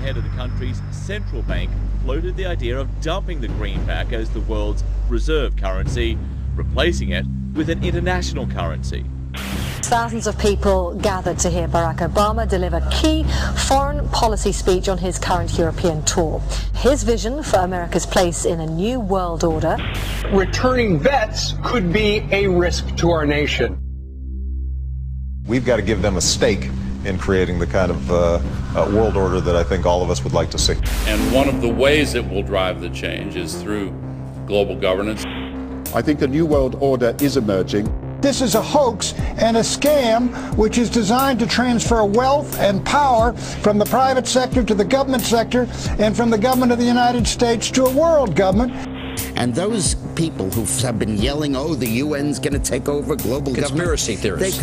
head of the country's central bank floated the idea of dumping the greenback as the world's reserve currency, replacing it with an international currency. Thousands of people gathered to hear Barack Obama deliver key foreign policy speech on his current European tour. His vision for America's place in a new world order. Returning vets could be a risk to our nation. We've got to give them a stake in creating the kind of world order that I think all of us would like to see. And one of the ways it will drive the change is through global governance. I think a new world order is emerging. This is a hoax and a scam which is designed to transfer wealth and power from the private sector to the government sector and from the government of the United States to a world government. And those people who have been yelling, oh, the UN's going to take over global conspiracy theorists.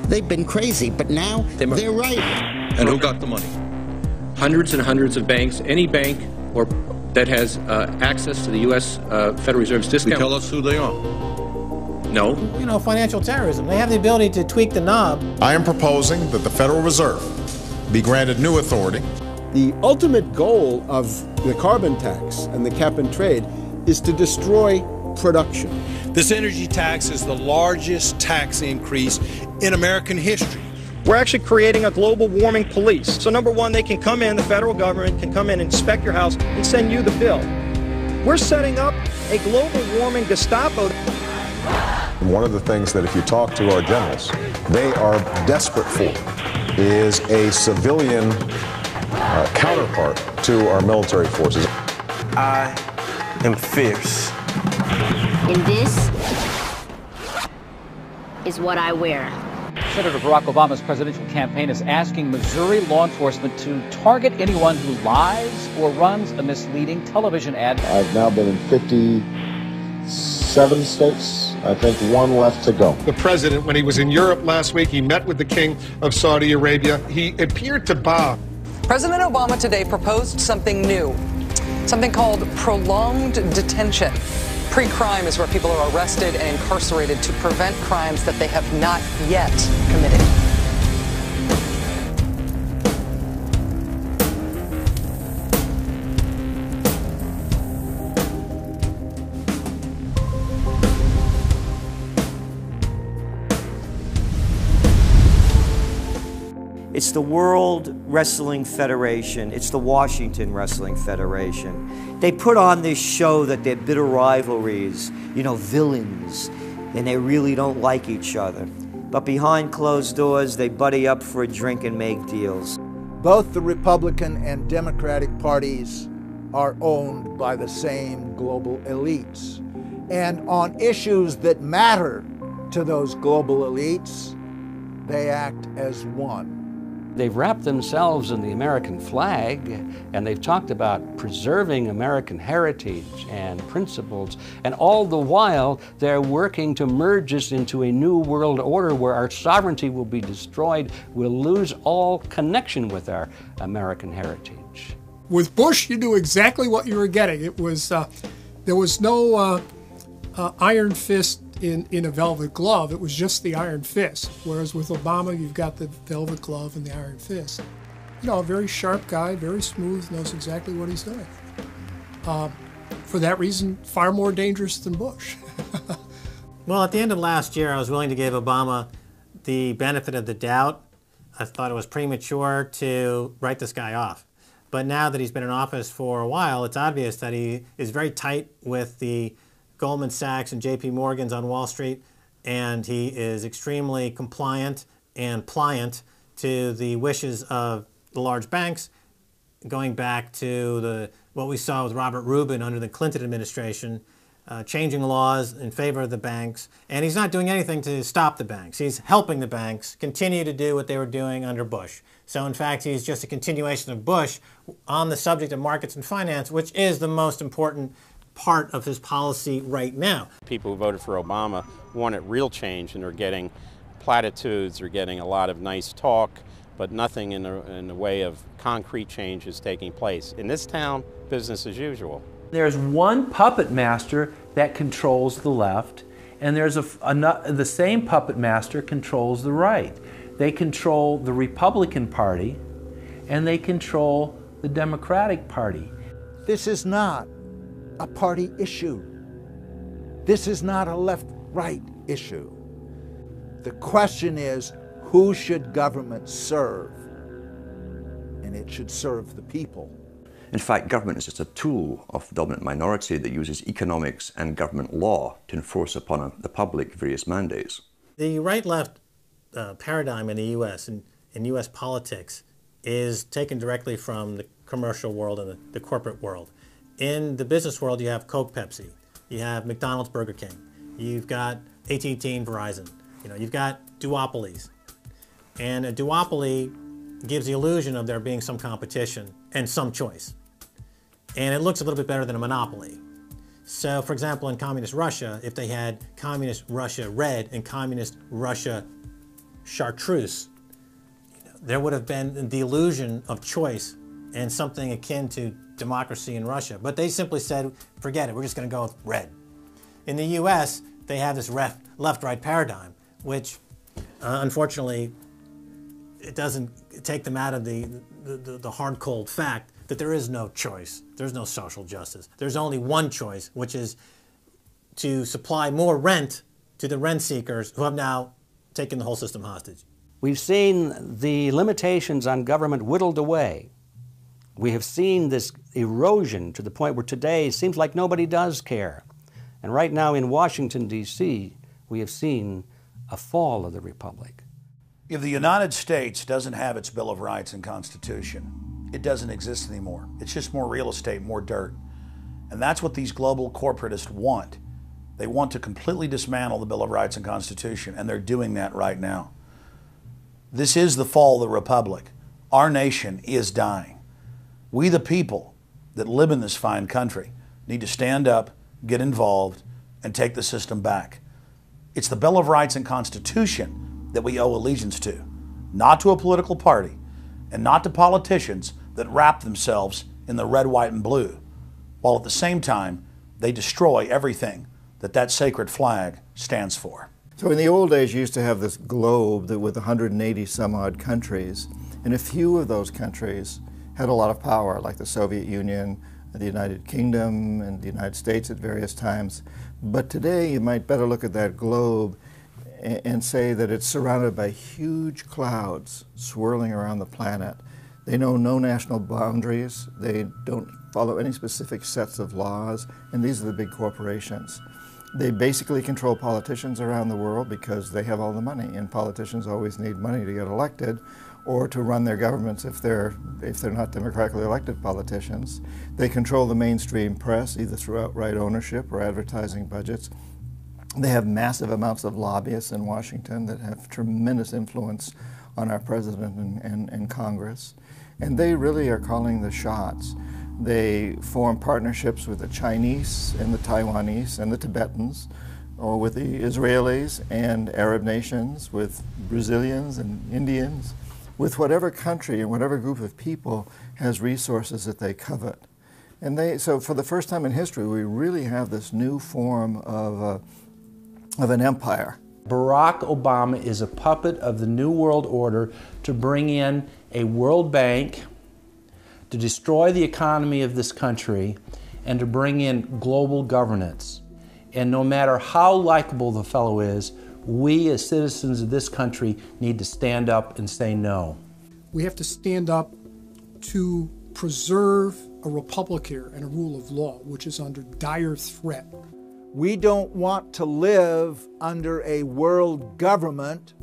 They've been crazy, but now they're right. And who got the money? Hundreds and hundreds of banks. Any bank that has access to the U.S. Federal Reserve's discount. Tell us who they are. No. You know, financial terrorism. They have the ability to tweak the knob. I am proposing that the Federal Reserve be granted new authority. The ultimate goal of the carbon tax and the cap and trade is to destroy production. This energy tax is the largest tax increase in American history. We're actually creating a global warming police. So number one, they can come in, the federal government can come in and inspect your house and send you the bill. We're setting up a global warming Gestapo. One of the things that if you talk to our generals, they are desperate for is a civilian counterpart to our military forces. I am fierce. And this is what I wear. Senator Barack Obama's presidential campaign is asking Missouri law enforcement to target anyone who lies or runs a misleading television ad. I've now been in 57 states. I think one left to go. The president, when he was in Europe last week, he met with the king of Saudi Arabia. He appeared to bow. President Obama today proposed something new, something called prolonged detention. Pre-crime is where people are arrested and incarcerated to prevent crimes that they have not yet committed. It's the World Wrestling Federation. It's the Washington Wrestling Federation. They put on this show that they're bitter rivalries, you know, villains, and they really don't like each other. But behind closed doors, they buddy up for a drink and make deals. Both the Republican and Democratic parties are owned by the same global elites. And on issues that matter to those global elites, they act as one. They've wrapped themselves in the American flag, and they've talked about preserving American heritage and principles, and all the while they're working to merge us into a new world order where our sovereignty will be destroyed. We'll lose all connection with our American heritage. With Bush, you knew exactly what you were getting. It was there was no iron fist in a velvet glove. It was just the iron fist. Whereas with Obama, you've got the velvet glove and the iron fist. You know, a very sharp guy, very smooth, knows exactly what he's doing. For that reason, far more dangerous than Bush. Well, at the end of last year, I was willing to give Obama the benefit of the doubt. I thought it was premature to write this guy off. But now that he's been in office for a while, it's obvious that he is very tight with the Goldman Sachs and JP Morgan's on Wall Street, and he is extremely compliant and pliant to the wishes of the large banks, going back to what we saw with Robert Rubin under the Clinton administration, changing laws in favor of the banks. And he's not doing anything to stop the banks. He's helping the banks continue to do what they were doing under Bush. So in fact, he's just a continuation of Bush on the subject of markets and finance, which is the most important part of his policy right now. People who voted for Obama wanted real change, and they're getting platitudes, they're getting a lot of nice talk, but nothing in the way of concrete change is taking place. In this town, business as usual. There's one puppet master that controls the left, and there's the same puppet master controls the right. They control the Republican Party, and they control the Democratic Party. This is not a party issue. This is not a left-right issue. The question is, who should government serve? And it should serve the people. In fact, government is just a tool of the dominant minority that uses economics and government law to enforce upon the public various mandates. The right-left paradigm in the U.S. and in U.S. politics is taken directly from the commercial world and the corporate world. In the business world, you have Coke, Pepsi. You have McDonald's, Burger King. You've got AT&T and Verizon. You've got duopolies. And a duopoly gives the illusion of there being some competition and some choice. And it looks a little bit better than a monopoly. So, for example, in communist Russia, if they had communist Russia red and communist Russia chartreuse, there would have been the illusion of choice and something akin to democracy in Russia. But they simply said, forget it, we're just going to go with red. In the US, they have this left-right paradigm, which unfortunately, it doesn't take them out of the hard, cold fact that there is no choice. There's no social justice. There's only one choice, which is to supply more rent to the rent seekers who have now taken the whole system hostage. We've seen the limitations on government whittled away. We have seen this erosion to the point where today it seems like nobody does care. And right now in Washington, D.C., we have seen a fall of the republic. If the United States doesn't have its Bill of Rights and Constitution, it doesn't exist anymore. It's just more real estate, more dirt. And that's what these global corporatists want. They want to completely dismantle the Bill of Rights and Constitution, and they're doing that right now. This is the fall of the republic. Our nation is dying. We, the people that live in this fine country, need to stand up, get involved, and take the system back. It's the Bill of Rights and Constitution that we owe allegiance to, not to a political party, and not to politicians that wrap themselves in the red, white, and blue, while at the same time they destroy everything that sacred flag stands for. So in the old days, you used to have this globe that with 180 some odd countries, and a few of those countries had a lot of power, like the Soviet Union, the United Kingdom, and the United States at various times. But today, you might better look at that globe and say that it's surrounded by huge clouds swirling around the planet. They know no national boundaries. They don't follow any specific sets of laws, and these are the big corporations. They basically control politicians around the world because they have all the money, and politicians always need money to get elected or to run their governments if they're not democratically elected politicians. They control the mainstream press, either through outright ownership or advertising budgets. They have massive amounts of lobbyists in Washington that have tremendous influence on our president and Congress. And they really are calling the shots. They form partnerships with the Chinese and the Taiwanese and the Tibetans, or with the Israelis and Arab nations, with Brazilians and Indians, with whatever country and whatever group of people has resources that they covet. And so for the first time in history, we really have this new form of an empire. Barack Obama is a puppet of the New World Order to bring in a World Bank, to destroy the economy of this country, and to bring in global governance. And no matter how likable the fellow is, we as citizens of this country need to stand up and say no. We have to stand up to preserve a republic here and a rule of law, which is under dire threat. We don't want to live under a world government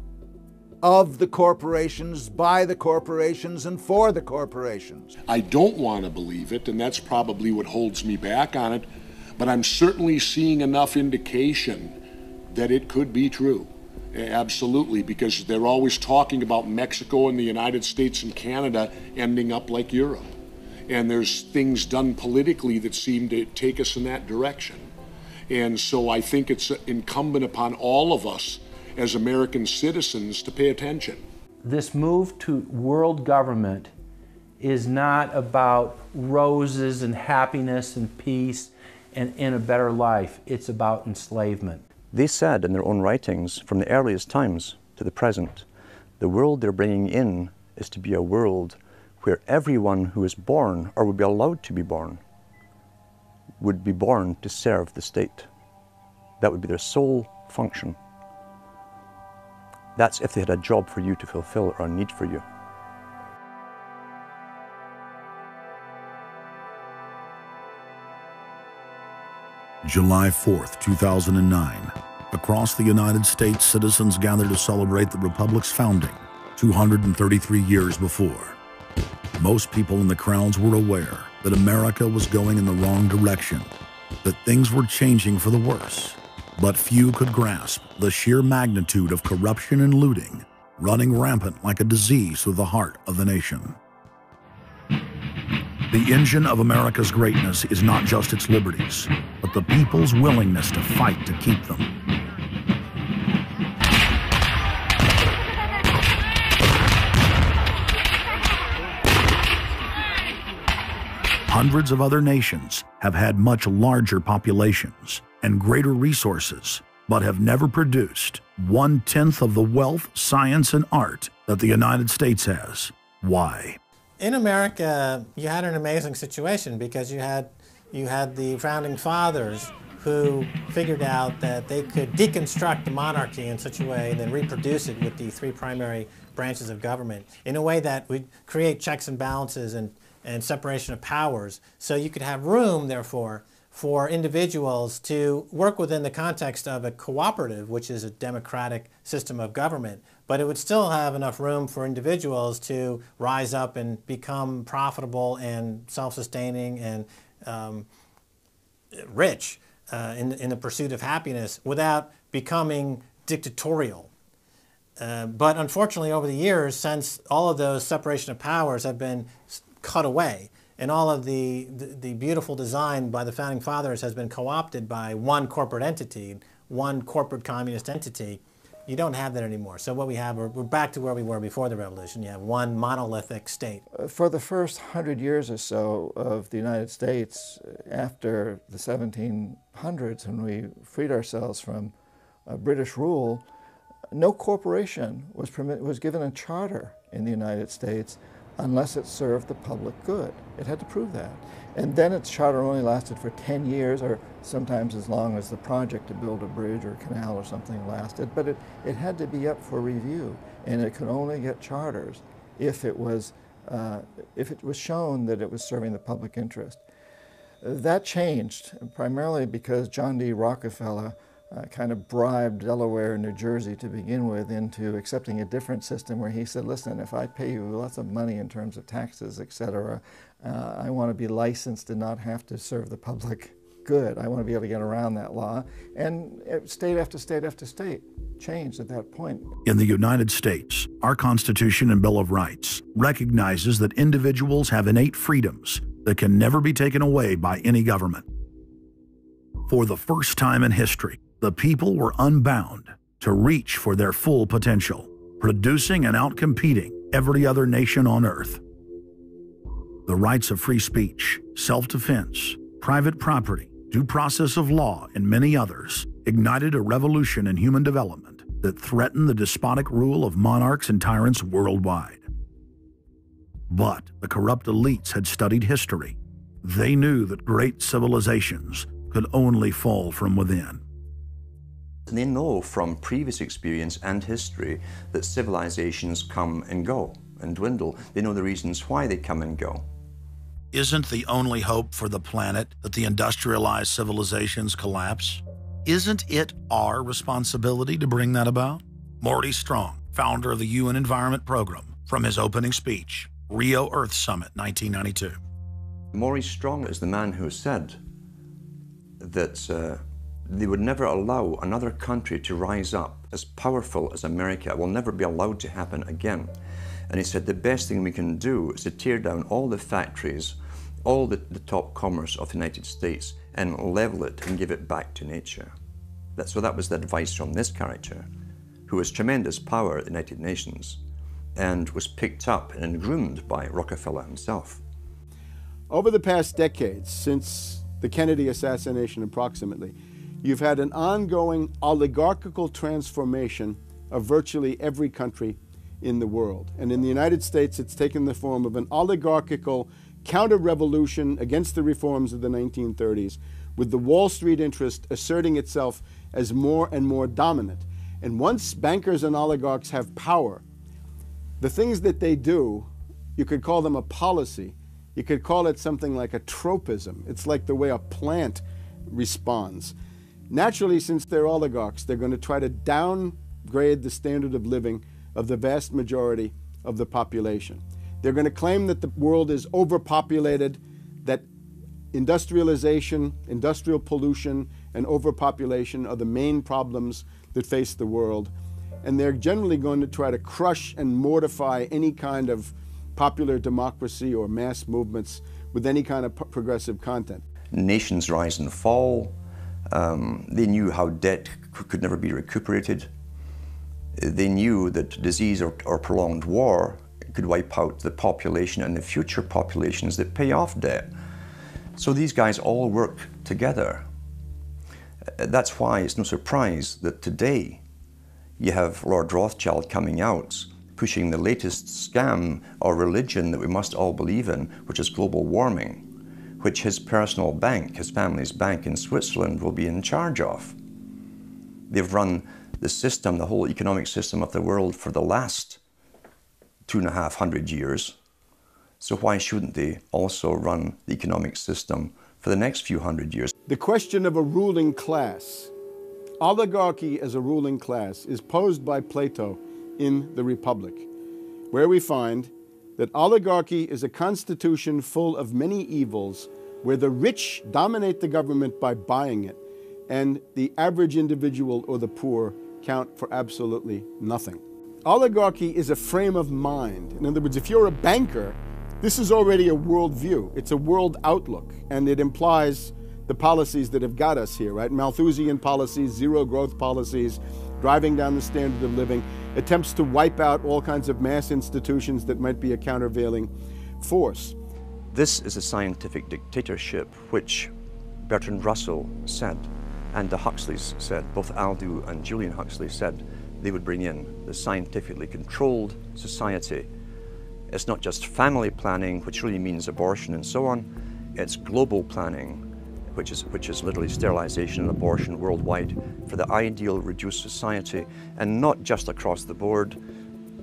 of the corporations, by the corporations, and for the corporations. I don't want to believe it, and that's probably what holds me back on it, but I'm certainly seeing enough indication that it could be true. Absolutely, because they're always talking about Mexico and the United States and Canada ending up like Europe. And there's things done politically that seem to take us in that direction. And so I think it's incumbent upon all of us as American citizens to pay attention. This move to world government is not about roses and happiness and peace and in a better life. It's about enslavement. They said in their own writings, from the earliest times to the present, the world they're bringing in is to be a world where everyone who is born, or would be allowed to be born, would be born to serve the state. That would be their sole function. That's if they had a job for you to fulfill or a need for you. July 4th, 2009. Across the United States, citizens gathered to celebrate the Republic's founding 233 years before. Most people in the crowds were aware that America was going in the wrong direction, that things were changing for the worse. But few could grasp the sheer magnitude of corruption and looting running rampant like a disease through the heart of the nation. The engine of America's greatness is not just its liberties, but the people's willingness to fight to keep them. Hundreds of other nations have had much larger populations and greater resources, but have never produced 1/10 of the wealth, science, and art that the United States has. Why? In America, you had an amazing situation because you had the founding fathers who figured out that they could deconstruct the monarchy in such a way and then reproduce it with the three primary branches of government in a way that would create checks and balances and separation of powers. So you could have room, therefore, for individuals to work within the context of a cooperative, which is a democratic system of government, but it would still have enough room for individuals to rise up and become profitable and self-sustaining and rich in the pursuit of happiness without becoming dictatorial. But unfortunately, over the years, since all of those separation of powers have been cut away, and all of the beautiful design by the founding fathers has been co-opted by one corporate entity, one corporate communist entity, you don't have that anymore. So what we have, we're back to where we were before the revolution. You have one monolithic state. For the first 100 years or so of the United States, after the 1700s, when we freed ourselves from British rule, no corporation was given a charter in the United States unless it served the public good. It had to prove that. And then its charter only lasted for 10 years, or sometimes as long as the project to build a bridge or a canal or something lasted. But it had to be up for review, and it could only get charters if it was shown that it was serving the public interest. That changed, primarily because John D. Rockefeller kind of bribed Delaware and New Jersey to begin with into accepting a different system where he said, listen, if I pay you lots of money in terms of taxes, etc., I want to be licensed and not have to serve the public good. I want to be able to get around that law. And state after state after state changed at that point. In the United States, our Constitution and Bill of Rights recognizes that individuals have innate freedoms that can never be taken away by any government. For the first time in history, the people were unbound to reach for their full potential, producing and outcompeting every other nation on earth. The rights of free speech, self-defense, private property, due process of law, and many others ignited a revolution in human development that threatened the despotic rule of monarchs and tyrants worldwide. But the corrupt elites had studied history. They knew that great civilizations could only fall from within. They know from previous experience and history that civilizations come and go and dwindle. They know the reasons why they come and go. Isn't the only hope for the planet that the industrialized civilizations collapse? Isn't it our responsibility to bring that about? Morty Strong, founder of the UN Environment Program, from his opening speech, Rio Earth Summit, 1992. Maurice Strong is the man who said that they would never allow another country to rise up as powerful as America. It will never be allowed to happen again. And he said the best thing we can do is to tear down all the factories, all the top commerce of the United States, and level it and give it back to nature. So that was the advice from this character, who has tremendous power at the United Nations and was picked up and groomed by Rockefeller himself. Over the past decades, since the Kennedy assassination approximately, you've had an ongoing oligarchical transformation of virtually every country in the world. And in the United States, it's taken the form of an oligarchical counter-revolution against the reforms of the 1930s, with the Wall Street interest asserting itself as more and more dominant. And once bankers and oligarchs have power, the things that they do, you could call them a policy. You could call it something like a tropism. It's like the way a plant responds. Naturally, since they're oligarchs, they're going to try to downgrade the standard of living of the vast majority of the population. They're going to claim that the world is overpopulated, that industrialization, industrial pollution, and overpopulation are the main problems that face the world. And they're generally going to try to crush and mortify any kind of popular democracy or mass movements with any kind of progressive content. Nations rise and fall. They knew how debt could never be recuperated. They knew that disease or prolonged war could wipe out the population and the future populations that pay off debt. So these guys all work together. That's why it's no surprise that today you have Lord Rothschild coming out pushing the latest scam or religion that we must all believe in, which is global warming, which his personal bank, his family's bank in Switzerland, will be in charge of. They've run the system, the whole economic system of the world for the last 250 years. So why shouldn't they also run the economic system for the next few hundred years? The question of a ruling class, oligarchy as a ruling class, is posed by Plato in the Republic, where we find that oligarchy is a constitution full of many evils, where the rich dominate the government by buying it, and the average individual or the poor count for absolutely nothing. Oligarchy is a frame of mind. In other words, if you're a banker, this is already a worldview. It's a world outlook, and it implies the policies that have got us here, right? Malthusian policies, zero growth policies, driving down the standard of living, attempts to wipe out all kinds of mass institutions that might be a countervailing force. This is a scientific dictatorship, which Bertrand Russell said, and the Huxleys said, both Aldous and Julian Huxley said they would bring in the scientifically controlled society. It's not just family planning, which really means abortion and so on. It's global planning, which is literally sterilization and abortion worldwide for the ideal reduced society, and not just across the board,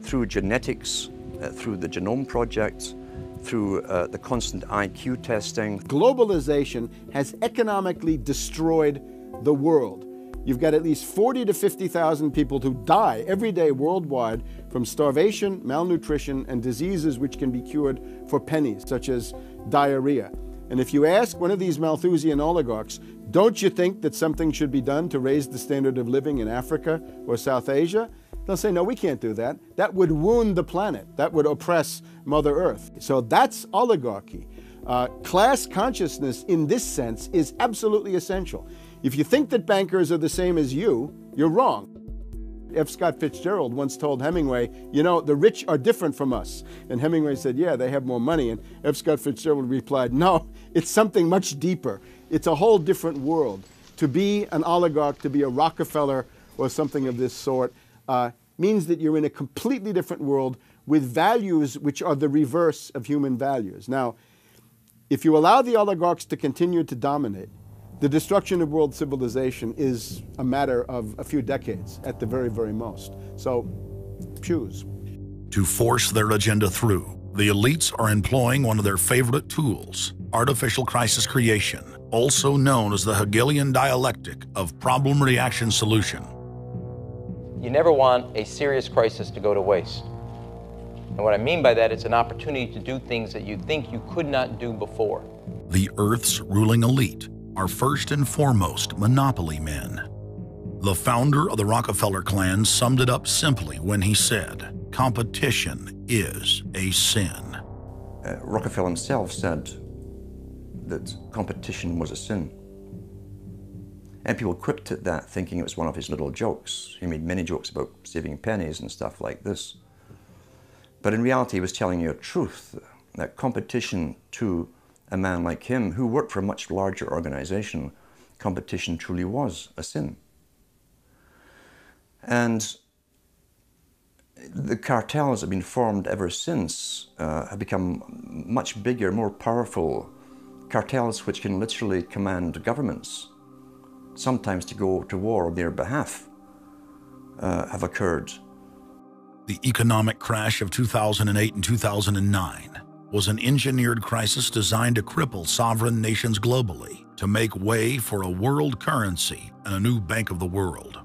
through genetics, through the Genome Project, through the constant IQ testing. Globalization has economically destroyed the world. You've got at least 40 to 50,000 people who die every day worldwide from starvation, malnutrition, and diseases which can be cured for pennies, such as diarrhea. And if you ask one of these Malthusian oligarchs, don't you think that something should be done to raise the standard of living in Africa or South Asia? They'll say, no, we can't do that. That would wound the planet. That would oppress Mother Earth. So that's oligarchy. Class consciousness in this sense is absolutely essential. If you think that bankers are the same as you, you're wrong. F. Scott Fitzgerald once told Hemingway, you know, the rich are different from us. And Hemingway said, yeah, they have more money. And F. Scott Fitzgerald replied, no, it's something much deeper. It's a whole different world. To be an oligarch, to be a Rockefeller or something of this sort, means that you're in a completely different world with values which are the reverse of human values. Now, if you allow the oligarchs to continue to dominate, the destruction of world civilization is a matter of a few decades at the very, very most. So, choose. To force their agenda through, the elites are employing one of their favorite tools, artificial crisis creation, also known as the Hegelian dialectic of problem-reaction-solution. You never want a serious crisis to go to waste. And what I mean by that, it's an opportunity to do things that you think you could not do before. The Earth's ruling elite are first and foremost monopoly men. The founder of the Rockefeller clan summed it up simply when he said, competition is a sin. Rockefeller himself said that competition was a sin. And people quipped at that, thinking it was one of his little jokes. He made many jokes about saving pennies and stuff like this. But in reality, he was telling you a truth, that competition to a man like him, who worked for a much larger organization, competition truly was a sin. And The cartels have been formed ever since, have become much bigger, more powerful. Cartels which can literally command governments, sometimes to go to war on their behalf, have occurred. The economic crash of 2008 and 2009 was an engineered crisis designed to cripple sovereign nations globally to make way for a world currency and a new bank of the world.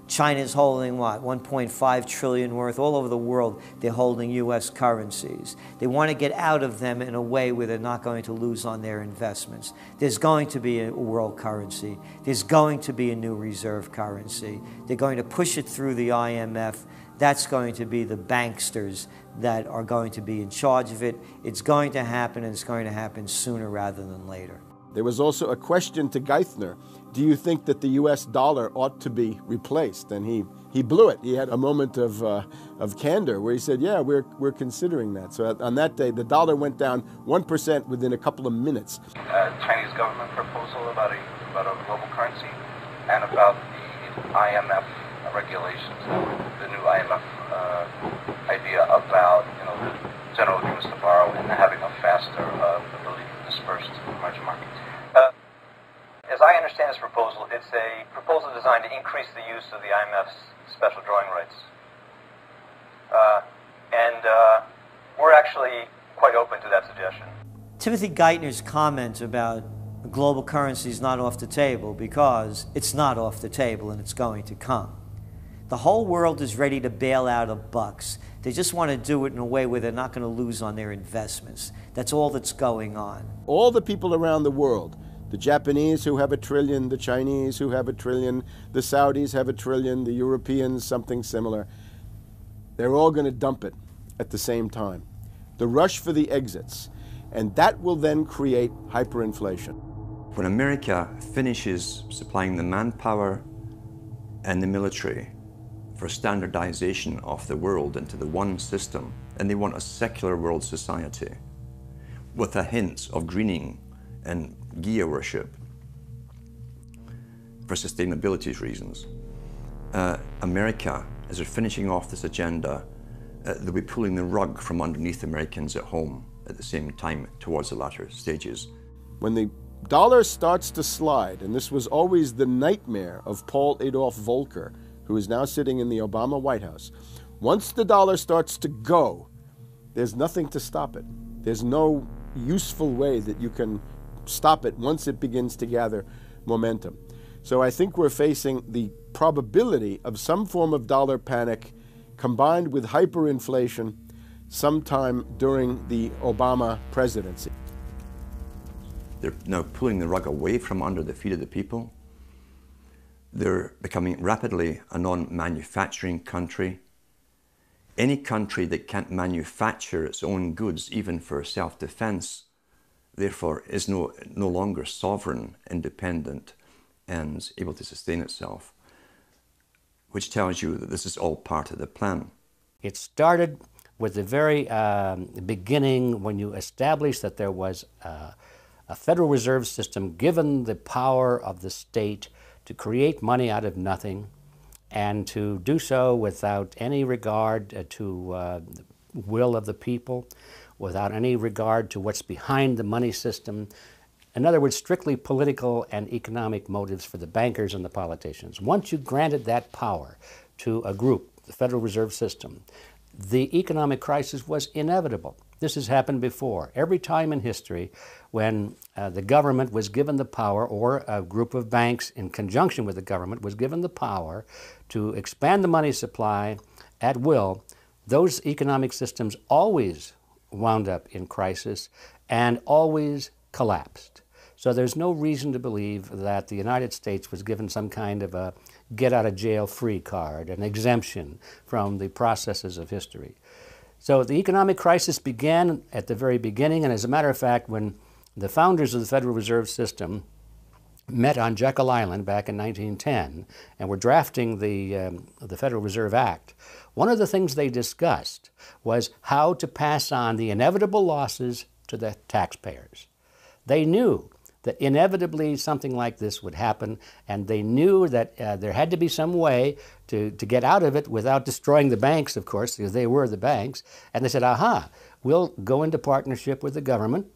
China's holding what, 1.5 trillion worth all over the world. They're holding US currencies. They want to get out of them in a way where they're not going to lose on their investments. There's going to be a world currency. There's going to be a new reserve currency. They're going to push it through the IMF. That's going to be the banksters that are going to be in charge of it. It's going to happen, and it's going to happen sooner rather than later. There was also a question to Geithner. Do you think that the US dollar ought to be replaced? And he blew it. He had a moment of candor where he said, yeah, we're considering that. So on that day, the dollar went down 1% within a couple of minutes. Chinese government proposal about a global currency and about the IMF regulations, the new IMF idea about the general agreements to borrow and having a faster ability to disperse to the emerging markets. As I understand this proposal, it's a proposal designed to increase the use of the IMF's special drawing rights. We're actually quite open to that suggestion. Timothy Geithner's comment about global currency is not off the table because it's not off the table and it's going to come. The whole world is ready to bail out of bucks. They just want to do it in a way where they're not going to lose on their investments. That's all that's going on. All the people around the world, the Japanese who have $1 trillion, the Chinese who have $1 trillion, the Saudis have $1 trillion, the Europeans something similar, they're all going to dump it at the same time. The rush for the exits. And that will then create hyperinflation. When America finishes supplying the manpower and the military for standardization of the world into the one system, and they want a secular world society with a hint of greening and Gia worship for sustainability reasons. America, as they're finishing off this agenda, they'll be pulling the rug from underneath Americans at home at the same time towards the latter stages. When the dollar starts to slide, and this was always the nightmare of Paul Adolph Volcker, who is now sitting in the Obama White House, once the dollar starts to go, there's nothing to stop it. There's no useful way that you can stop it once it begins to gather momentum. So I think we're facing the probability of some form of dollar panic combined with hyperinflation sometime during the Obama presidency. They're now pulling the rug away from under the feet of the people. They're becoming rapidly a non-manufacturing country. Any country that can't manufacture its own goods, even for self-defense, therefore is no longer sovereign, independent, and able to sustain itself, which tells you that this is all part of the plan. It started with the very beginning when you established that there was a Federal Reserve System given the power of the state to create money out of nothing and to do so without any regard to the will of the people, without any regard to what's behind the money system. In other words, strictly political and economic motives for the bankers and the politicians. Once you granted that power to a group, the Federal Reserve System, the economic crisis was inevitable. This has happened before. Every time in history when the government was given the power, or a group of banks in conjunction with the government was given the power to expand the money supply at will, those economic systems always wound up in crisis and always collapsed. So there's no reason to believe that the United States was given some kind of a get-out-of-jail-free card, an exemption from the processes of history. So the economic crisis began at the very beginning, and as a matter of fact, when the founders of the Federal Reserve System met on Jekyll Island back in 1910 and were drafting the Federal Reserve Act, one of the things they discussed was how to pass on the inevitable losses to the taxpayers. They knew that inevitably something like this would happen, and they knew that there had to be some way to get out of it without destroying the banks, of course, because they were the banks. And they said, aha, we'll go into partnership with the government,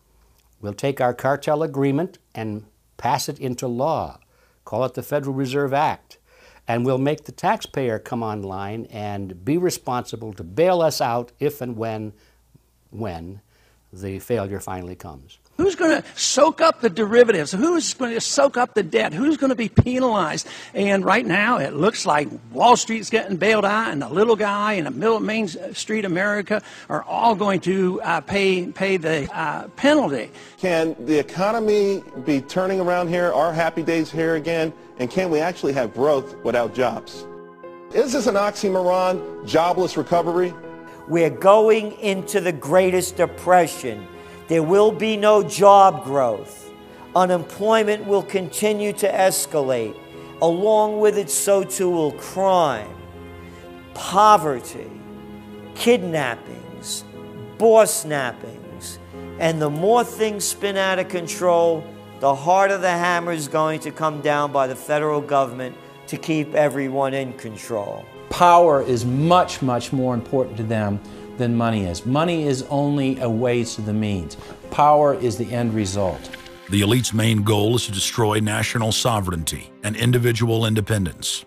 we'll take our cartel agreement and pass it into law, call it the Federal Reserve Act, and we'll make the taxpayer come online and be responsible to bail us out if and when the failure finally comes. Who's going to soak up the derivatives? Who's going to soak up the debt? Who's going to be penalized? And right now, it looks like Wall Street's getting bailed out, and the little guy in the middle of Main Street America are all going to pay the penalty. Can the economy be turning around here? Are happy days here again? And can we actually have growth without jobs? Is this an oxymoron, jobless recovery? We're going into the greatest depression. There will be no job growth. Unemployment will continue to escalate. Along with it, so too will crime, poverty, kidnappings, boss snappings. And the more things spin out of control, the harder the hammer is going to come down by the federal government to keep everyone in control. Power is much, much more important to them than money is. Money is only a way to the means. Power is the end result. The elite's main goal is to destroy national sovereignty and individual independence.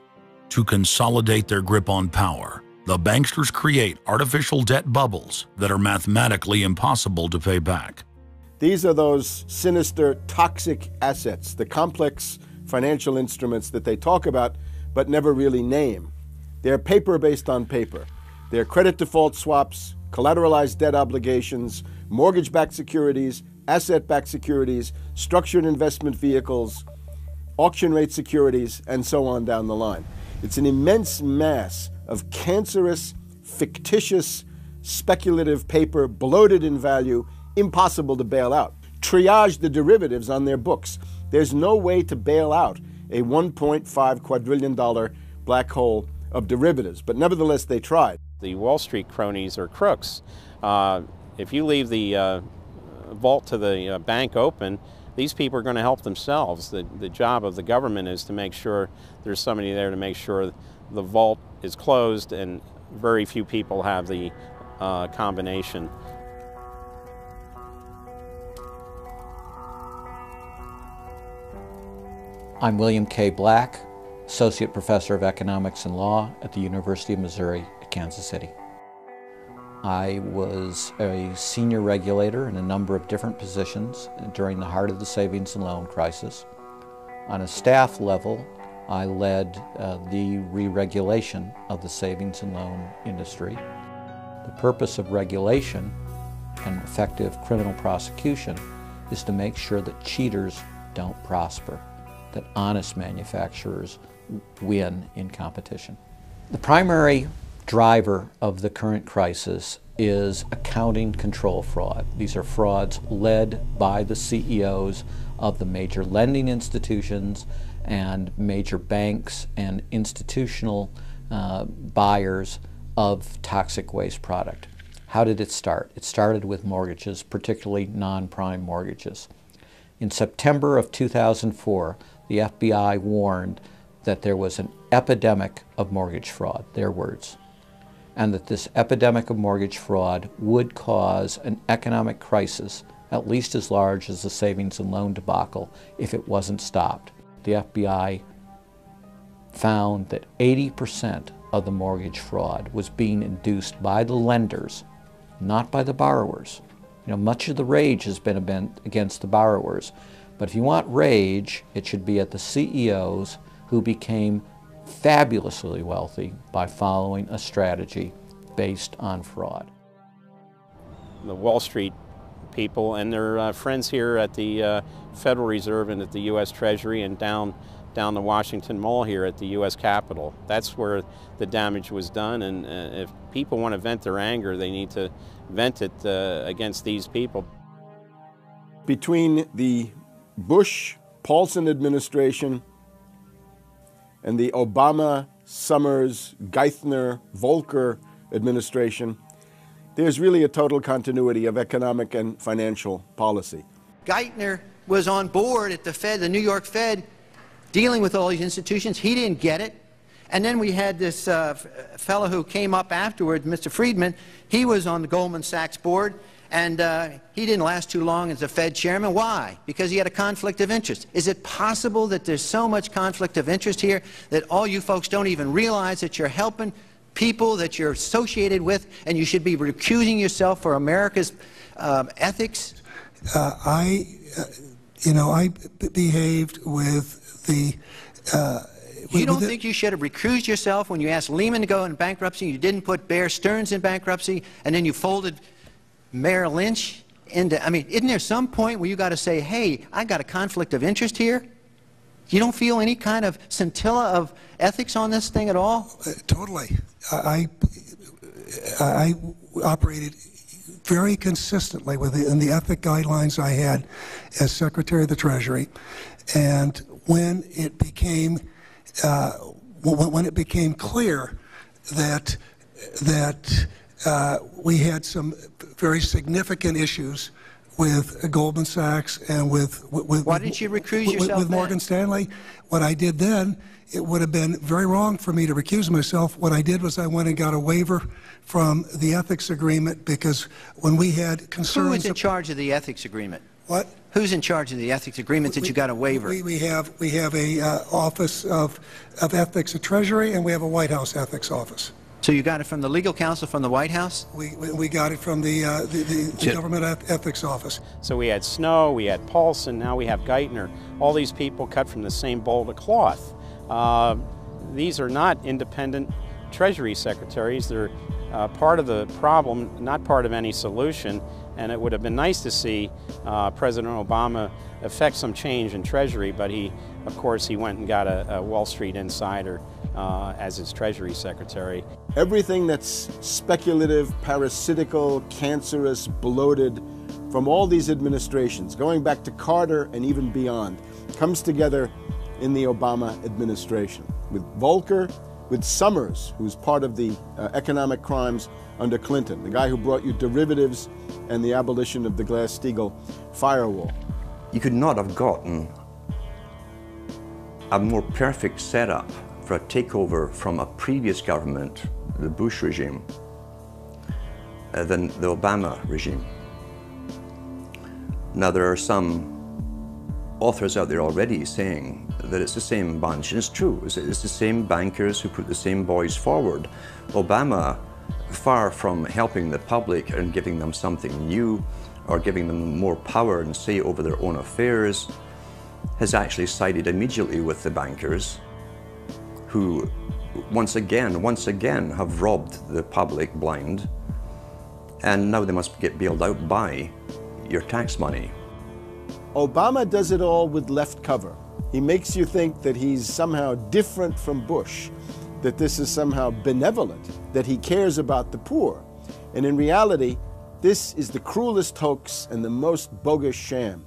To consolidate their grip on power, the banksters create artificial debt bubbles that are mathematically impossible to pay back. These are those sinister, toxic assets, the complex financial instruments that they talk about but never really name. They're paper based on paper. They're credit default swaps, collateralized debt obligations, mortgage-backed securities, asset-backed securities, structured investment vehicles, auction rate securities, and so on down the line. It's an immense mass of cancerous, fictitious, speculative paper, bloated in value, impossible to bail out. Triage the derivatives on their books. There's no way to bail out a $1.5 quadrillion black hole of derivatives, but nevertheless they tried. The Wall Street cronies are crooks. If you leave the vault to the bank open, these people are going to help themselves. The job of the government is to make sure there's somebody there to make sure the vault is closed, and very few people have the combination. I'm William K. Black, Associate Professor of Economics and Law at the University of Missouri at Kansas City. I was a senior regulator in a number of different positions during the heart of the savings and loan crisis. On a staff level, I led the re-regulation of the savings and loan industry. The purpose of regulation and effective criminal prosecution is to make sure that cheaters don't prosper, that honest manufacturers win in competition. The primary driver of the current crisis is accounting control fraud. These are frauds led by the CEOs of the major lending institutions and major banks and institutional buyers of toxic waste product. How did it start? It started with mortgages, particularly non-prime mortgages. In September of 2004, the FBI warned that there was an epidemic of mortgage fraud, their words, and that this epidemic of mortgage fraud would cause an economic crisis at least as large as the savings and loan debacle if it wasn't stopped. The FBI found that 80% of the mortgage fraud was being induced by the lenders, not by the borrowers. You know, much of the rage has been against the borrowers, but if you want rage, it should be at the CEOs who became fabulously wealthy by following a strategy based on fraud. The Wall Street people and their friends here at the Federal Reserve and at the U.S. Treasury and down the Washington Mall here at the U.S. Capitol. That's where the damage was done, and if people want to vent their anger, they need to vent it against these people. Between the Bush-Paulson administration and the Obama, Summers, Geithner, Volcker administration, there's really a total continuity of economic and financial policy. Geithner was on board at the Fed, the New York Fed, dealing with all these institutions. He didn't get it. And then we had this fellow who came up afterward, Mr. Friedman. He was on the Goldman Sachs board, and he didn't last too long as a Fed chairman. Why? Because he had a conflict of interest. Is it possible that there's so much conflict of interest here that all you folks don't even realize that you're helping people that you're associated with, and you should be recusing yourself for America's ethics? I behaved with the... You don't think you should have recused yourself when you asked Lehman to go in bankruptcy, you didn't put Bear Stearns in bankruptcy, and then you folded Merrill Lynch into... I mean, isn't there some point where you got to say, hey, I got a conflict of interest here? You don't feel any kind of scintilla of ethics on this thing at all? Totally. I operated very consistently within the ethic guidelines I had as Secretary of the Treasury, and when it became clear that we had some very significant issues with Goldman Sachs and with why didn't you recuse yourself with Morgan Stanley, what I did then, it would have been very wrong for me to recuse myself. What I did was I went and got a waiver from the ethics agreement, because when we had concerns... Who is in charge of the ethics agreement? What? Who's in charge of the ethics agreement that you got a waiver? We have a Office of Ethics at Treasury, and we have a White House ethics office. So you got it from the legal counsel from the White House? We got it from the government ethics office. So we had Snow, we had Paulson, now we have Geithner. All these people cut from the same bowl of cloth. These are not independent Treasury secretaries. They're part of the problem, not part of any solution. And it would have been nice to see President Obama effect some change in Treasury, but of course, he went and got a Wall Street insider as his Treasury Secretary. Everything that's speculative, parasitical, cancerous, bloated from all these administrations, going back to Carter and even beyond, comes together in the Obama administration. With Volcker, with Summers, who's part of the economic crimes under Clinton, the guy who brought you derivatives and the abolition of the Glass-Steagall firewall. You could not have gotten a more perfect setup for a takeover from a previous government, the Bush regime, than the Obama regime. Now, there are some authors out there already saying that it's the same bunch, and it's true. It's the same bankers who put the same boys forward. Obama, far from helping the public and giving them something new or giving them more power and say over their own affairs, has actually sided immediately with the bankers who once again have robbed the public blind, and now they must get bailed out by your tax money. Obama does it all with left cover. He makes you think that he's somehow different from Bush, that this is somehow benevolent, that he cares about the poor. And in reality, this is the cruelest hoax and the most bogus sham.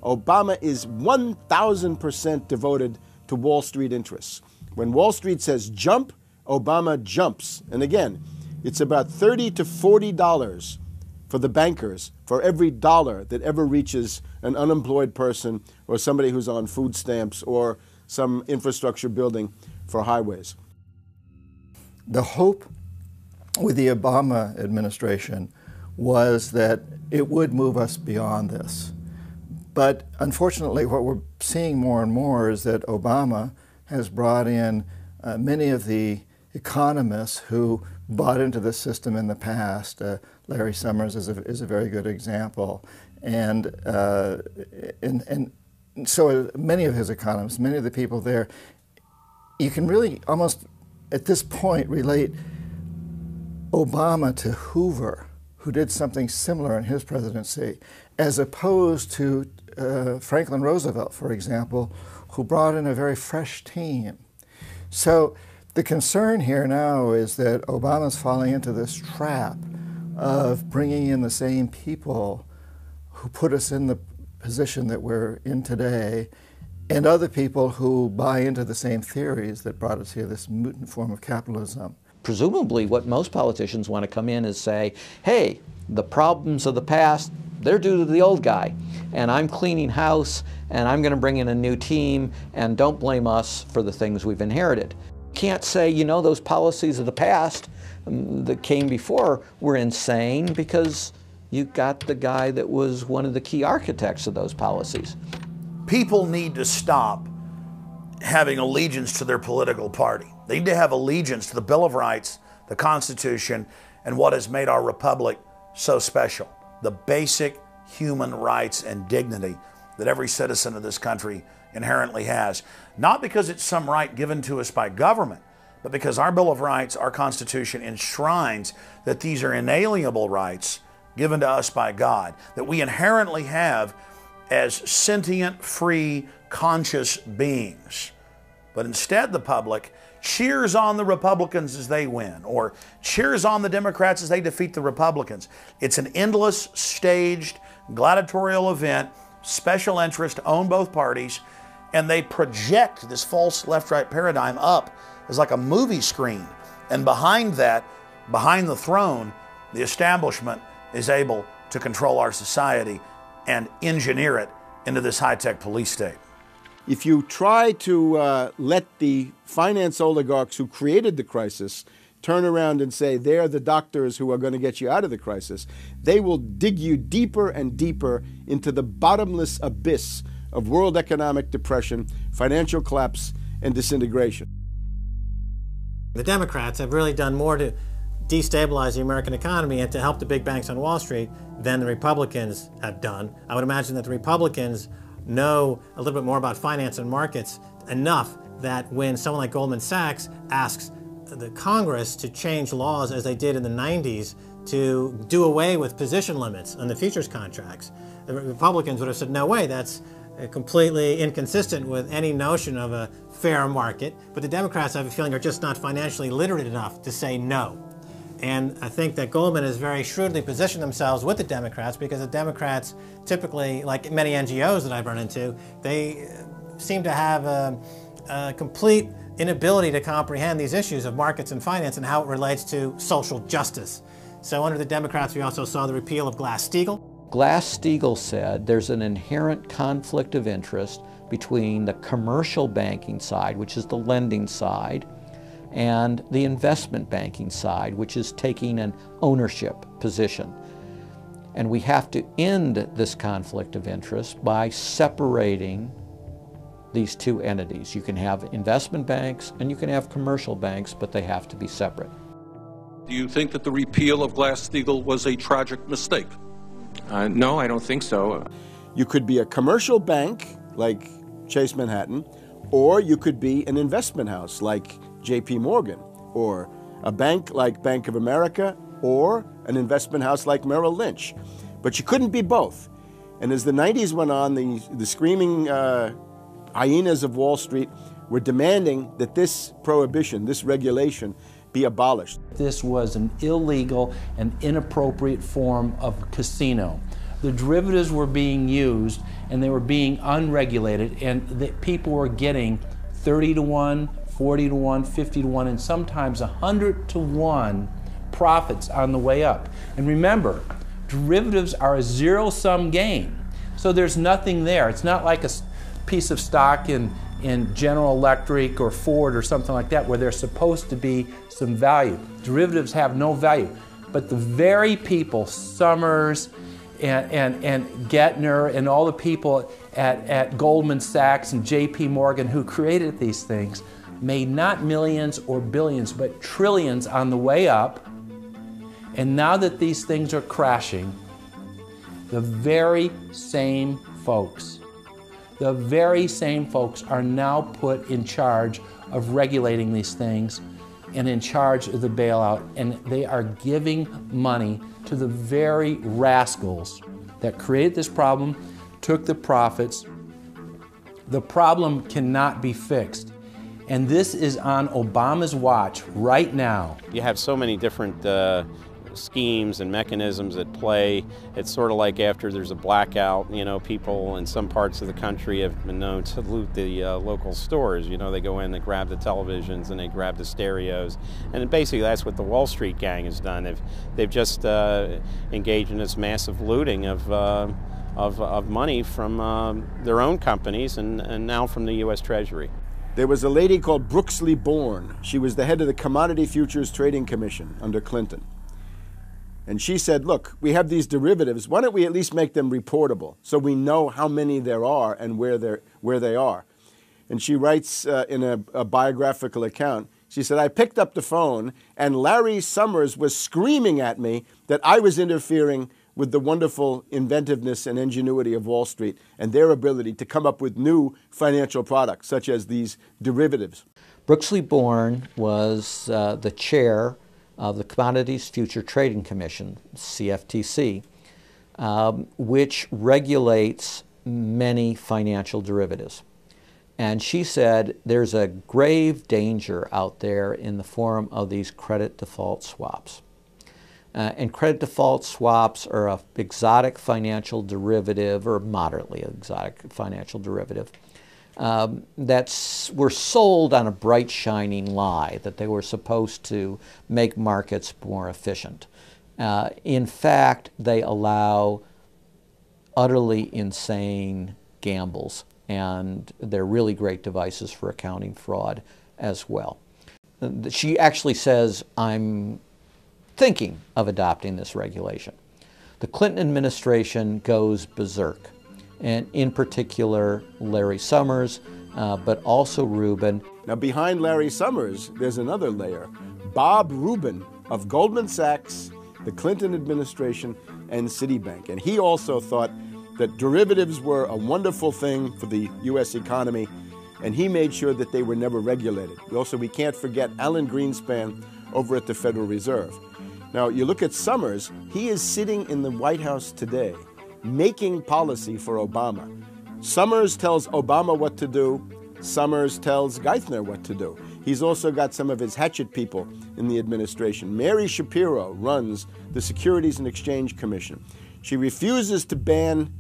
Obama is 1,000% devoted to Wall Street interests. When Wall Street says jump, Obama jumps. And again, it's about $30 to $40 for the bankers for every dollar that ever reaches an unemployed person or somebody who's on food stamps or some infrastructure building for highways. The hope with the Obama administration was that it would move us beyond this. But unfortunately, what we're seeing more and more is that Obama has brought in many of the economists who bought into the system in the past. Larry Summers is a very good example. And so many of his economists, many of the people there, you can really almost at this point relate Obama to Hoover, who did something similar in his presidency, as opposed to Franklin Roosevelt, for example, who brought in a very fresh team. So the concern here now is that Obama's falling into this trap of bringing in the same people who put us in the position that we're in today, and other people who buy into the same theories that brought us here, this mutant form of capitalism. Presumably what most politicians want to come in is say, hey, the problems of the past, they're due to the old guy. And I'm cleaning house, and I'm going to bring in a new team, and don't blame us for the things we've inherited. Can't say, you know, those policies of the past that came before were insane, because you got the guy that was one of the key architects of those policies. People need to stop having allegiance to their political party. They need to have allegiance to the Bill of Rights, the Constitution, and what has made our republic so special. The basic human rights and dignity that every citizen of this country inherently has. Not because it's some right given to us by government, but because our Bill of Rights, our Constitution, enshrines that these are inalienable rights given to us by God, that we inherently have as sentient, free, conscious beings. But instead, the public cheers on the Republicans as they win, or cheers on the Democrats as they defeat the Republicans. It's an endless, staged, gladiatorial event, special interest own both parties, and they project this false left-right paradigm up as like a movie screen. And behind that, behind the throne, the establishment is able to control our society and engineer it into this high-tech police state. If you try to let the finance oligarchs who created the crisis turn around and say they're the doctors who are going to get you out of the crisis, they will dig you deeper and deeper into the bottomless abyss of world economic depression, financial collapse, and disintegration. The Democrats have really done more to destabilize the American economy and to help the big banks on Wall Street than the Republicans have done. I would imagine that the Republicans know a little bit more about finance and markets enough that when someone like Goldman Sachs asks the Congress to change laws as they did in the 90s to do away with position limits on the futures contracts, the Republicans would have said, no way, that's completely inconsistent with any notion of a fair market. But the Democrats, I have a feeling, are just not financially literate enough to say no. And I think that Goldman has very shrewdly positioned themselves with the Democrats, because the Democrats typically, like many NGOs that I've run into, they seem to have a complete inability to comprehend these issues of markets and finance and how it relates to social justice. So under the Democrats, we also saw the repeal of Glass-Steagall. Glass-Steagall said there's an inherent conflict of interest between the commercial banking side, which is the lending side, and the investment banking side, which is taking an ownership position. And we have to end this conflict of interest by separating these two entities. You can have investment banks and you can have commercial banks, but they have to be separate. Do you think that the repeal of Glass-Steagall was a tragic mistake? No, I don't think so. You could be a commercial bank like Chase Manhattan, or you could be an investment house like JP Morgan, or a bank like Bank of America, or an investment house like Merrill Lynch. But you couldn't be both. And as the 90s went on, the screaming hyenas of Wall Street were demanding that this prohibition, this regulation, be abolished. This was an illegal and inappropriate form of casino. The derivatives were being used and they were being unregulated, and the people were getting 30 to 1, 40 to 1, 50 to 1, and sometimes 100 to 1 profits on the way up. And remember, derivatives are a zero-sum game. So there's nothing there. It's not like a piece of stock in General Electric or Ford or something like that where there's supposed to be some value. Derivatives have no value. But the very people, Summers and Gettner and all the people at Goldman Sachs and JP Morgan who created these things, made not millions or billions, but trillions on the way up. And now that these things are crashing, the very same folks are now put in charge of regulating these things and in charge of the bailout, and they are giving money to the very rascals that created this problem, took the profits. The problem cannot be fixed. And this is on Obama's watch right now. You have so many different schemes and mechanisms at play. It's sort of like after there's a blackout, you know, people in some parts of the country have been known to loot the local stores. You know, they go in, they grab the televisions and they grab the stereos. And basically that's what the Wall Street gang has done. They've just engaged in this massive looting of money from their own companies and now from the U.S. Treasury. There was a lady called Brooksley Born. She was the head of the Commodity Futures Trading Commission under Clinton. And she said, look, we have these derivatives. Why don't we at least make them reportable so we know how many there are and where they are? And she writes in a biographical account, she said, I picked up the phone and Larry Summers was screaming at me that I was interfering with the wonderful inventiveness and ingenuity of Wall Street and their ability to come up with new financial products, such as these derivatives. Brooksley Born was the chair of the Commodities Future Trading Commission, CFTC, which regulates many financial derivatives. And she said there's a grave danger out there in the form of these credit default swaps. And credit default swaps are an exotic financial derivative, or moderately exotic financial derivative, that were sold on a bright, shining lie that they were supposed to make markets more efficient. In fact, they allow utterly insane gambles, and they're really great devices for accounting fraud as well. She actually says, I'm thinking of adopting this regulation. The Clinton administration goes berserk, and in particular Larry Summers, but also Rubin. Now behind Larry Summers, there's another layer. Bob Rubin of Goldman Sachs, the Clinton administration, and Citibank. And he also thought that derivatives were a wonderful thing for the U.S. economy, and he made sure that they were never regulated. Also, we can't forget Alan Greenspan over at the Federal Reserve. Now, you look at Summers, he is sitting in the White House today, making policy for Obama. Summers tells Obama what to do. Summers tells Geithner what to do. He's also got some of his hatchet people in the administration. Mary Shapiro runs the Securities and Exchange Commission. She refuses to ban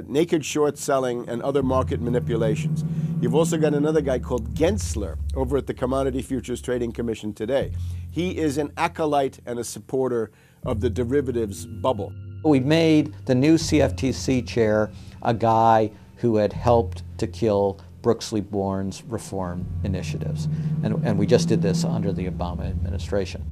naked short selling and other market manipulations. You've also got another guy called Gensler over at the Commodity Futures Trading Commission today. He is an acolyte and a supporter of the derivatives bubble. We made the new CFTC chair a guy who had helped to kill Brooksley Born's reform initiatives. And we just did this under the Obama administration.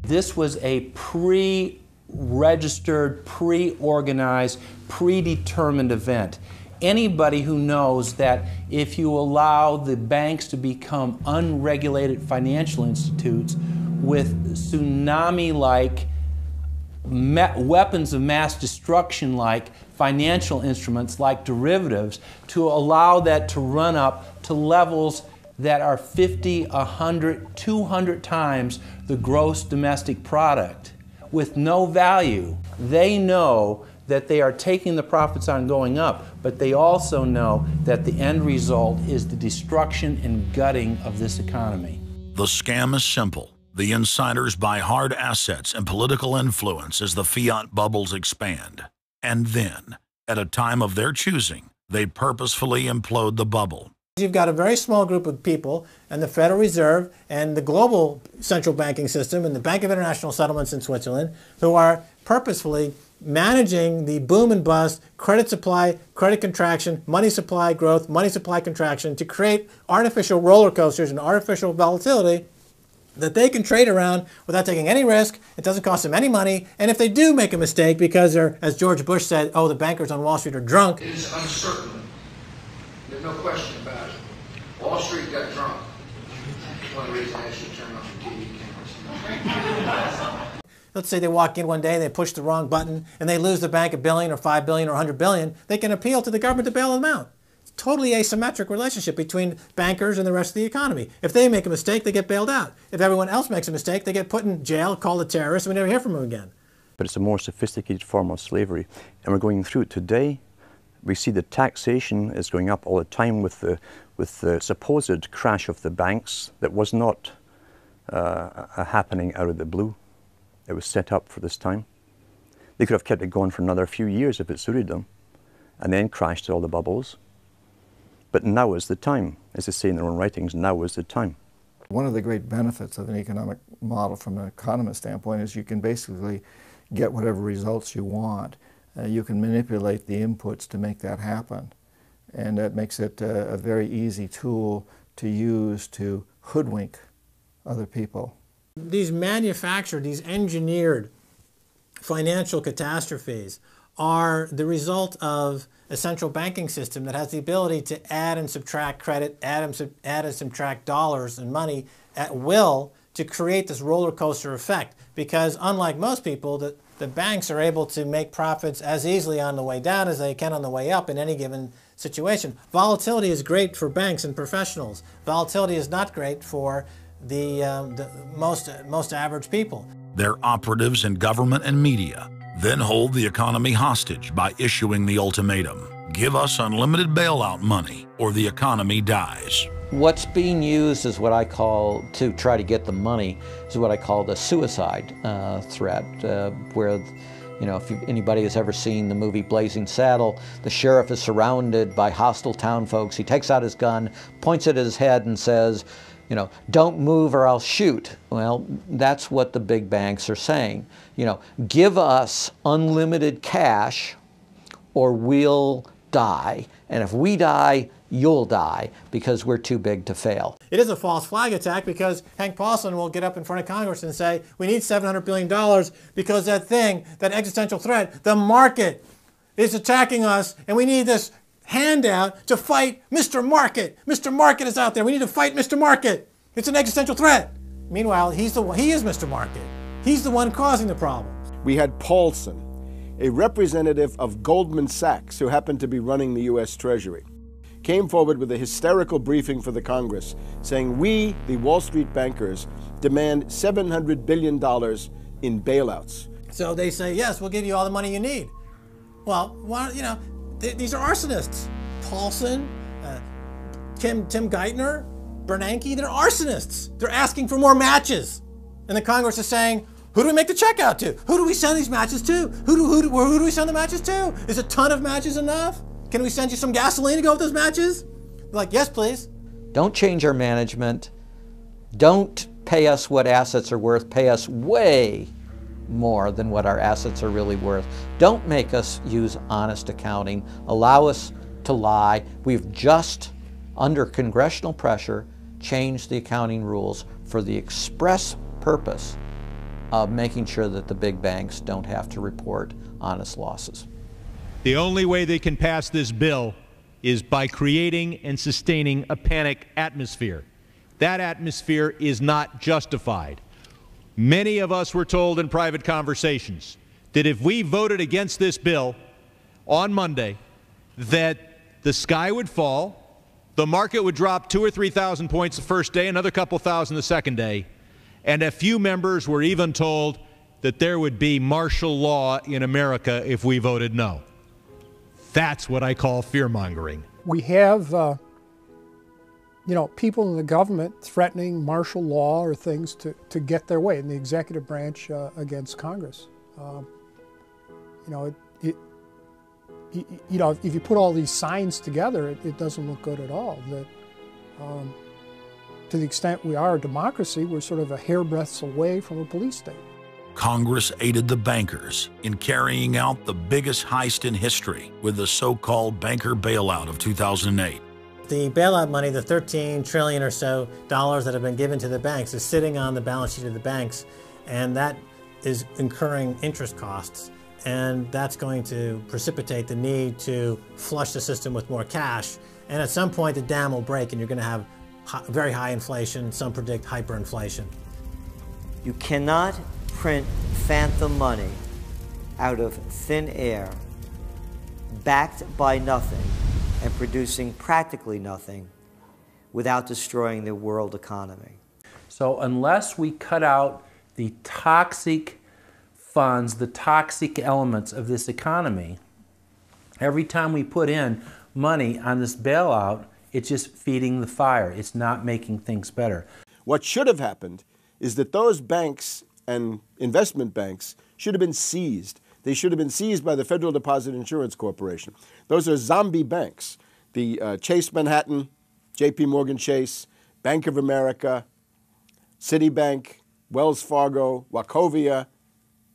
This was a pre-registered, pre-organized, predetermined event. Anybody who knows that if you allow the banks to become unregulated financial institutes with tsunami-like, weapons of mass destruction-like financial instruments like derivatives, to allow that to run up to levels that are 50, 100, 200 times the gross domestic product with no value. They know that they are taking the profits on going up, but they also know that the end result is the destruction and gutting of this economy. The scam is simple. The insiders buy hard assets and political influence as the fiat bubbles expand. And then, at a time of their choosing, they purposefully implode the bubble. You've got a very small group of people, and the Federal Reserve and the global central banking system and the Bank of International Settlements in Switzerland, who are purposefully managing the boom and bust, credit supply, credit contraction, money supply growth, money supply contraction to create artificial roller coasters and artificial volatility that they can trade around without taking any risk. It doesn't cost them any money. And if they do make a mistake because they're, as George Bush said, oh, the bankers on Wall Street are drunk. It is uncertain. There's no question about it. Wall Street got drunk. That's one reason I should turn off the TV cameras. Let's say they walk in one day, they push the wrong button, and they lose the bank $1 billion or $5 billion or $100 billion. They can appeal to the government to bail them out. It's a totally asymmetric relationship between bankers and the rest of the economy. If they make a mistake, they get bailed out. If everyone else makes a mistake, they get put in jail, called a terrorist, and we never hear from them again. But it's a more sophisticated form of slavery, and we're going through it today. We see the taxation is going up all the time with the supposed crash of the banks that was not a happening out of the blue. It was set up for this time. They could have kept it going for another few years if it suited them, and then crashed all the bubbles. But now is the time. As they say in their own writings, now is the time. One of the great benefits of an economic model from an economist standpoint is you can basically get whatever results you want. You can manipulate the inputs to make that happen. And that makes it a very easy tool to use to hoodwink other people. These manufactured, these engineered financial catastrophes are the result of a central banking system that has the ability to add and subtract credit, add and subtract dollars and money at will to create this roller coaster effect. Because unlike most people, the banks are able to make profits as easily on the way down as they can on the way up in any given situation. Volatility is great for banks and professionals. Volatility is not great for the most average people. Their operatives in government and media then hold the economy hostage by issuing the ultimatum: give us unlimited bailout money or the economy dies. What's being used is what I call, to try to get the money, is what I call the suicide threat, where, you know, if anybody has ever seen the movie Blazing Saddle, the sheriff is surrounded by hostile town folks. He takes out his gun, points it at his head and says, you know, don't move or I'll shoot. Well, that's what the big banks are saying. You know, give us unlimited cash or we'll die. And if we die, you'll die because we're too big to fail. It is a false flag attack because Hank Paulson will get up in front of Congress and say, we need $700 billion because that thing, that existential threat, the market is attacking us and we need this handout to fight Mr. Market. Mr. Market is out there. We need to fight Mr. Market. It's an existential threat. Meanwhile, he is Mr. Market. He's the one causing the problems. We had Paulson, a representative of Goldman Sachs who happened to be running the U.S. Treasury, came forward with a hysterical briefing for the Congress saying, we, the Wall Street bankers, demand $700 billion in bailouts. So they say, yes, we'll give you all the money you need. Well, you know, these are arsonists. Paulson, Tim Geithner, Bernanke, they're arsonists. They're asking for more matches. And the Congress is saying, who do we make the check out to? Who do we send these matches to? Who do we send the matches to? Is a ton of matches enough? Can we send you some gasoline to go with those matches? They're like, yes, please. Don't change our management. Don't pay us what assets are worth. Pay us way more than what our assets are really worth. Don't make us use honest accounting. Allow us to lie. We've just, under congressional pressure, changed the accounting rules for the express purpose of making sure that the big banks don't have to report honest losses. The only way they can pass this bill is by creating and sustaining a panic atmosphere. That atmosphere is not justified. Many of us were told in private conversations that if we voted against this bill on Monday, that the sky would fall, the market would drop 2,000 or 3,000 points the first day, another couple thousand the second day, and a few members were even told that there would be martial law in America if we voted no. That's what I call fear-mongering. We have, you know, people in the government threatening martial law or things to get their way in the executive branch against Congress. You know, if you put all these signs together, it doesn't look good at all. That, to the extent we are a democracy, we're sort of a hairbreadth away from a police state. Congress aided the bankers in carrying out the biggest heist in history with the so-called banker bailout of 2008. The bailout money, the $13 trillion or so dollars that have been given to the banks, is sitting on the balance sheet of the banks, and that is incurring interest costs. And that's going to precipitate the need to flush the system with more cash. And at some point, the dam will break, and you're going to have very high inflation. Some predict hyperinflation. You cannot print phantom money out of thin air, backed by nothing, and producing practically nothing without destroying the world economy. So unless we cut out the toxic funds, the toxic elements of this economy, every time we put in money on this bailout, it's just feeding the fire. It's not making things better. What should have happened is that those banks and investment banks should have been seized. They should have been seized by the Federal Deposit Insurance Corporation. Those are zombie banks. The Chase Manhattan, JP Morgan Chase, Bank of America, Citibank, Wells Fargo, Wachovia,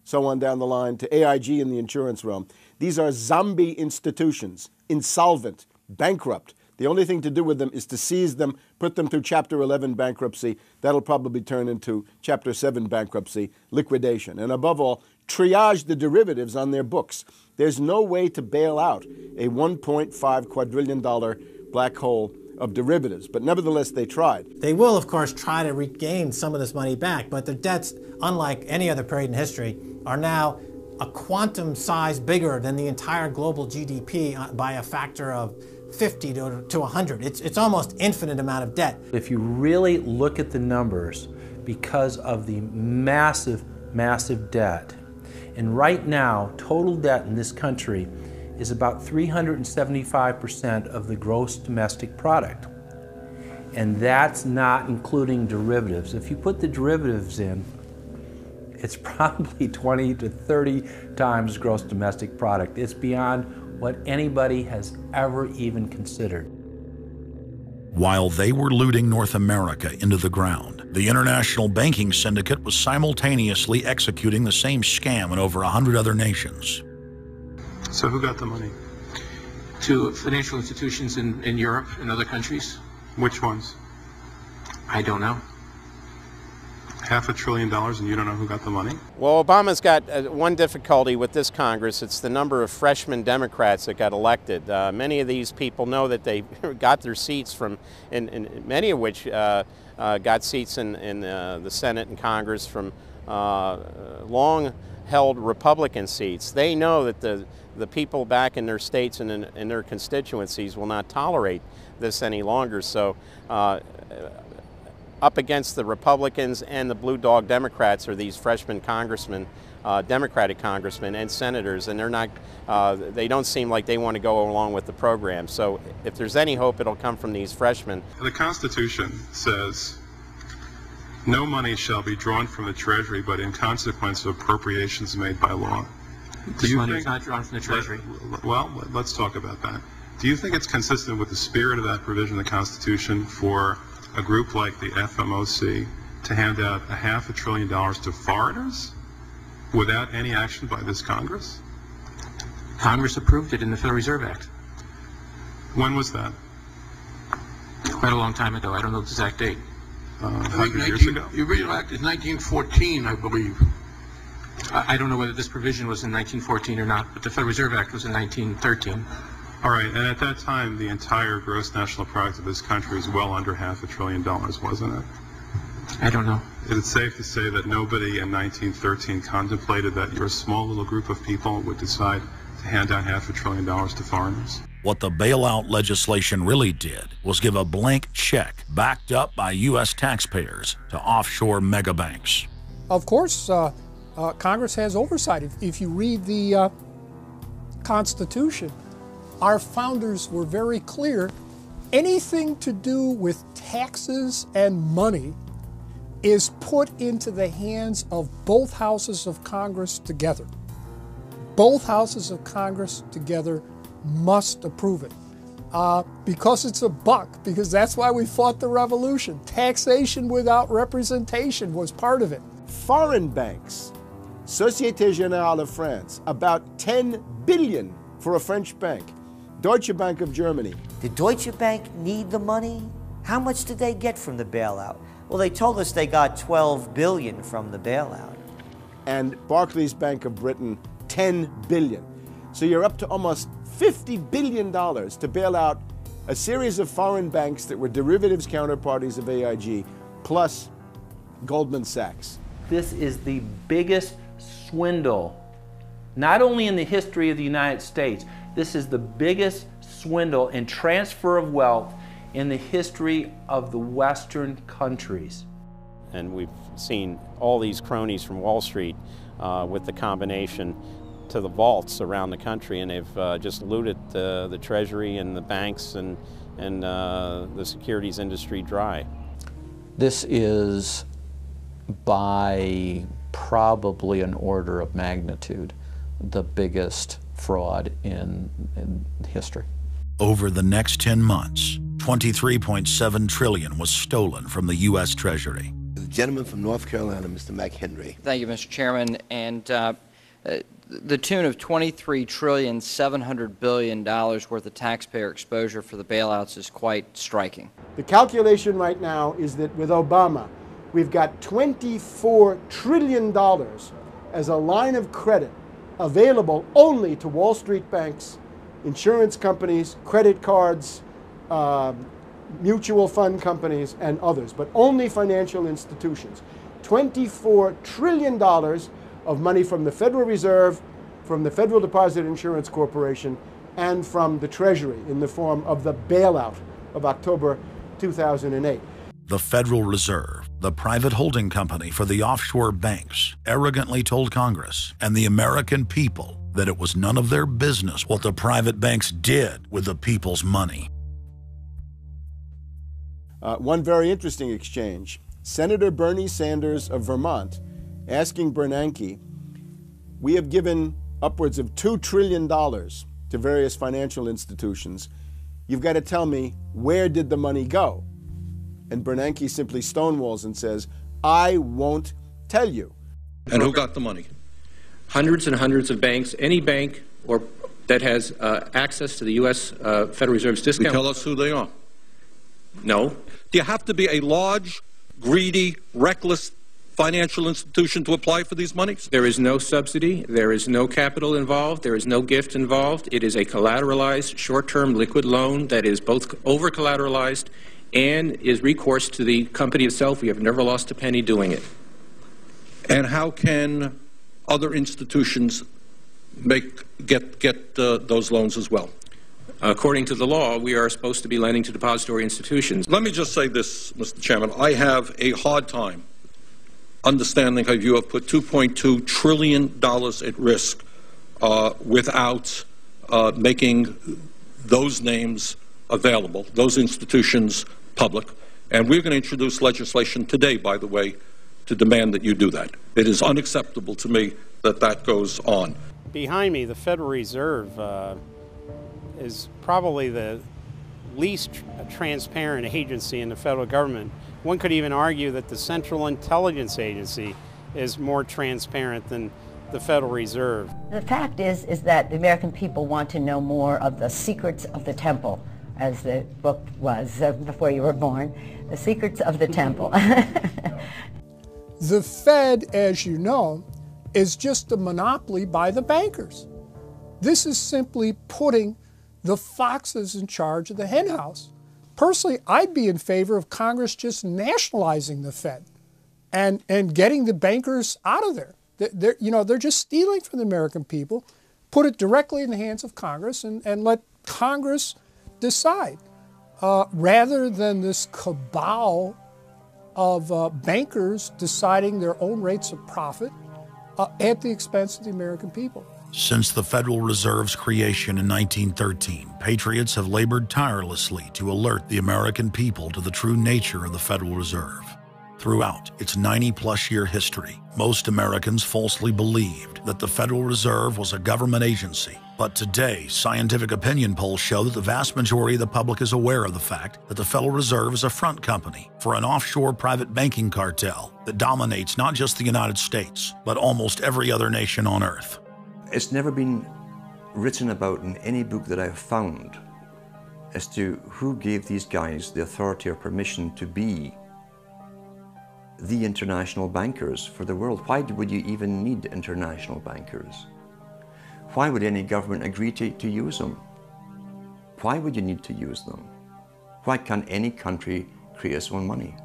so on down the line, to AIG in the insurance realm. These are zombie institutions, insolvent, bankrupt. The only thing to do with them is to seize them, put them through Chapter 11 bankruptcy. That'll probably turn into Chapter 7 bankruptcy, liquidation. And above all, triage the derivatives on their books. There's no way to bail out a $1.5 quadrillion black hole of derivatives, but nevertheless they tried. They will, of course, try to regain some of this money back, but their debts, unlike any other period in history, are now a quantum size bigger than the entire global GDP by a factor of 50 to 100. It's almost infinite amount of debt. If you really look at the numbers, because of the massive, massive debt, and right now, total debt in this country is about 375% of the gross domestic product. And that's not including derivatives. If you put the derivatives in, it's probably 20 to 30 times gross domestic product. It's beyond what anybody has ever even considered. While they were looting North America into the ground, the international banking syndicate was simultaneously executing the same scam in over 100 other nations. So who got the money? To financial institutions in Europe and other countries. Which ones? I don't know. $500 billion and you don't know who got the money? Well, Obama's got one difficulty with this Congress. It's the number of freshman Democrats that got elected. Many of these people know that they got their seats from, and many of which got seats in the Senate and Congress from long-held Republican seats. They know that the people back in their states and in their constituencies will not tolerate this any longer. So up against the Republicans and the blue dog Democrats are these freshman congressmen, Democratic congressmen and senators, and they're not, they don't seem like they want to go along with the program. So if there's any hope, it'll come from these freshmen. The Constitution says no money shall be drawn from the Treasury but in consequence of appropriations made by law. This money is not drawn from the Treasury. Well, let's talk about that. Do you think it's consistent with the spirit of that provision of the Constitution for a group like the FMOC to hand out $500 billion to foreigners without any action by this Congress? Congress approved it in the Federal Reserve Act. When was that? Quite a long time ago. I don't know the exact date. 100 years ago? The original act is 1914, I believe. I don't know whether this provision was in 1914 or not, but the Federal Reserve Act was in 1913. All right, and at that time, the entire gross national product of this country was well under $500 billion, wasn't it? I don't know. Is it safe to say that nobody in 1913 contemplated that your small little group of people would decide to hand out $500 billion to foreigners? What the bailout legislation really did was give a blank check backed up by U.S. taxpayers to offshore megabanks. Of course, Congress has oversight. If you read the Constitution, our founders were very clear. Anything to do with taxes and money is put into the hands of both houses of Congress together. Both houses of Congress together must approve it. Because it's a buck, because that's why we fought the revolution. Taxation without representation was part of it. Foreign banks, Société Générale of France, about 10 billion for a French bank. Deutsche Bank of Germany. Did Deutsche Bank need the money? How much did they get from the bailout? Well, they told us they got $12 billion from the bailout. And Barclays Bank of Britain, $10 billion. So you're up to almost $50 billion to bail out a series of foreign banks that were derivatives counterparties of AIG, plus Goldman Sachs. This is the biggest swindle, not only in the history of the United States, this is the biggest swindle and transfer of wealth in the history of the Western countries. And we've seen all these cronies from Wall Street with the combination to the vaults around the country, and they've just looted the Treasury and the banks and the securities industry dry. This is by probably an order of magnitude the biggest fraud in history. Over the next 10 months, $23.7 trillion was stolen from the U.S. Treasury. The gentleman from North Carolina, Mr. McHenry. Thank you, Mr. Chairman. And the tune of $23.7 trillion worth of taxpayer exposure for the bailouts is quite striking. The calculation right now is that with Obama, we've got $24 trillion as a line of credit available only to Wall Street banks, insurance companies, credit cards, mutual fund companies, and others, but only financial institutions. $24 trillion of money from the Federal Reserve, from the Federal Deposit Insurance Corporation, and from the Treasury in the form of the bailout of October 2008. The Federal Reserve, the private holding company for the offshore banks, arrogantly told Congress and the American people that it was none of their business what the private banks did with the people's money. One very interesting exchange. Senator Bernie Sanders of Vermont asking Bernanke, we have given upwards of $2 trillion to various financial institutions. You've got to tell me, where did the money go? And Bernanke simply stonewalls and says, I won't tell you. And who got the money? Hundreds and hundreds of banks. Any bank or that has access to the U.S. Federal Reserve's discount. You tell us who they are. No. Do you have to be a large, greedy, reckless financial institution to apply for these monies? There is no subsidy. There is no capital involved. There is no gift involved. It is a collateralized, short-term liquid loan that is both over-collateralized and is recourse to the company itself. We have never lost a penny doing it. And how can other institutions get those loans as well? According to the law, we are supposed to be lending to depository institutions. Let me just say this, Mr. Chairman. I have a hard time understanding how you have put $2.2 trillion at risk without making those names available, those institutions public. And we're going to introduce legislation today, by the way, to demand that you do that. It is unacceptable to me that that goes on. Behind me, the Federal Reserve is probably the least transparent agency in the federal government. One could even argue that the Central Intelligence Agency is more transparent than the Federal Reserve. The fact is that the American people want to know more of the secrets of the temple, as the book was before you were born, The Secrets of the Temple. The Fed, as you know, is just a monopoly by the bankers. This is simply putting the foxes in charge of the henhouse. Personally, I'd be in favor of Congress just nationalizing the Fed and getting the bankers out of there. They're just stealing from the American people. Put it directly in the hands of Congress and let Congress decide, rather than this cabal of bankers deciding their own rates of profit at the expense of the American people. Since the Federal Reserve's creation in 1913, patriots have labored tirelessly to alert the American people to the true nature of the Federal Reserve. Throughout its 90-plus year history, most Americans falsely believed that the Federal Reserve was a government agency. But today, scientific opinion polls show that the vast majority of the public is aware of the fact that the Federal Reserve is a front company for an offshore private banking cartel that dominates not just the United States, but almost every other nation on Earth. It's never been written about in any book that I've found as to who gave these guys the authority or permission to be the international bankers for the world. Why would you even need international bankers? Why would any government agree to use them? Why would you need to use them? Why can't any country create its own money?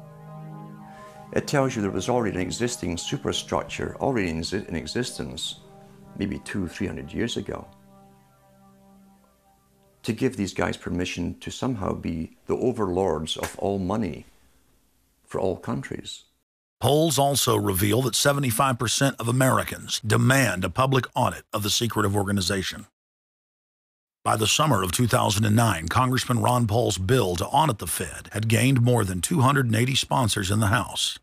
It tells you there was already an existing superstructure, already in existence, maybe 200-300 years ago, to give these guys permission to somehow be the overlords of all money for all countries. Polls also reveal that 75% of Americans demand a public audit of the secretive organization. By the summer of 2009, Congressman Ron Paul's bill to audit the Fed had gained more than 280 sponsors in the House.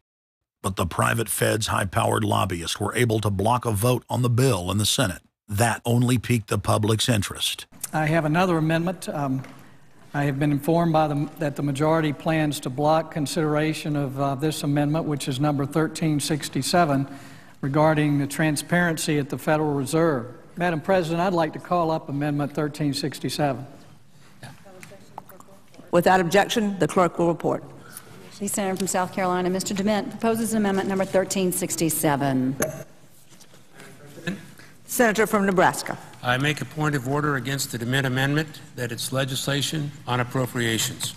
But the private Fed's high-powered lobbyists were able to block a vote on the bill in the Senate. That only piqued the public's interest. I have another amendment. I have been informed that the majority plans to block consideration of this amendment, which is number 1367, regarding the transparency at the Federal Reserve. Madam President, I'd like to call up Amendment 1367. Without objection, the clerk will report. The Senator from South Carolina, Mr. DeMint, proposes amendment number 1367. Senator from Nebraska. I make a point of order against the DeMint amendment that it's legislation on appropriations.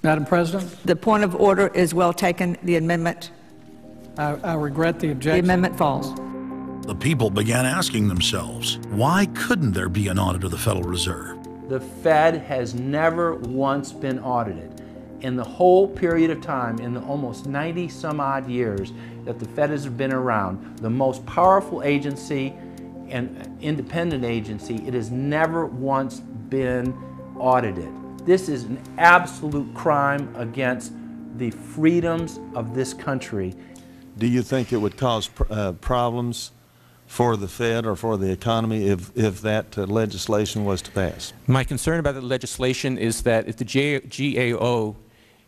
Madam President? The point of order is well taken. The amendment. I regret the objection. The amendment falls. The people began asking themselves, why couldn't there be an audit of the Federal Reserve? The Fed has never once been audited. In the whole period of time, in the almost 90 some odd years that the Fed has been around, the most powerful agency and independent agency, it has never once been audited. This is an absolute crime against the freedoms of this country. Do you think it would cause problems for the Fed or for the economy if that legislation was to pass? My concern about the legislation is that if the GAO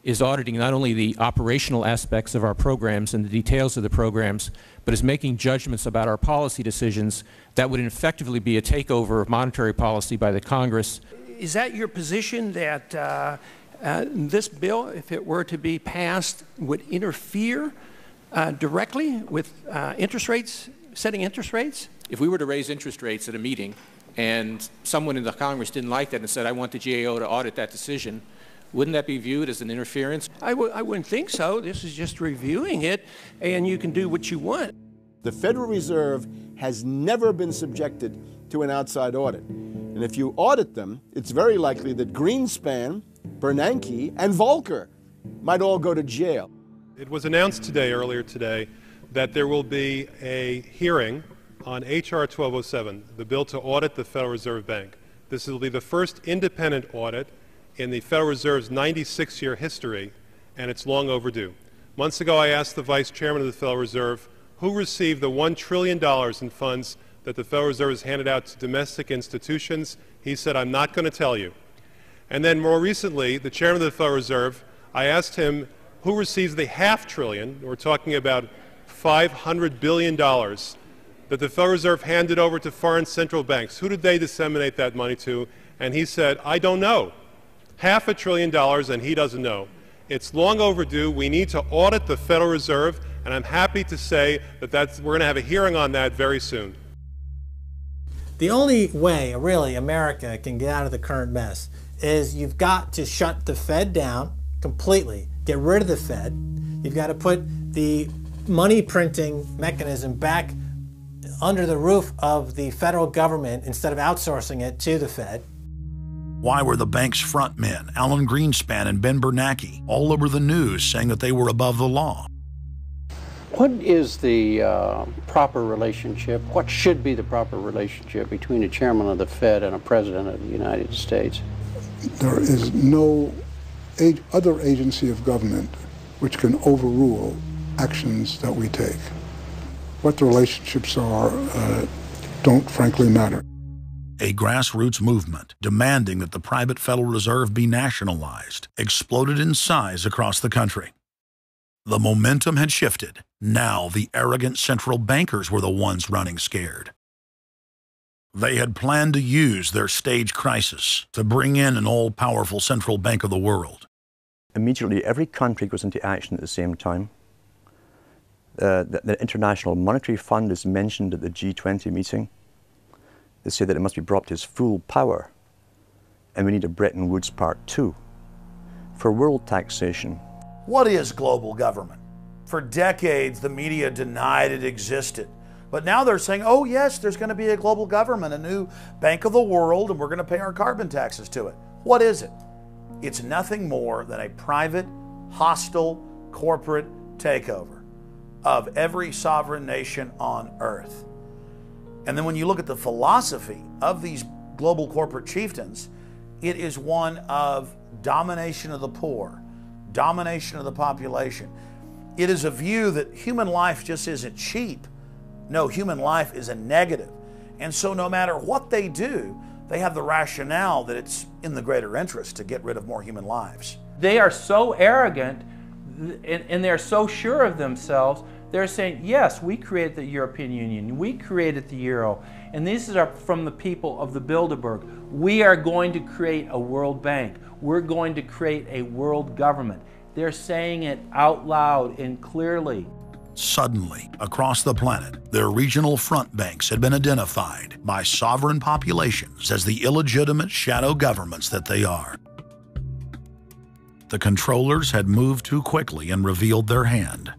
is auditing not only the operational aspects of our programs and the details of the programs, but is making judgments about our policy decisions, that would effectively be a takeover of monetary policy by the Congress. Is that your position, that this bill, if it were to be passed, would interfere directly with interest rates, setting interest rates? If we were to raise interest rates at a meeting and someone in the Congress didn't like that and said, I want the GAO to audit that decision, wouldn't that be viewed as an interference? I wouldn't think so. This is just reviewing it, and you can do what you want. The Federal Reserve has never been subjected to an outside audit. And if you audit them, it's very likely that Greenspan, Bernanke, and Volcker might all go to jail. It was announced earlier today, that there will be a hearing on H.R. 1207, the bill to audit the Federal Reserve Bank. This will be the first independent audit in the Federal Reserve's 96-year history, and it's long overdue. Months ago, I asked the Vice Chairman of the Federal Reserve who received the $1 trillion in funds that the Federal Reserve has handed out to domestic institutions. He said, I'm not going to tell you. And then more recently, the Chairman of the Federal Reserve, I asked him who receives the $500 billion, we're talking about $500 billion, that the Federal Reserve handed over to foreign central banks. Who did they disseminate that money to? And he said, I don't know. $500 billion, and he doesn't know. It's long overdue. We need to audit the Federal Reserve, and I'm happy to say that we're going to have a hearing on that very soon. The only way, really, America can get out of the current mess is you've got to shut the Fed down completely, get rid of the Fed. You've got to put the money printing mechanism back under the roof of the federal government instead of outsourcing it to the Fed. Why were the bank's front men, Alan Greenspan and Ben Bernanke, all over the news saying that they were above the law? What is the proper relationship, what should be the proper relationship between a chairman of the Fed and a president of the United States? There is no other agency of government which can overrule actions that we take. What the relationships are don't frankly matter. A grassroots movement demanding that the private Federal Reserve be nationalized exploded in size across the country. The momentum had shifted. Now the arrogant central bankers were the ones running scared. They had planned to use their stage crisis to bring in an all-powerful central bank of the world. Immediately, every country goes into action at the same time. The International Monetary Fund is mentioned at the G20 meeting. They say that it must be brought to its full power, and we need a Bretton Woods Part 2 for world taxation. What is global government? For decades, the media denied it existed. But now they're saying, oh yes, there's going to be a global government, a new bank of the world, and we're going to pay our carbon taxes to it. What is it? It's nothing more than a private, hostile, corporate takeover of every sovereign nation on earth. And then when you look at the philosophy of these global corporate chieftains, it is one of domination of the poor, domination of the population. It is a view that human life just isn't cheap. No, human life is a negative. And so no matter what they do, they have the rationale that it's in the greater interest to get rid of more human lives. They are so arrogant and they're so sure of themselves, they're saying, yes, we created the European Union, we created the Euro, and these are from the people of the Bilderberg. We are going to create a world bank. We're going to create a world government. They're saying it out loud and clearly. Suddenly, across the planet, their regional front banks had been identified by sovereign populations as the illegitimate shadow governments that they are. The controllers had moved too quickly and revealed their hand.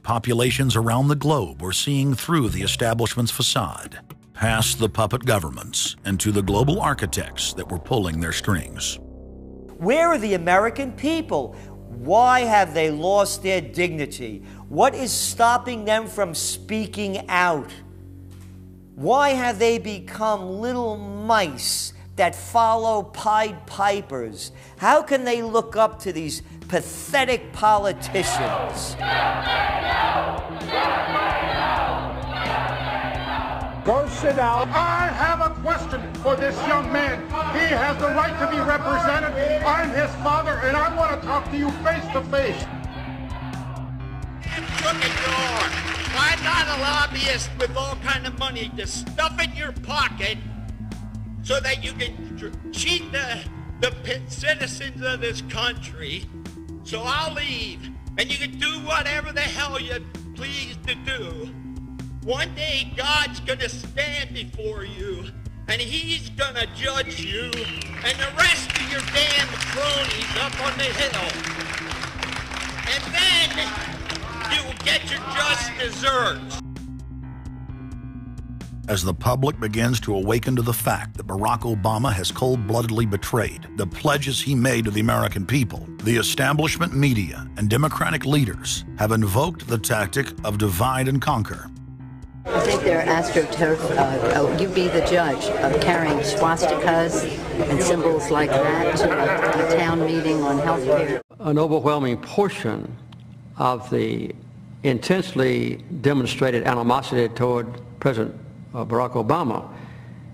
Populations around the globe were seeing through the establishment's facade, past the puppet governments, and to the global architects that were pulling their strings. Where are the American people? Why have they lost their dignity? What is stopping them from speaking out? Why have they become little mice that follow Pied Pipers? How can they look up to these pathetic politicians? Go sit down. I have a question for this young man. He has the right to be represented. I'm his father, and I want to talk to you face to face. I'm not a lobbyist with all kind of money to stuff in your pocket so that you can cheat the citizens of this country. So I'll leave, and you can do whatever the hell you please to do. One day God's gonna stand before you, and he's gonna judge you and the rest of your damn cronies up on the hill. And then you will get your just desserts. As the public begins to awaken to the fact that Barack Obama has cold-bloodedly betrayed the pledges he made to the American people, the establishment media and Democratic leaders have invoked the tactic of divide and conquer. I think they're astroturf. You be the judge of carrying swastikas and symbols like that to a town meeting on health care. An overwhelming portion of the intensely demonstrated animosity toward President Barack Obama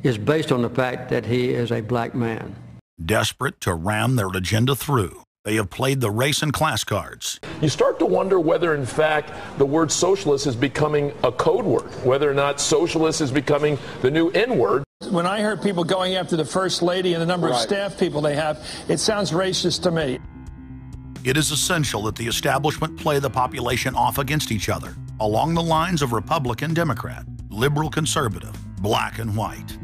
is based on the fact that he is a black man. Desperate to ram their agenda through, they have played the race and class cards. You start to wonder whether, in fact, the word socialist is becoming a code word, whether or not socialist is becoming the new N-word. When I heard people going after the First Lady and the number of staff people they have, it sounds racist to me. It is essential that the establishment play the population off against each other, along the lines of Republican, Democrat, liberal, conservative, black and white.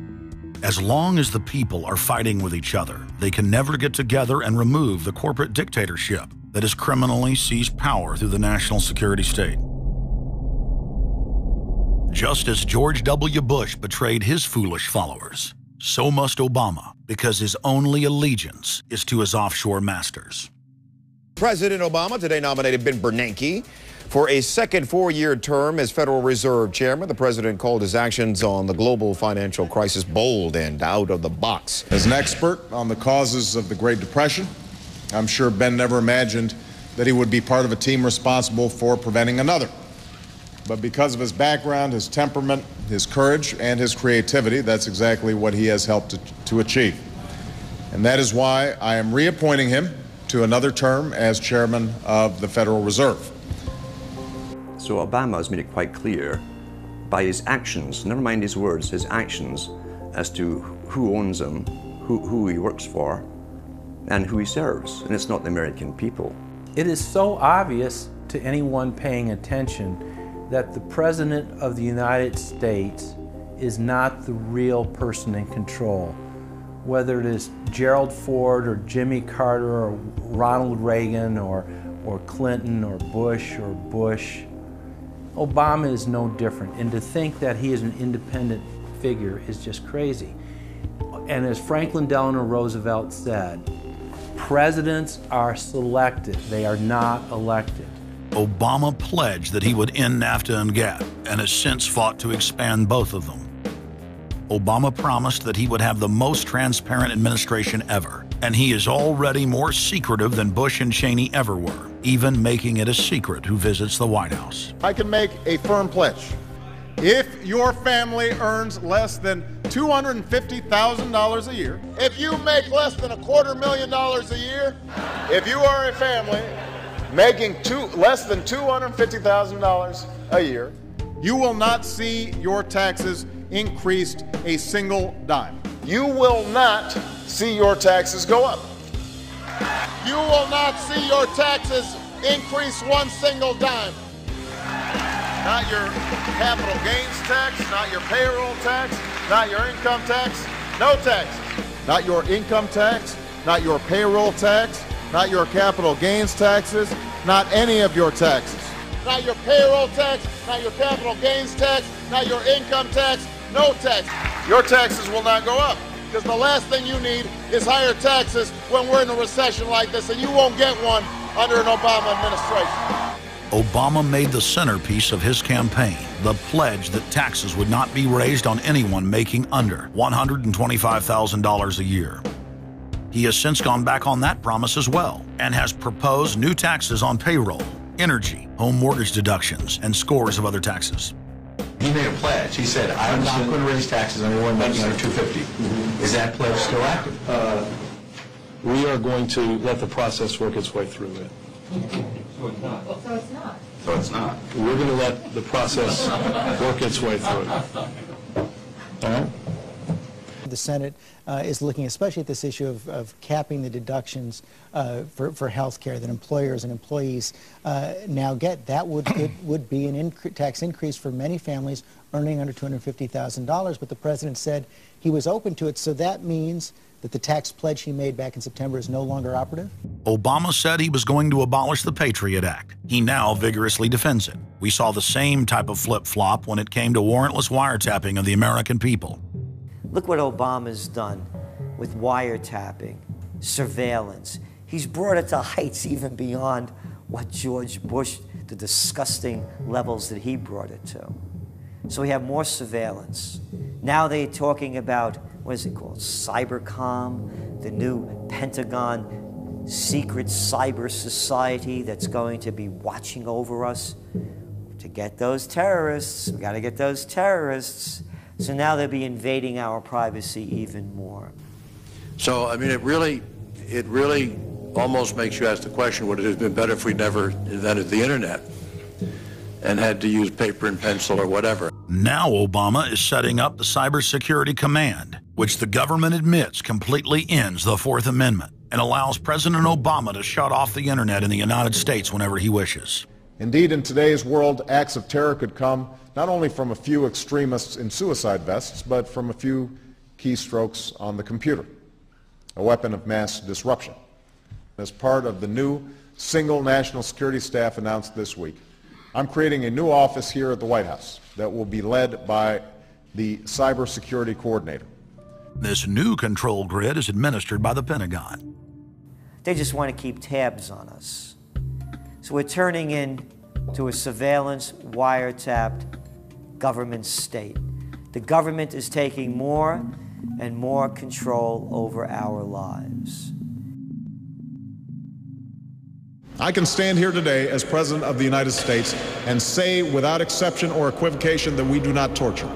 As long as the people are fighting with each other, they can never get together and remove the corporate dictatorship that has criminally seized power through the national security state. Just as George W. Bush betrayed his foolish followers, so must Obama, because his only allegiance is to his offshore masters. President Obama today nominated Ben Bernanke for a second four-year term as Federal Reserve Chairman. The president called his actions on the global financial crisis bold and out of the box. As an expert on the causes of the Great Depression, I'm sure Ben never imagined that he would be part of a team responsible for preventing another. But because of his background, his temperament, his courage, and his creativity, that's exactly what he has helped to achieve. And that is why I am reappointing him to another term as chairman of the Federal Reserve. So Obama has made it quite clear by his actions, never mind his words, his actions, as to who owns him, who he works for, and who he serves. And it's not the American people. It is so obvious to anyone paying attention that the President of the United States is not the real person in control. Whether it is Gerald Ford or Jimmy Carter or Ronald Reagan or Clinton or Bush, Obama is no different. And to think that he is an independent figure is just crazy. And as Franklin Delano Roosevelt said, presidents are selected, they are not elected. Obama pledged that he would end NAFTA and GATT, and has since fought to expand both of them. Obama promised that he would have the most transparent administration ever, and he is already more secretive than Bush and Cheney ever were, even making it a secret who visits the White House. I can make a firm pledge. If your family earns less than $250,000 a year, If you make less than $250,000 a year, if you are a family making less than $250,000 a year, you will not see your taxes increased a single dime. you will not see your taxes go up. You will not see your taxes increase one single dime. Not your capital gains tax, not your payroll tax, not your income tax, no taxes. Not your income tax, not your payroll tax, not your capital gains taxes, not any of your taxes. Not your payroll tax, not your capital gains tax, not your income tax, no tax. Your taxes will not go up. Because the last thing you need is higher taxes when we're in a recession like this, and you won't get one under an Obama administration. Obama made the centerpiece of his campaign the pledge that taxes would not be raised on anyone making under $125,000 a year. He has since gone back on that promise as well and has proposed new taxes on payroll, energy, home mortgage deductions, and scores of other taxes. He made a pledge. He said, I'm not going to raise taxes on anyone making under $250,000. Is that pledge still active? We are going to let the process work its way through it. So it's not. So it's not. So it's not. We're going to let the process work its way through it. All right? The Senate is looking especially at this issue of capping the deductions for health care that employers and employees now get. That would be an tax increase for many families earning under $250,000, but the president said he was open to it, so that means that the tax pledge he made back in September is no longer operative? Obama said he was going to abolish the Patriot Act. He now vigorously defends it. We saw the same type of flip-flop when it came to warrantless wiretapping of the American people. Look what Obama's done with wiretapping, surveillance. He's brought it to heights even beyond what George Bush, the disgusting levels that he brought it to. So we have more surveillance. Now they're talking about, what is it called, Cybercom, the new Pentagon secret cyber society that's going to be watching over us. To get those terrorists, we got to get those terrorists. So now they'll be invading our privacy even more. So, I mean, it really almost makes you ask the question, would it have been better if we never invented the internet and had to use paper and pencil or whatever? Now Obama is setting up the Cybersecurity Command, which the government admits completely ends the Fourth Amendment and allows President Obama to shut off the internet in the United States whenever he wishes. Indeed, in today's world, acts of terror could come not only from a few extremists in suicide vests, but from a few keystrokes on the computer, a weapon of mass disruption. As part of the new single national security staff announced this week, I'm creating a new office here at the White House that will be led by the cybersecurity coordinator. This new control grid is administered by the Pentagon. They just want to keep tabs on us. So we're turning into a surveillance, wiretapped government state. The government is taking more and more control over our lives. I can stand here today as President of the United States and say without exception or equivocation that we do not torture.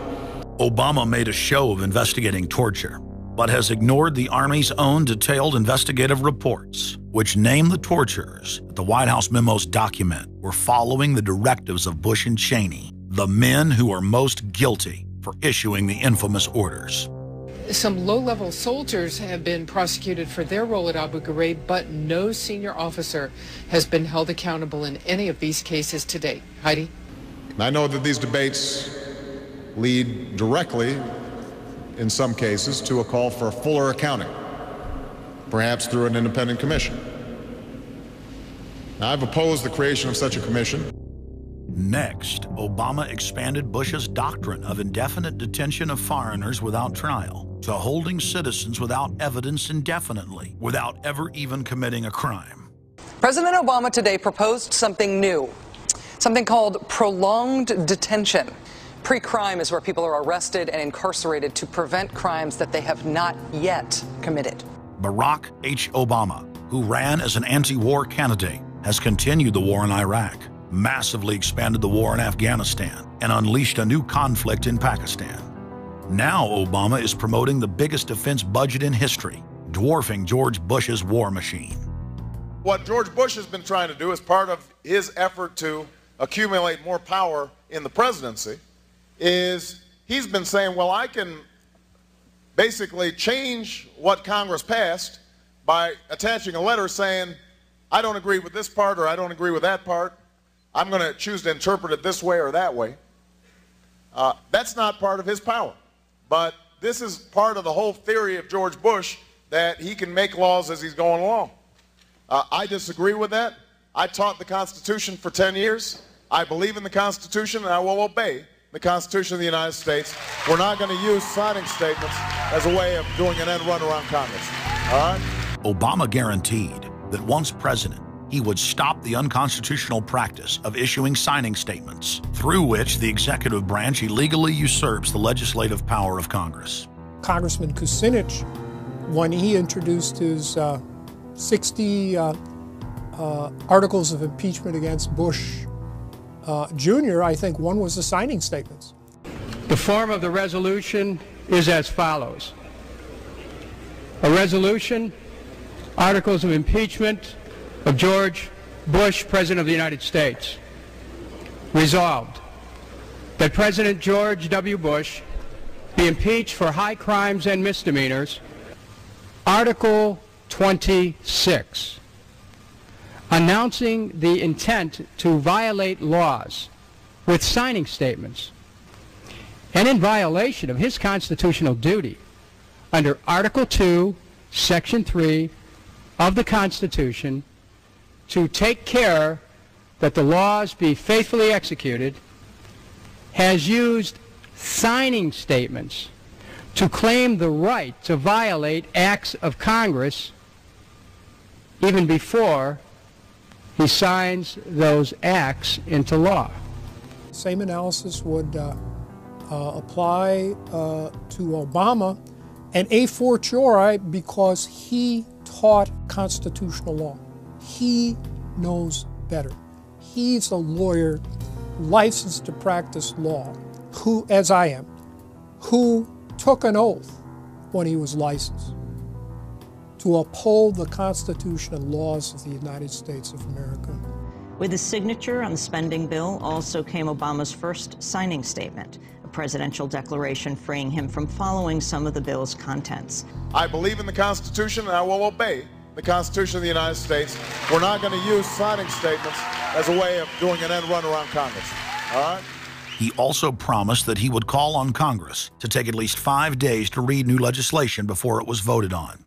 Obama made a show of investigating torture, but has ignored the Army's own detailed investigative reports, which name the torturers that the White House memos document were following the directives of Bush and Cheney, the men who are most guilty for issuing the infamous orders. Some low-level soldiers have been prosecuted for their role at Abu Ghraib, but no senior officer has been held accountable in any of these cases to date. Heidi? I know that these debates lead directly, in some cases, to a call for fuller accounting, perhaps through an independent commission. Now, I've opposed the creation of such a commission. Next, Obama expanded Bush's doctrine of indefinite detention of foreigners without trial to holding citizens without evidence indefinitely, without ever even committing a crime. President Obama today proposed something new, something called prolonged detention. Pre-crime is where people are arrested and incarcerated to prevent crimes that they have not yet committed. Barack H. Obama, who ran as an anti-war candidate, has continued the war in Iraq, massively expanded the war in Afghanistan, and unleashed a new conflict in Pakistan. Now Obama is promoting the biggest defense budget in history, dwarfing George Bush's war machine. What George Bush has been trying to do as part of his effort to accumulate more power in the presidency is he's been saying, well, I can basically change what Congress passed by attaching a letter saying, I don't agree with this part or I don't agree with that part. I'm going to choose to interpret it this way or that way. That's not part of his power. But this is part of the whole theory of George Bush, that he can make laws as he's going along. I disagree with that. I taught the Constitution for 10 years. I believe in the Constitution, and I will obey the Constitution of the United States. We're not going to use signing statements as a way of doing an end run around Congress. All right? Obama guaranteed that once president, he would stop the unconstitutional practice of issuing signing statements, through which the executive branch illegally usurps the legislative power of Congress. Congressman Kucinich, when he introduced his 60 articles of impeachment against Bush Jr., I think one was the signing statements. The form of the resolution is as follows. A resolution, articles of impeachment of George Bush, President of the United States. Resolved, that President George W. Bush be impeached for high crimes and misdemeanors. Article 26, announcing the intent to violate laws with signing statements, and in violation of his constitutional duty under Article 2, Section 3 of the Constitution, to take care that the laws be faithfully executed, has used signing statements to claim the right to violate acts of Congress even before he signs those acts into law. Same analysis would apply to Obama, and a fortiori because he taught constitutional law. He knows better. He's a lawyer licensed to practice law, who, as I am, who took an oath when he was licensed to uphold the Constitution and laws of the United States of America. With his signature on the spending bill also came Obama's first signing statement, a presidential declaration freeing him from following some of the bill's contents. I believe in the Constitution, and I will obey the Constitution of the United States. We're not going to use signing statements as a way of doing an end run around Congress. All right? He also promised that he would call on Congress to take at least 5 days to read new legislation before it was voted on.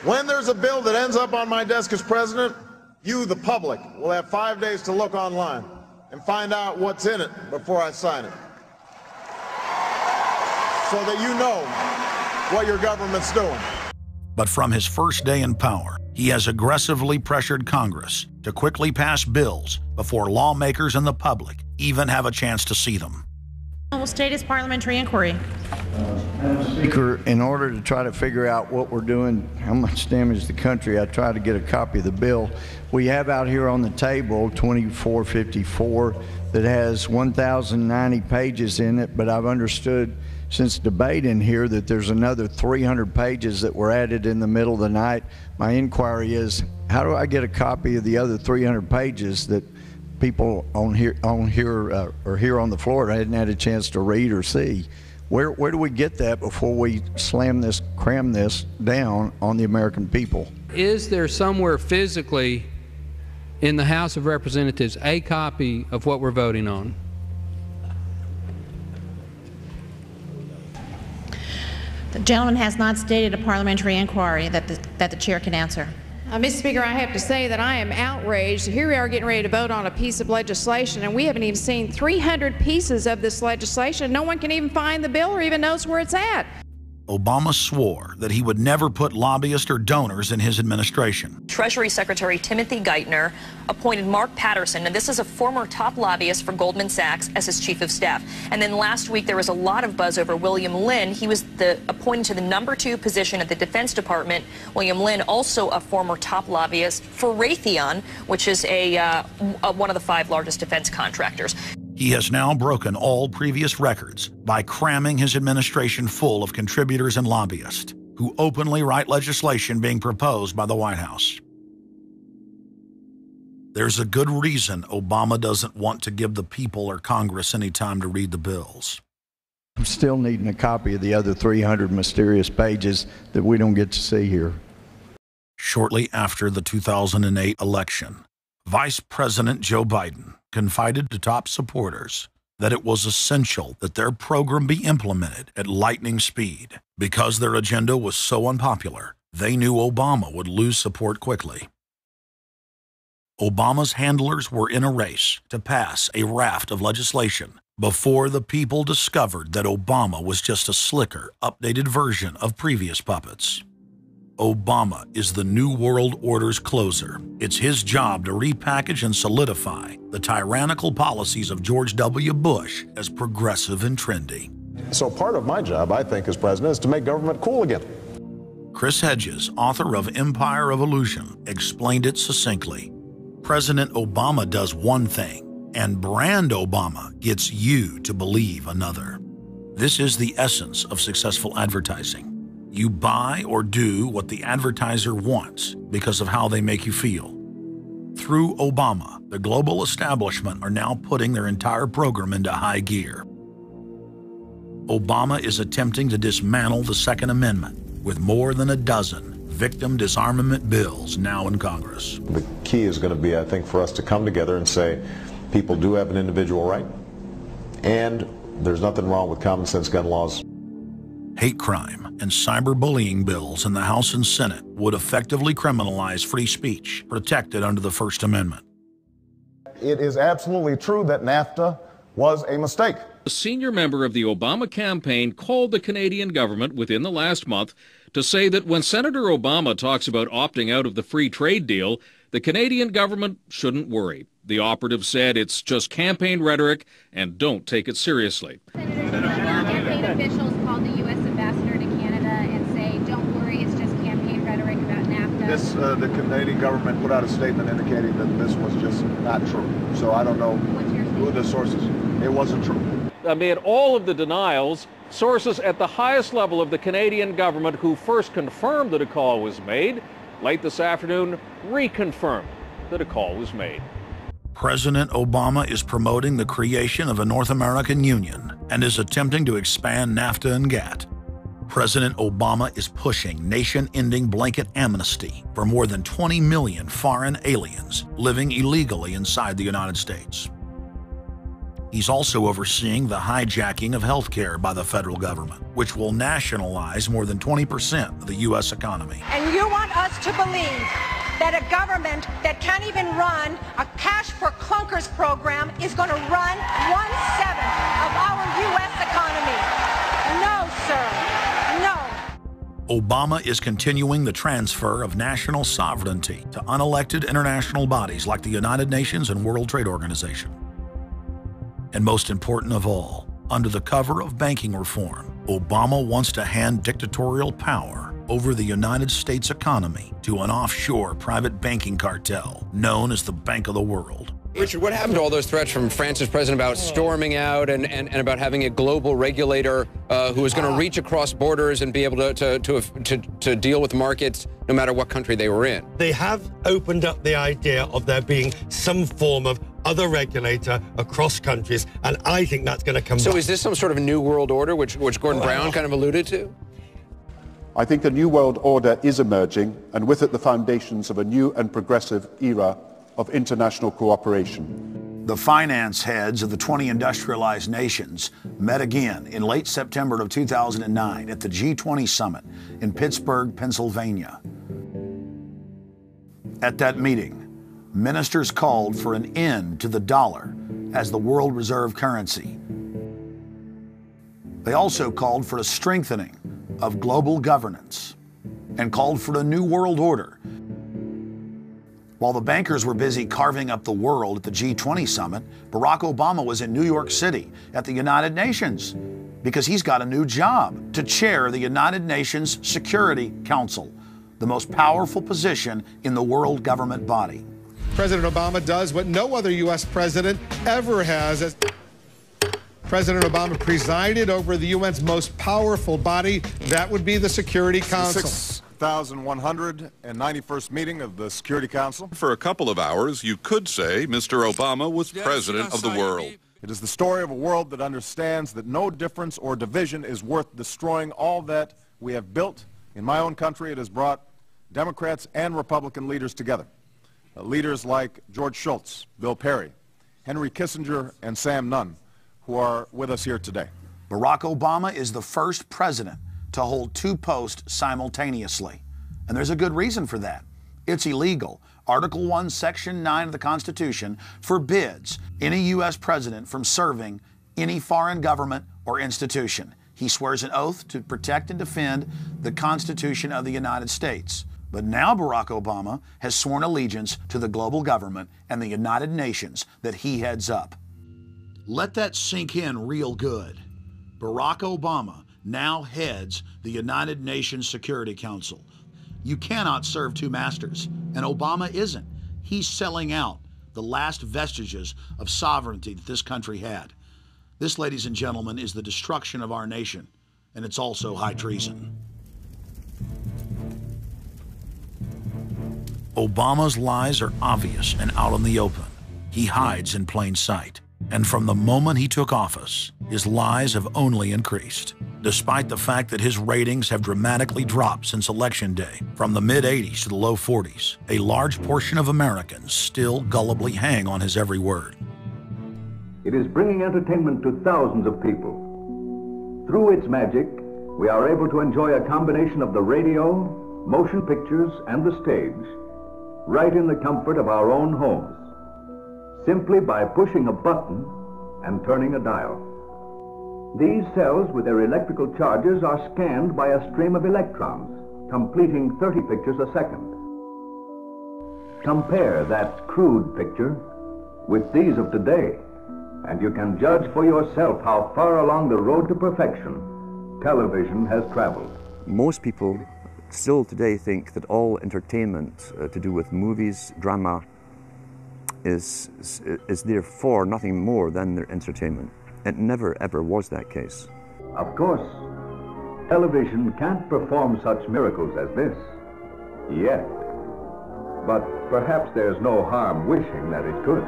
When there's a bill that ends up on my desk as president, you, the public, will have 5 days to look online and find out what's in it before I sign it, so that you know what your government's doing. But from his first day in power, he has aggressively pressured Congress to quickly pass bills before lawmakers and the public even have a chance to see them. Will state his parliamentary inquiry. Madam Speaker, in order to try to figure out what we're doing, how much damage to the country, I tried to get a copy of the bill. We have out here on the table 2454 that has 1,090 pages in it, but I've understood since debate in here that there's another 300 pages that were added in the middle of the night. My inquiry is, how do I get a copy of the other 300 pages that people on here or here on the floor hadn't had a chance to read or see? Where do we get that before we cram this down on the American people? Is there somewhere physically in the House of Representatives a copy of what we're voting on? The gentleman has not stated a parliamentary inquiry that the chair can answer. Mr. Speaker, I have to say that I am outraged. Here we are getting ready to vote on a piece of legislation, and we haven't even seen 300 pieces of this legislation. No one can even find the bill or even knows where it's at. Obama swore that he would never put lobbyists or donors in his administration. Treasury Secretary Timothy Geithner appointed Mark Patterson, and this is a former top lobbyist for Goldman Sachs, as his chief of staff. And then last week there was a lot of buzz over William Lynn. He was appointed to the #2 position at the Defense Department. William Lynn, also a former top lobbyist for Raytheon, which is one of the 5 largest defense contractors. He has now broken all previous records by cramming his administration full of contributors and lobbyists who openly write legislation being proposed by the White House. There's a good reason Obama doesn't want to give the people or Congress any time to read the bills. I'm still needing a copy of the other 300 mysterious pages that we don't get to see here. Shortly after the 2008 election, Vice President Joe Biden confided to top supporters that it was essential that their program be implemented at lightning speed. Because their agenda was so unpopular, they knew Obama would lose support quickly. Obama's handlers were in a race to pass a raft of legislation before the people discovered that Obama was just a slicker, updated version of previous puppets. Obama is the New World Order's closer. It's his job to repackage and solidify the tyrannical policies of George W. Bush as progressive and trendy. So part of my job, I think, as president, is to make government cool again. Chris Hedges, author of Empire of Illusion, explained it succinctly. President Obama does one thing, and brand Obama gets you to believe another. This is the essence of successful advertising. You buy or do what the advertiser wants because of how they make you feel. Through Obama, the global establishment are now putting their entire program into high gear. Obama is attempting to dismantle the Second Amendment with more than a dozen victim disarmament bills now in Congress. The key is going to be, I think, for us to come together and say people do have an individual right, and there's nothing wrong with common sense gun laws. Hate crime and cyberbullying bills in the House and Senate would effectively criminalize free speech protected under the First Amendment. It is absolutely true that NAFTA was a mistake. A senior member of the Obama campaign called the Canadian government within the last month to say that when Senator Obama talks about opting out of the free trade deal, the Canadian government shouldn't worry. The operative said it's just campaign rhetoric and don't take it seriously. Campaign officials called the U.S. ambassador to Canada and say, don't worry, it's just campaign rhetoric about NAFTA. The Canadian government put out a statement indicating that this was just not true. So I don't know who the sources. It wasn't true. Amid all of the denials, sources at the highest level of the Canadian government who first confirmed that a call was made, late this afternoon reconfirmed that a call was made. President Obama is promoting the creation of a North American Union and is attempting to expand NAFTA and GATT. President Obama is pushing nation-ending blanket amnesty for more than 20 million foreign aliens living illegally inside the United States. He's also overseeing the hijacking of health care by the federal government, which will nationalize more than 20% of the U.S. economy. And you want us to believe that a government that can't even run a cash for clunkers program is going to run 1/7 of our U.S. economy. No, sir. No. Obama is continuing the transfer of national sovereignty to unelected international bodies like the United Nations and World Trade Organization. And most important of all, under the cover of banking reform, Obama wants to hand dictatorial power over the United States economy to an offshore private banking cartel known as the Bank of the World. Richard, what happened to all those threats from France's president about storming out and about having a global regulator who is going to reach across borders and be able to deal with markets no matter what country they were in? They have opened up the idea of there being some form of other regulator across countries, and I think that's going to come back. So is this some sort of new world order, which Gordon Brown kind of alluded to? I think a new world order is emerging, and with it the foundations of a new and progressive era of international cooperation. The finance heads of the 20 industrialized nations met again in late September of 2009 at the G20 summit in Pittsburgh, Pennsylvania. At that meeting, ministers called for an end to the dollar as the world reserve currency. They also called for a strengthening of global governance and called for a new world order. While the bankers were busy carving up the world at the G20 summit, Barack Obama was in New York City at the United Nations because he's got a new job to chair the United Nations Security Council, the most powerful position in the world government body. President Obama does what no other U.S. president ever has. As President Obama presided over the UN's most powerful body, that would be the Security Council. 6,191st meeting of the Security Council. For a couple of hours, you could say Mr. Obama was president of the world. It is the story of a world that understands that no difference or division is worth destroying all that we have built. In my own country, it has brought Democrats and Republican leaders together. Leaders like George Shultz, Bill Perry, Henry Kissinger, and Sam Nunn, who are with us here today. Barack Obama is the first president to hold two posts simultaneously. And there's a good reason for that. It's illegal. Article 1, Section 9 of the Constitution forbids any U.S. president from serving any foreign government or institution. He swears an oath to protect and defend the Constitution of the United States. But now Barack Obama has sworn allegiance to the global government and the United Nations that he heads up. Let that sink in real good. Barack Obama now heads the United Nations Security Council. You cannot serve two masters, and Obama isn't. He's selling out the last vestiges of sovereignty that this country had. This, ladies and gentlemen, is the destruction of our nation, and it's also high treason. Obama's lies are obvious and out in the open. He hides in plain sight. And from the moment he took office, his lies have only increased. Despite the fact that his ratings have dramatically dropped since Election Day, from the mid-80s to the low 40s, a large portion of Americans still gullibly hang on his every word. It is bringing entertainment to thousands of people. Through its magic, we are able to enjoy a combination of the radio, motion pictures, and the stage, right in the comfort of our own homes, simply by pushing a button and turning a dial. These cells with their electrical charges are scanned by a stream of electrons, completing 30 pictures a second. Compare that crude picture with these of today, and you can judge for yourself how far along the road to perfection television has traveled. Most people still today think that all entertainment to do with movies, drama, is therefore nothing more than their entertainment. It never ever was that case. Of course, television can't perform such miracles as this, yet. But perhaps there's no harm wishing that it could.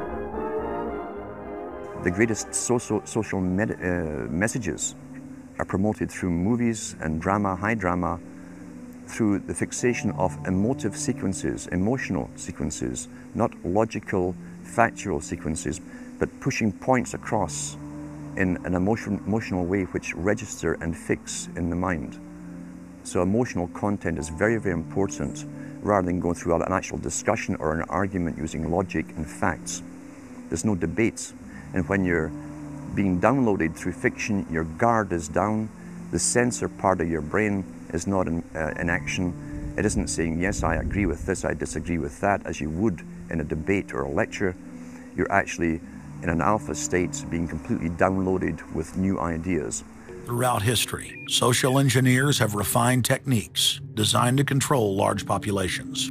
The greatest social messages are promoted through movies and drama, high drama, through the fixation of emotive sequences, emotional sequences, not logical, factual sequences, but pushing points across in an emotional way which register and fix in the mind. So emotional content is very, very important, rather than going through an actual discussion or an argument using logic and facts. There's no debate. And when you're being downloaded through fiction, your guard is down, the censor part of your brain is not in action. It isn't saying, yes, I agree with this, I disagree with that, as you would in a debate or a lecture. You're actually in an alpha state, being completely downloaded with new ideas. Throughout history, social engineers have refined techniques designed to control large populations.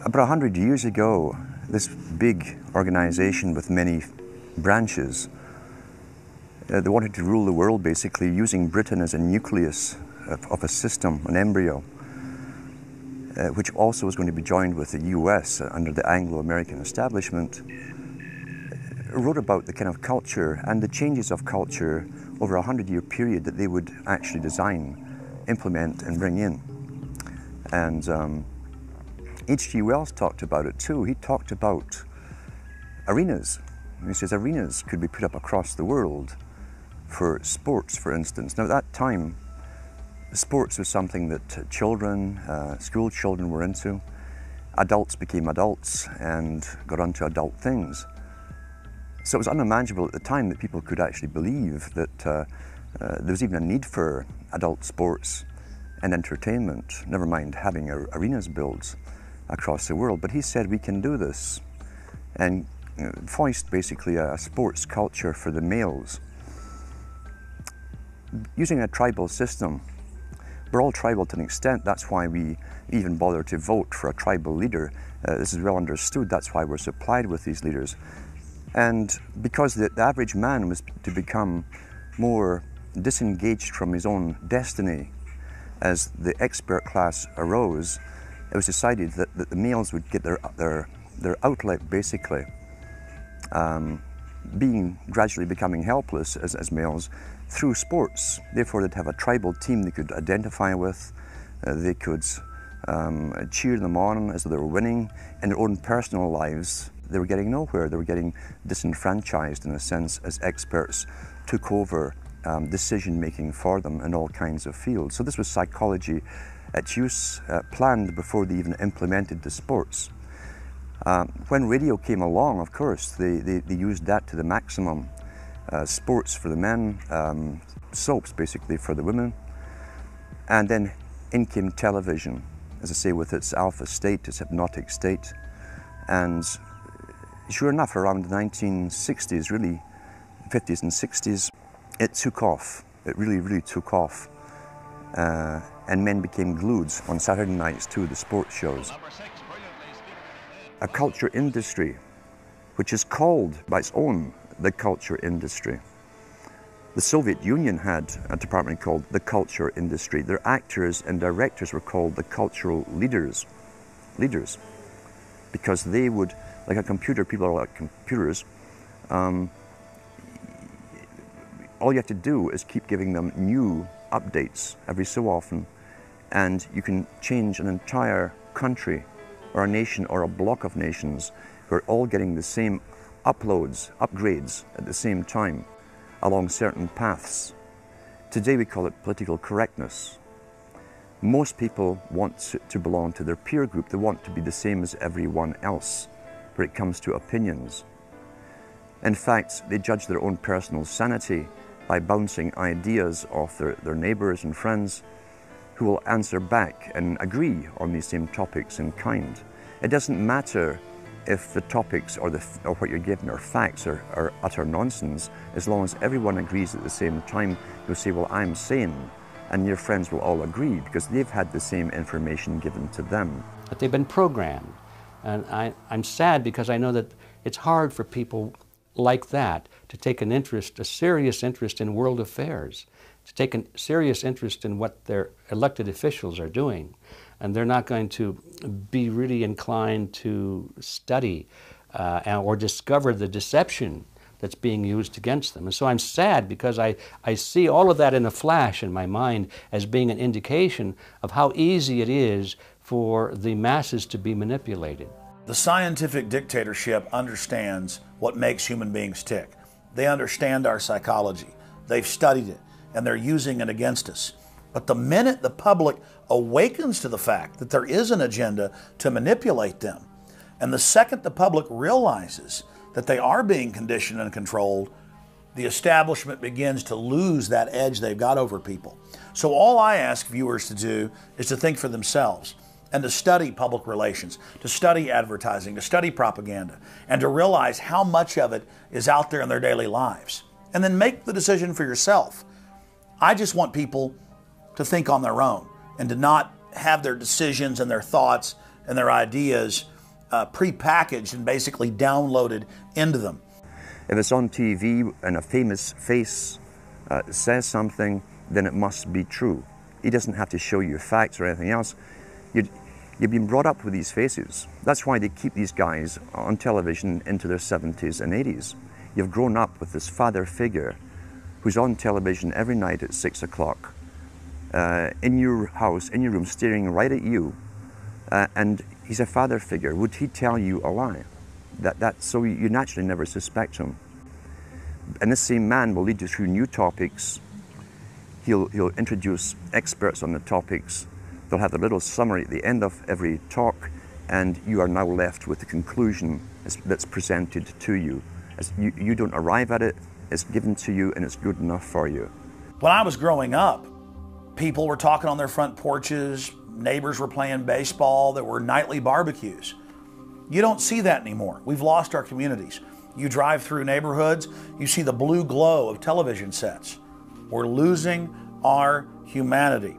About 100 years ago, this big organization with many branches, they wanted to rule the world basically using Britain as a nucleus of a system, an embryo, which also was going to be joined with the US under the Anglo-American establishment, wrote about the kind of culture and the changes of culture over a 100-year period that they would actually design, implement, and bring in. And H.G. Wells talked about it too. He talked about arenas. He says arenas could be put up across the world for sports, for instance. Now at that time, sports was something that children, school children were into. Adults became adults and got onto adult things. So it was unimaginable at the time that people could actually believe that There was even a need for adult sports and entertainment, never mind having arenas built across the world. But he said we can do this and foist basically a sports culture for the males. Using a tribal system, we're all tribal to an extent. That's why we even bother to vote for a tribal leader. This is well understood. That's why we're supplied with these leaders. And because the average man was to become more disengaged from his own destiny as the expert class arose, it was decided that the males would get their outlet, basically, gradually becoming helpless as males through sports. Therefore, they'd have a tribal team they could identify with. They could cheer them on as they were winning. In their own personal lives, they were getting nowhere. They were getting disenfranchised, in a sense, as experts took over decision-making for them in all kinds of fields. So this was psychology at use, planned before they even implemented the sports. When radio came along, of course, they used that to the maximum. Sports for the men, soaps basically for the women, and then in came television, as I say, with its alpha state, its hypnotic state. And sure enough, around the 1960s, really, 50s and 60s, it took off. It really, really took off. And men became glued on Saturday nights to the sports shows. A culture industry, which is called by its own the culture industry. The Soviet Union had a department called the culture industry. Their actors and directors were called the cultural leaders, because they would, like a computer, people are like computers, all you have to do is keep giving them new updates every so often, and you can change an entire country or a nation or a block of nations who are all getting the same upgrades at the same time along certain paths. Today we call it political correctness. Most people want to belong to their peer group. They want to be the same as everyone else when it comes to opinions. In fact, they judge their own personal sanity by bouncing ideas off their neighbors and friends who will answer back and agree on these same topics in kind. It doesn't matter if the topics or what you're given are facts or utter nonsense, as long as everyone agrees at the same time. You'll say, well, I'm sane, and your friends will all agree because they've had the same information given to them. But they've been programmed, and I'm sad because I know that it's hard for people like that to take an interest, a serious interest in world affairs, to take a serious interest in what their elected officials are doing. And they're not going to be really inclined to study or discover the deception that's being used against them. And so I'm sad because I see all of that in a flash in my mind as being an indication of how easy it is for the masses to be manipulated. The scientific dictatorship understands what makes human beings tick. They understand our psychology. They've studied it, and they're using it against us. But the minute the public awakens to the fact that there is an agenda to manipulate them, and the second the public realizes that they are being conditioned and controlled, the establishment begins to lose that edge they've got over people. So all I ask viewers to do is to think for themselves and to study public relations, to study advertising, to study propaganda, and to realize how much of it is out there in their daily lives. And then make the decision for yourself. I just want people to think on their own and to not have their decisions and their thoughts and their ideas pre-packaged and basically downloaded into them. If it's on TV and a famous face says something, then it must be true. He doesn't have to show you facts or anything else. You've been brought up with these faces. That's why they keep these guys on television into their 70s and 80s. You've grown up with this father figure who's on television every night at 6 o'clock. In your house, in your room, staring right at you, and he's a father figure. Would he tell you a lie? So you naturally never suspect him. And this same man will lead you through new topics. He'll introduce experts on the topics. They'll have a little summary at the end of every talk, and you are now left with the conclusion that's presented to you. You don't arrive at it, it's given to you, and it's good enough for you. When I was growing up, people were talking on their front porches, neighbors were playing baseball, there were nightly barbecues. You don't see that anymore. We've lost our communities. You drive through neighborhoods, you see the blue glow of television sets. We're losing our humanity.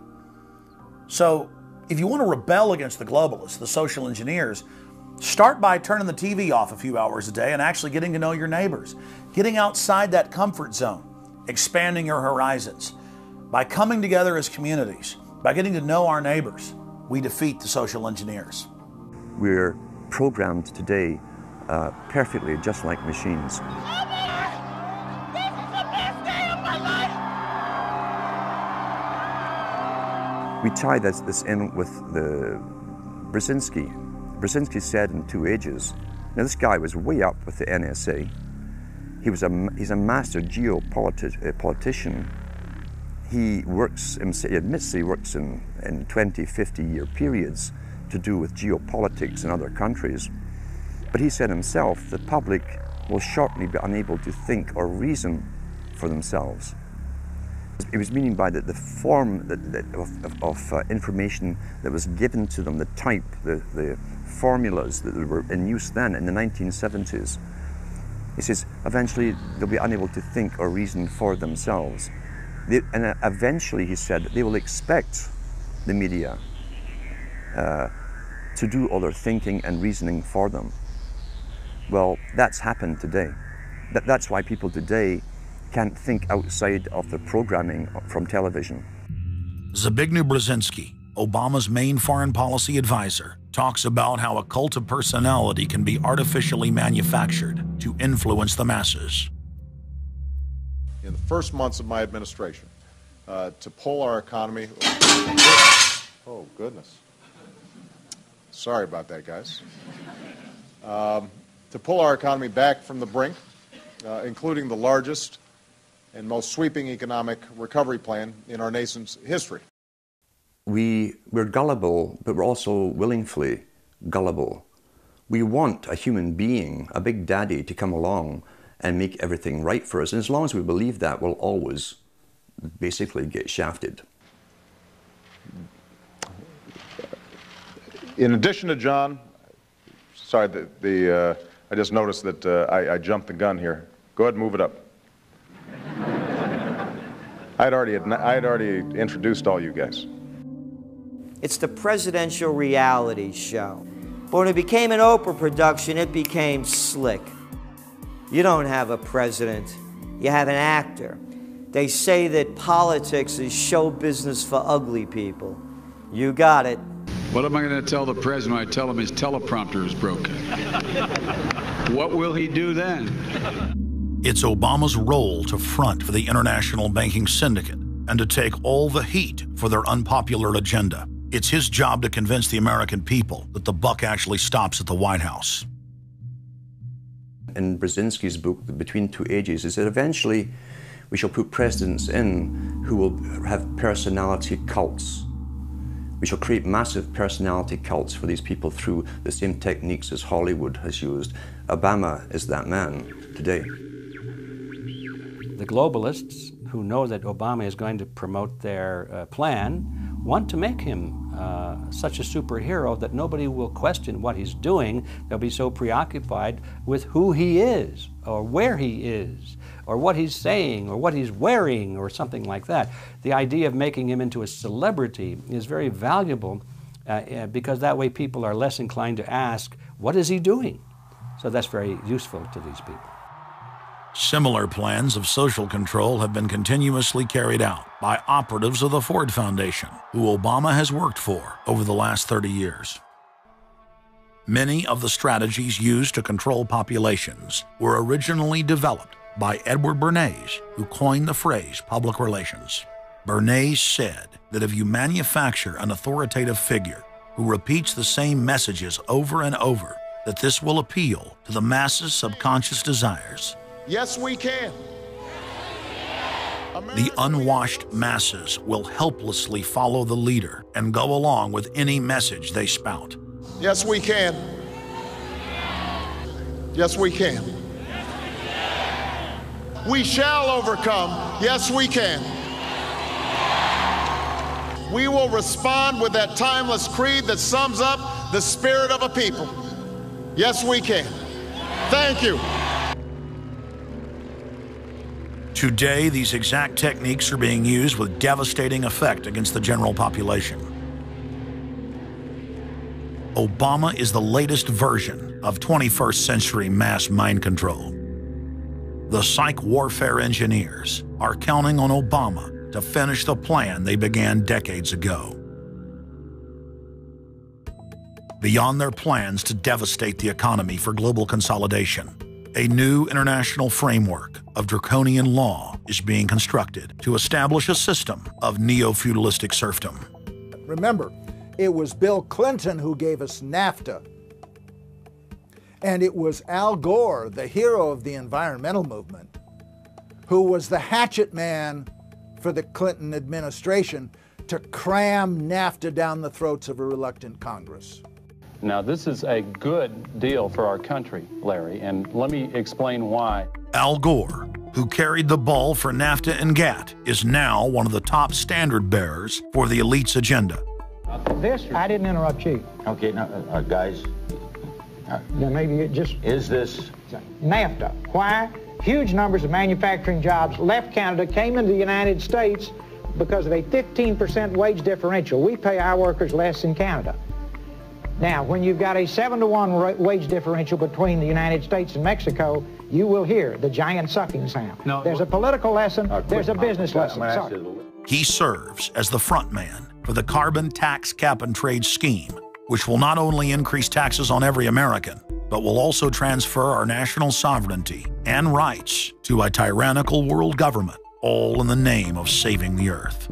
So if you want to rebel against the globalists, the social engineers, start by turning the TV off a few hours a day and actually getting to know your neighbors, getting outside that comfort zone, expanding your horizons. By coming together as communities, by getting to know our neighbors, we defeat the social engineers. We're programmed today perfectly, just like machines. We tie this in with the Brzezinski. Brzezinski said in 2 Ages, now this guy was way up with the NSA. He's a master geopolitician. He admits he works in 20, 50-year periods to do with geopolitics in other countries. But he said himself, the public will shortly be unable to think or reason for themselves. He was meaning by the form of information that was given to them, the type, the formulas that were in use then in the 1970s. He says, eventually they'll be unable to think or reason for themselves. And eventually, he said, they will expect the media to do all their thinking and reasoning for them. Well, that's happened today. That's why people today can't think outside of the programming from television. Zbigniew Brzezinski, Obama's main foreign policy advisor, talks about how a cult of personality can be artificially manufactured to influence the masses. In the first months of my administration, to pull our economy... Oh, goodness. Sorry about that, guys. To pull our economy back from the brink, including the largest and most sweeping economic recovery plan in our nation's history. We're gullible, but we're also willingly gullible. We want a human being, a big daddy, to come along and make everything right for us. And as long as we believe that, we'll always basically get shafted. In addition to John, sorry, I just noticed that I jumped the gun here. Go ahead and move it up. I'd already introduced all you guys. It's the presidential reality show. But when it became an Oprah production, it became slick. You don't have a president, you have an actor. They say that politics is show business for ugly people. You got it. What am I going to tell the president when I tell him his teleprompter is broken? What will he do then? It's Obama's role to front for the international banking syndicate and to take all the heat for their unpopular agenda. It's his job to convince the American people that the buck actually stops at the White House. In Brzezinski's book, Between Two Ages, he said eventually we shall put presidents in who will have personality cults. We shall create massive personality cults for these people through the same techniques as Hollywood has used. Obama is that man today. The globalists, who know that Obama is going to promote their plan, want to make him such a superhero that nobody will question what he's doing. They'll be so preoccupied with who he is, or where he is, or what he's saying, or what he's wearing, or something like that. The idea of making him into a celebrity is very valuable because that way people are less inclined to ask, what is he doing? So that's very useful to these people. Similar plans of social control have been continuously carried out by operatives of the Ford Foundation, who Obama has worked for over the last 30 years. Many of the strategies used to control populations were originally developed by Edward Bernays, who coined the phrase public relations. Bernays said that if you manufacture an authoritative figure who repeats the same messages over and over, that this will appeal to the masses' subconscious desires. Yes, we can. The unwashed masses will helplessly follow the leader and go along with any message they spout. Yes, we can. Yes, we can. We shall overcome. Yes, we can. we will respond with that timeless creed that sums up the spirit of a people. Yes, we can. Thank you. Today, these exact techniques are being used with devastating effect against the general population. Obama is the latest version of 21st century mass mind control. The psych warfare engineers are counting on Obama to finish the plan they began decades ago. Beyond their plans to devastate the economy for global consolidation, a new international framework of draconian law is being constructed to establish a system of neo-feudalistic serfdom. Remember, it was Bill Clinton who gave us NAFTA. And it was Al Gore, the hero of the environmental movement, who was the hatchet man for the Clinton administration to cram NAFTA down the throats of a reluctant Congress. Now, this is a good deal for our country, Larry, and let me explain why. Al Gore, who carried the ball for NAFTA and GATT, is now one of the top standard bearers for the elite's agenda. I didn't interrupt you. Okay, now, guys. Then maybe it just... Is this... NAFTA. Why? Huge numbers of manufacturing jobs left Canada, came into the United States because of a 15% wage differential. We pay our workers less in Canada. Now, when you've got a 7-to-1 wage differential between the United States and Mexico, you will hear the giant sucking sound. No, there's a political lesson, there's a business lesson. Sorry. He serves as the front man for the carbon tax cap and trade scheme, which will not only increase taxes on every American, but will also transfer our national sovereignty and rights to a tyrannical world government, all in the name of saving the earth.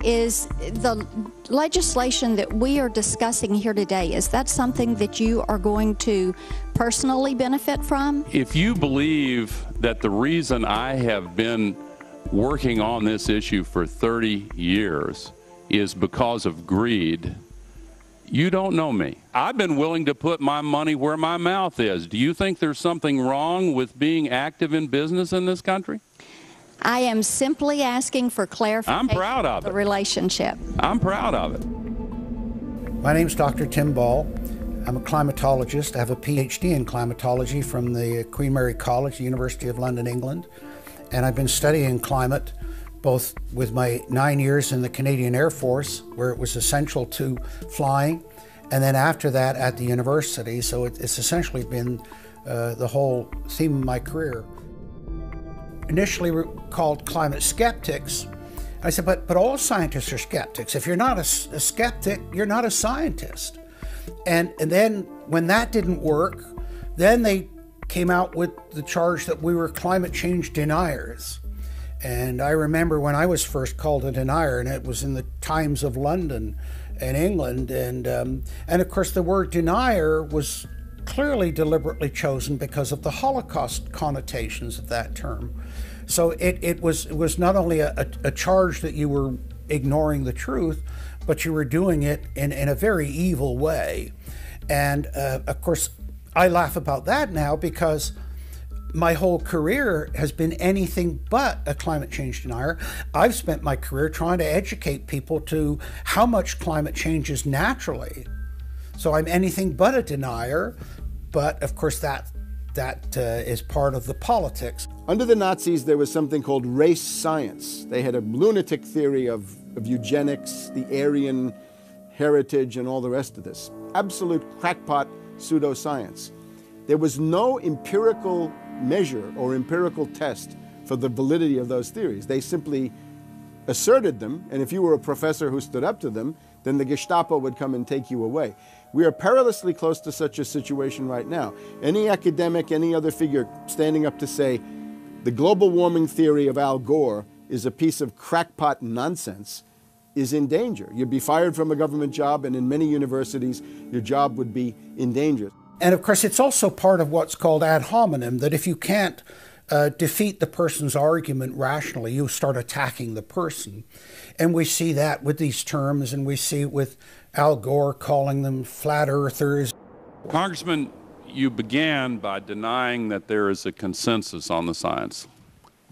Is the legislation that we are discussing here today, is that something that you are going to personally benefit from? If you believe that the reason I have been working on this issue for 30 years is because of greed, you don't know me. I've been willing to put my money where my mouth is. Do you think there's something wrong with being active in business in this country? I am simply asking for clarification. I'm proud of the relationship. I'm proud of it. My name's Dr. Tim Ball. I'm a climatologist. I have a PhD in climatology from the Queen Mary College, the University of London, England. And I've been studying climate both with my 9 years in the Canadian Air Force, where it was essential to flying, and then after that at the university. So it's essentially been the whole theme of my career. Initially called climate skeptics. I said, but all scientists are skeptics. If you're not a skeptic, you're not a scientist. And then when that didn't work, then they came out with the charge that we were climate change deniers. And I remember when I was first called a denier, and it was in the Times of London and England. And of course, the word denier was clearly deliberately chosen because of the Holocaust connotations of that term. So it was not only a charge that you were ignoring the truth, but you were doing it in a very evil way. And of course, I laugh about that now because my whole career has been anything but a climate change denier. I've spent my career trying to educate people to how much climate changes naturally. So I'm anything but a denier, but of course that is part of the politics. Under the Nazis, there was something called race science. They had a lunatic theory of eugenics, the Aryan heritage, and all the rest of this. Absolute crackpot pseudoscience. There was no empirical measure or empirical test for the validity of those theories. They simply asserted them, and if you were a professor who stood up to them, then the Gestapo would come and take you away. We are perilously close to such a situation right now. Any academic, any other figure standing up to say the global warming theory of Al Gore is a piece of crackpot nonsense is in danger. You'd be fired from a government job, and in many universities, your job would be in danger. And of course, it's also part of what's called ad hominem, that if you can't defeat the person's argument rationally, you start attacking the person. And we see that with these terms, and we see it with Al Gore calling them flat earthers. Congressman, you began by denying that there is a consensus on the science.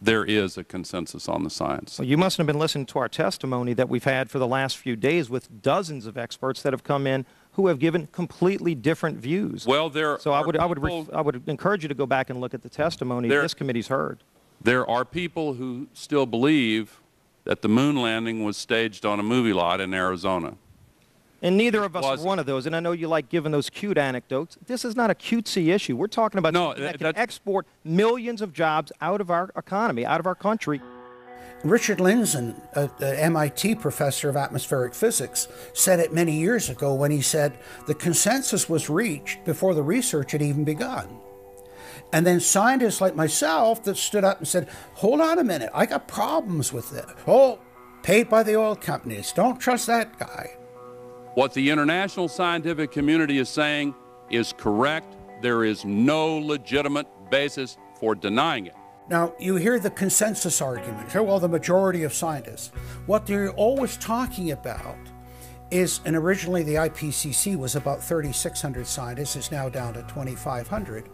there is a consensus on the science. Well, you mustn't have been listening to our testimony that we've had for the last few days with dozens of experts that have come in who have given completely different views. Well, I would encourage you to go back and look at the testimony this committee's heard. There are people who still believe that the moon landing was staged on a movie lot in Arizona. And neither of us are one of those. And I know you like giving those cute anecdotes. This is not a cutesy issue. We're talking about something that can export millions of jobs out of our economy, out of our country. Richard Lindzen, an MIT professor of atmospheric physics, said it many years ago when he said the consensus was reached before the research had even begun. And then scientists like myself that stood up and said, hold on a minute, I got problems with it. Oh, paid by the oil companies, don't trust that guy. What the international scientific community is saying is correct. There is no legitimate basis for denying it. Now, you hear the consensus argument. Well, the majority of scientists. What they're always talking about is, and originally the IPCC was about 3,600 scientists, it's now down to 2,500.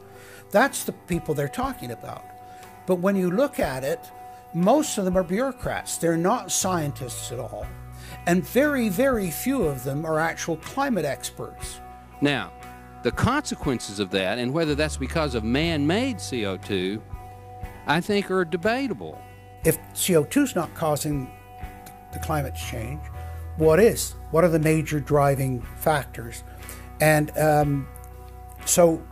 That's the people they're talking about. But when you look at it, most of them are bureaucrats. They're not scientists at all. And very, very few of them are actual climate experts. Now, the consequences of that, and whether that's because of man-made CO2, I think are debatable. If CO2 is not causing the climate change, what is? What are the major driving factors? And so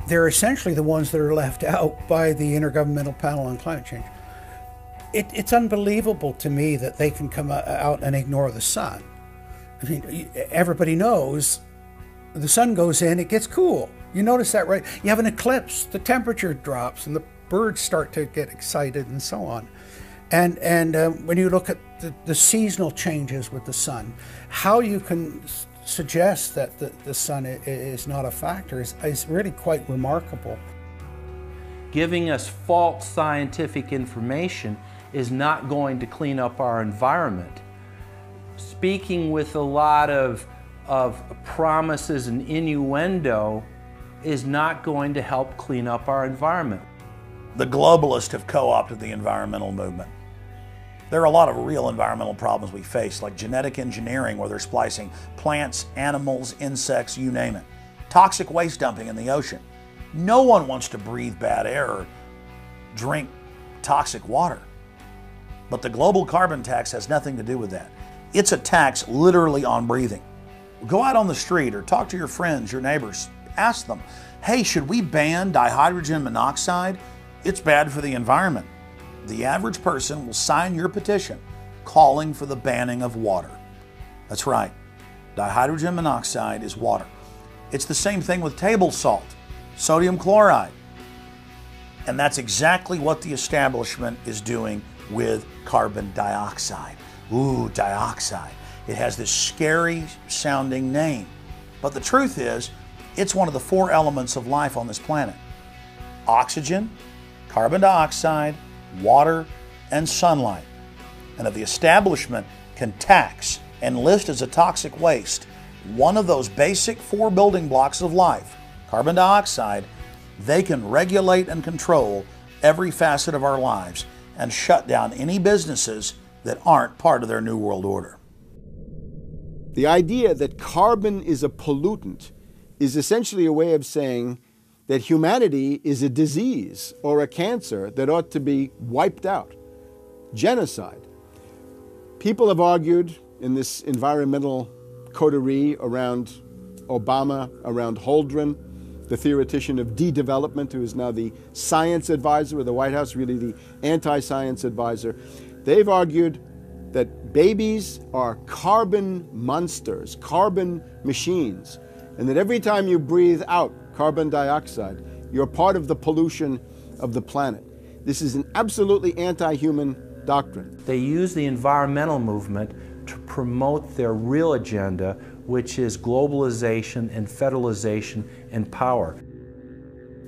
they're essentially the ones that are left out by the Intergovernmental Panel on Climate Change. It's unbelievable to me that they can come out and ignore the sun. I mean, everybody knows the sun goes in, it gets cool. You notice that, right? You have an eclipse, the temperature drops, and the birds start to get excited and so on. And when you look at the seasonal changes with the sun, how you can suggest that the sun is not a factor is really quite remarkable. Giving us false scientific information is not going to clean up our environment. Speaking with a lot of promises and innuendo is not going to help clean up our environment. The globalists have co-opted the environmental movement. There are a lot of real environmental problems we face, like genetic engineering, where they're splicing plants, animals, insects, you name it. Toxic waste dumping in the ocean. No one wants to breathe bad air or drink toxic water. But the global carbon tax has nothing to do with that. It's a tax literally on breathing. Go out on the street or talk to your friends, your neighbors. Ask them, hey, should we ban dihydrogen monoxide? It's bad for the environment. The average person will sign your petition calling for the banning of water. That's right. Dihydrogen monoxide is water. It's the same thing with table salt, sodium chloride. And that's exactly what the establishment is doing with carbon dioxide. Ooh, dioxide. It has this scary sounding name. But the truth is, it's one of the 4 elements of life on this planet. Oxygen, carbon dioxide, water, and sunlight. And if the establishment can tax and list as a toxic waste one of those basic 4 building blocks of life, carbon dioxide, they can regulate and control every facet of our lives and shut down any businesses that aren't part of their New World Order. The idea that carbon is a pollutant is essentially a way of saying that humanity is a disease or a cancer that ought to be wiped out. Genocide. People have argued in this environmental coterie around Obama, around Holdren, the theoretician of de-development, who is now the science advisor of the White House, really the anti-science advisor. They've argued that babies are carbon monsters, carbon machines, and that every time you breathe out carbon dioxide, you're part of the pollution of the planet. This is an absolutely anti-human doctrine. They use the environmental movement to promote their real agenda, which is globalization and federalization and power.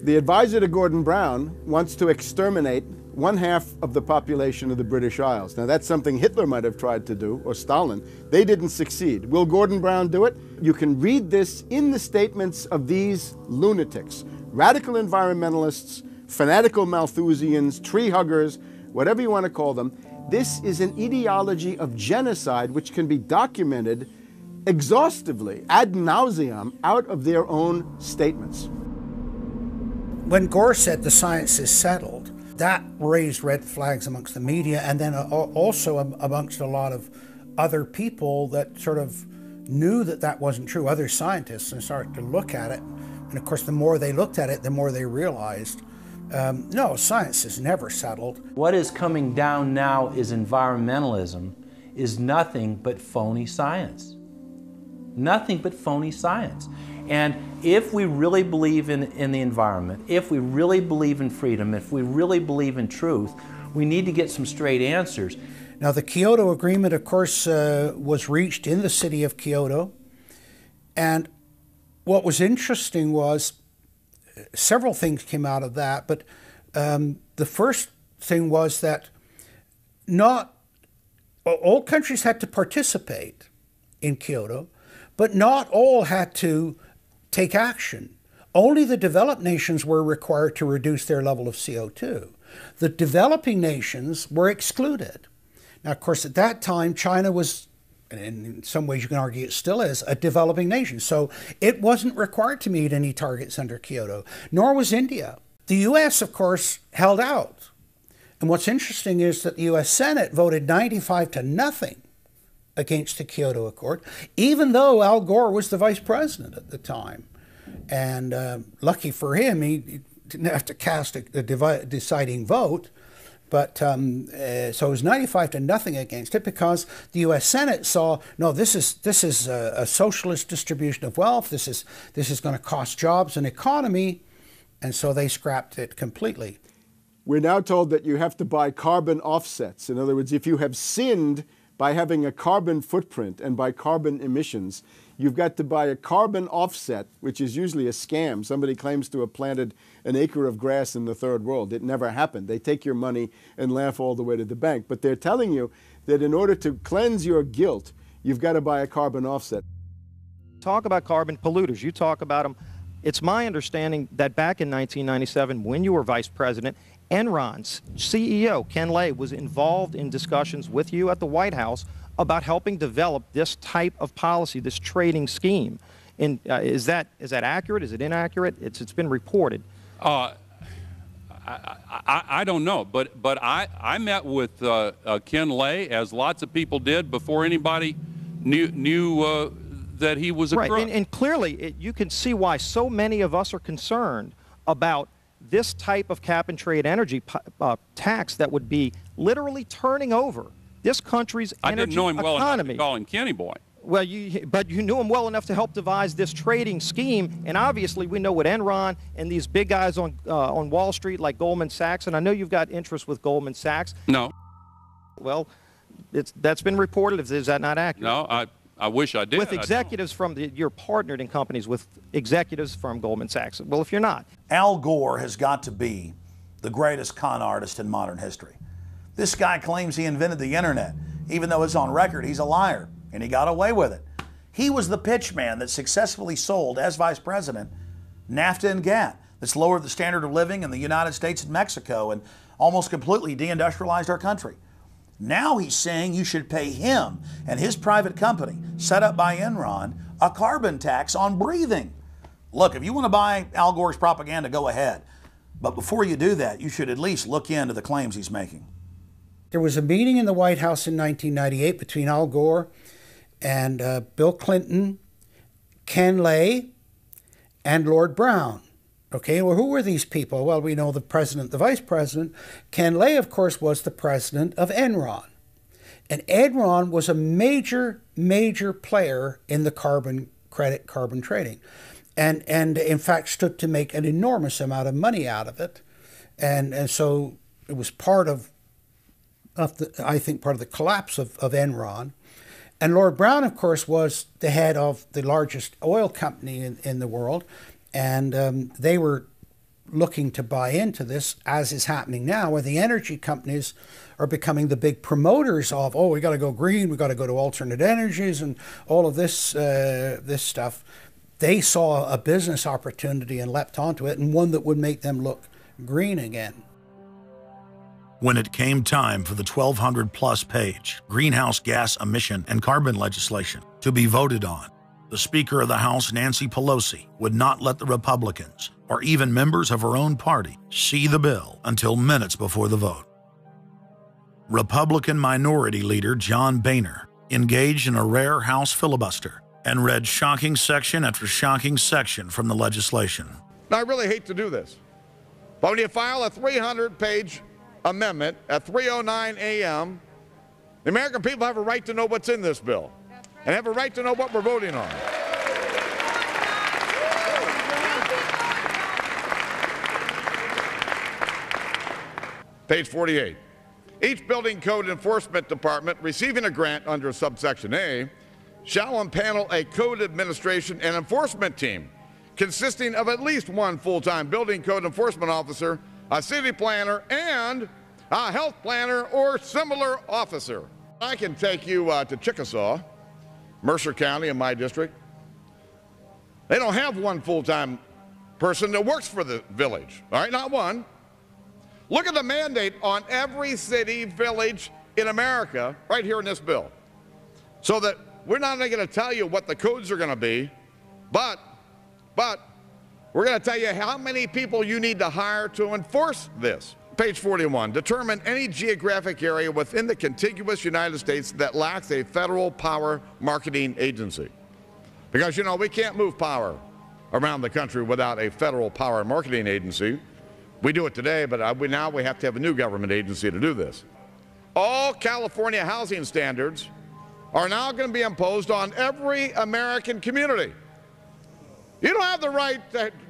The advisor to Gordon Brown wants to exterminate 1/2 of the population of the British Isles. Now that's something Hitler might have tried to do, or Stalin. They didn't succeed. Will Gordon Brown do it? You can read this in the statements of these lunatics, radical environmentalists fanatical Malthusians, tree huggers, whatever you want to call them. This is an ideology of genocide which can be documented exhaustively, ad nauseum, out of their own statements. When Gore said the science is settled, that raised red flags amongst the media and then also amongst a lot of other people that sort of knew that that wasn't true, other scientists, and started to look at it. And of course, the more they looked at it, the more they realized, no, science is never settled. What is coming down now is environmentalism is nothing but phony science. Nothing but phony science. And if we really believe in the environment, if we really believe in freedom, if we really believe in truth, we need to get some straight answers. Now, the Kyoto Agreement, of course, was reached in the city of Kyoto. And what was interesting was several things came out of that. But the first thing was that not all countries had to participate in Kyoto, but not all had to take action. Only the developed nations were required to reduce their level of CO2. The developing nations were excluded. Now, of course, at that time, China was, and in some ways you can argue it still is, a developing nation. So it wasn't required to meet any targets under Kyoto, nor was India. The U.S., of course, held out. And what's interesting is that the U.S. Senate voted 95-0 against the Kyoto Accord, even though Al Gore was the vice president at the time. And lucky for him, he didn't have to cast a deciding vote. But so it was 95-0 against it because the U.S. Senate saw, no, this is a socialist distribution of wealth. This is going to cost jobs and economy, and so they scrapped it completely. We're now told that you have to buy carbon offsets. In other words, if you have sinned by having a carbon footprint and by carbon emissions, you've got to buy a carbon offset, which is usually a scam. Somebody claims to have planted an acre of grass in the third world. It never happened. They take your money and laugh all the way to the bank. But they're telling you that in order to cleanse your guilt, you've got to buy a carbon offset. Talk about carbon polluters. You talk about them. It's my understanding that back in 1997, when you were vice president, Enron's CEO, Ken Lay, was involved in discussions with you at the White House about helping develop this type of policy, this trading scheme. And is that accurate? Is it inaccurate? It's been reported. I don't know, but I met with Ken Lay, as lots of people did, before anybody knew that he was a crook. Right, and clearly you can see why so many of us are concerned about this type of cap-and-trade energy tax that would be literally turning over this country's energy economy. I didn't know him well enough to call him Kenny Boy. Well, but you knew him well enough to help devise this trading scheme, and obviously we know what Enron and these big guys on Wall Street like Goldman Sachs, and I know you've got interest with Goldman Sachs. No. Well, that's been reported. Is that not accurate? No, I wish I did. With executives from you're partnered in companies with executives from Goldman Sachs. Well, if you're not. Al Gore has got to be the greatest con artist in modern history. This guy claims he invented the internet, even though it's on record he's a liar, and he got away with it. He was the pitch man that successfully sold, as vice president, NAFTA and GATT, that's lowered the standard of living in the United States and Mexico and almost completely deindustrialized our country. Now he's saying you should pay him and his private company, set up by Enron, a carbon tax on breathing. Look, if you want to buy Al Gore's propaganda, go ahead. But before you do that, you should at least look into the claims he's making. There was a meeting in the White House in 1998 between Al Gore and Bill Clinton, Ken Lay, and Lord Brown. Okay, well, who were these people? Well, we know the president, the vice president. Ken Lay, of course, was the president of Enron. And Enron was a major, major player in the carbon credit, carbon trading. And in fact, stood to make an enormous amount of money out of it. And so it was part of I think, part of the collapse of Enron. And Lord Brown, of course, was the head of the largest oil company in the world. And they were looking to buy into this, as is happening now, where the energy companies are becoming the big promoters of, oh, we got to go green, we got to go to alternate energies and all of this stuff. They saw a business opportunity and leapt onto it, and one that would make them look green again. When it came time for the 1,200-plus page greenhouse gas emission and carbon legislation to be voted on, the Speaker of the House, Nancy Pelosi, would not let the Republicans, or even members of her own party, see the bill until minutes before the vote. Republican Minority Leader John Boehner engaged in a rare House filibuster and read shocking section after shocking section from the legislation. Now, I really hate to do this, but when you file a 300-page amendment at 3:09 a.m., the American people have a right to know what's in this bill and have a right to know what we're voting on. Page 48. Each building code enforcement department receiving a grant under subsection A shall impanel a code administration and enforcement team consisting of at least one full-time building code enforcement officer, a city planner, and a health planner or similar officer. I can take you to Chickasaw, Mercer County in my district. They don't have one full-time person that works for the village, all right, not one. Look at the mandate on every city, village in America right here in this bill. So that we're not only going to tell you what the codes are going to be, but we're going to tell you how many people you need to hire to enforce this. Page 41, determine any geographic area within the contiguous United States that lacks a federal power marketing agency. Because, you know, we can't move power around the country without a federal power marketing agency. We do it today, but now we have to have a new government agency to do this. All California housing standards are now going to be imposed on every American community. You don't have the right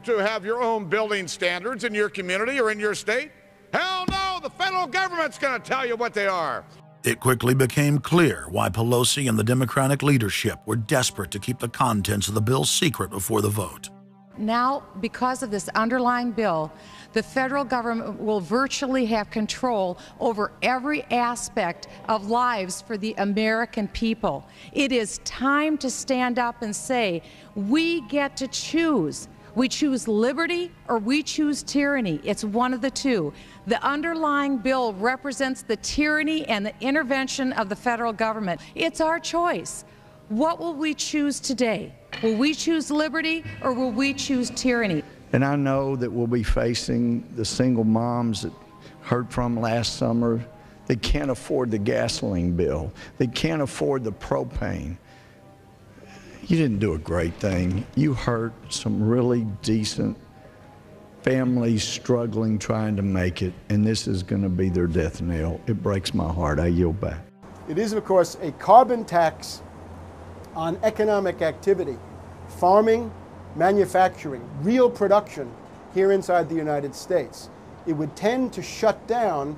to have your own building standards in your community or in your state. Hell no, the federal government's going to tell you what they are. It quickly became clear why Pelosi and the Democratic leadership were desperate to keep the contents of the bill secret before the vote. Now, because of this underlying bill, the federal government will virtually have control over every aspect of lives for the American people. It is time to stand up and say, we get to choose. We choose liberty or we choose tyranny. It's one of the two. The underlying bill represents the tyranny and the intervention of the federal government. It's our choice. What will we choose today? Will we choose liberty or will we choose tyranny? And I know that we'll be facing the single moms that heard from last summer. They can't afford the gasoline bill. They can't afford the propane. You didn't do a great thing. You hurt some really decent families struggling, trying to make it, and this is going to be their death knell. It breaks my heart. I yield back. It is, of course, a carbon tax on economic activity, farming, manufacturing, real production here inside the United States. It would tend to shut down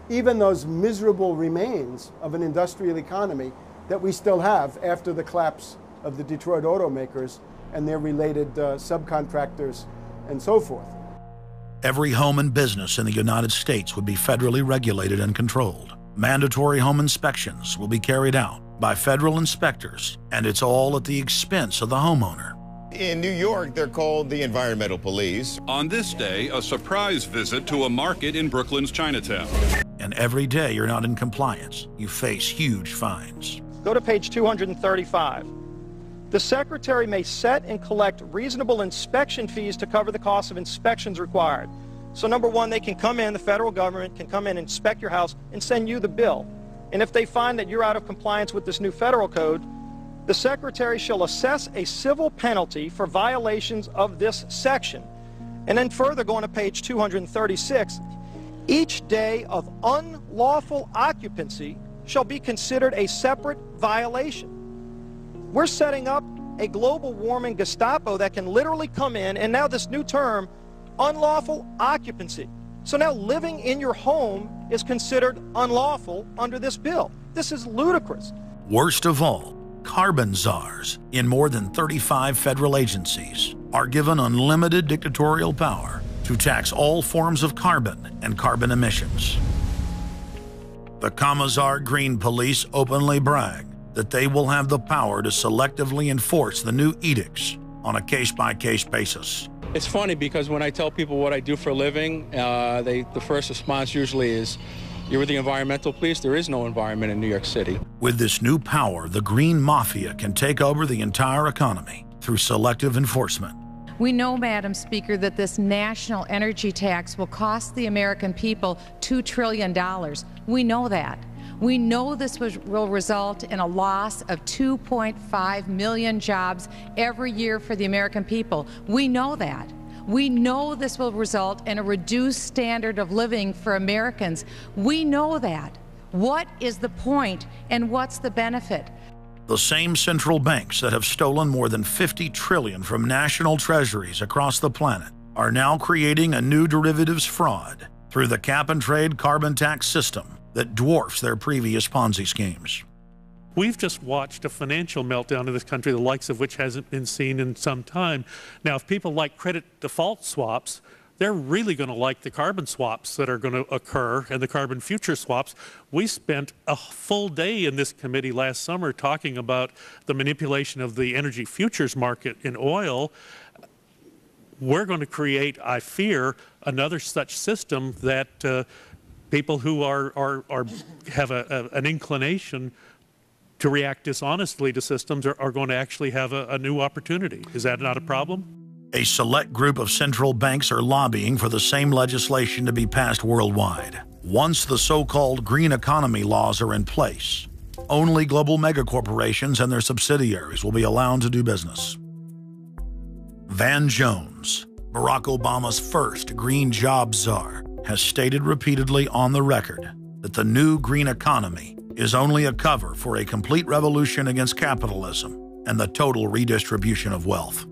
even those miserable remains of an industrial economy that we still have after the collapse of the Detroit automakers and their related subcontractors and so forth. Every home and business in the United States would be federally regulated and controlled. Mandatory home inspections will be carried out by federal inspectors, and it's all at the expense of the homeowner. In New York, they're called the environmental police. On this day, a surprise visit to a market in Brooklyn's Chinatown. And every day you're not in compliance, you face huge fines. Go to page 235. The Secretary may set and collect reasonable inspection fees to cover the cost of inspections required. So number one, they can come in, the federal government can come in and inspect your house and send you the bill. And if they find that you're out of compliance with this new federal code, the Secretary shall assess a civil penalty for violations of this section. And then further, going to page 236, each day of unlawful occupancy shall be considered a separate violation. We're setting up a global warming Gestapo that can literally come in, and now this new term, unlawful occupancy. So now living in your home is considered unlawful under this bill. This is ludicrous. Worst of all, carbon czars in more than 35 federal agencies are given unlimited dictatorial power to tax all forms of carbon and carbon emissions. The Commissar Green Police openly brag that they will have the power to selectively enforce the new edicts on a case-by-case basis. It's funny because when I tell people what I do for a living, the first response usually is, "You're with the environmental police?" There is no environment in New York City. With this new power, the green mafia can take over the entire economy through selective enforcement. We know, Madam Speaker, that this national energy tax will cost the American people $2 trillion. We know that. We know this will result in a loss of 2.5 million jobs every year for the American people. We know that. We know this will result in a reduced standard of living for Americans. We know that. What is the point and what's the benefit? The same central banks that have stolen more than $50 trillion from national treasuries across the planet are now creating a new derivatives fraud through the cap-and-trade carbon tax system that dwarfs their previous Ponzi schemes. We've just watched a financial meltdown in this country, the likes of which hasn't been seen in some time. Now, if people like credit default swaps, they're really going to like the carbon swaps that are going to occur and the carbon future swaps. We spent a full day in this committee last summer talking about the manipulation of the energy futures market in oil. We're going to create, I fear, another such system that people who have an inclination to react dishonestly to systems are going to actually have a new opportunity. Is that not a problem? A select group of central banks are lobbying for the same legislation to be passed worldwide. Once the so-called green economy laws are in place, only global megacorporations and their subsidiaries will be allowed to do business. Van Jones, Barack Obama's first green job czar, has stated repeatedly on the record that the new green economy is only a cover for a complete revolution against capitalism and the total redistribution of wealth.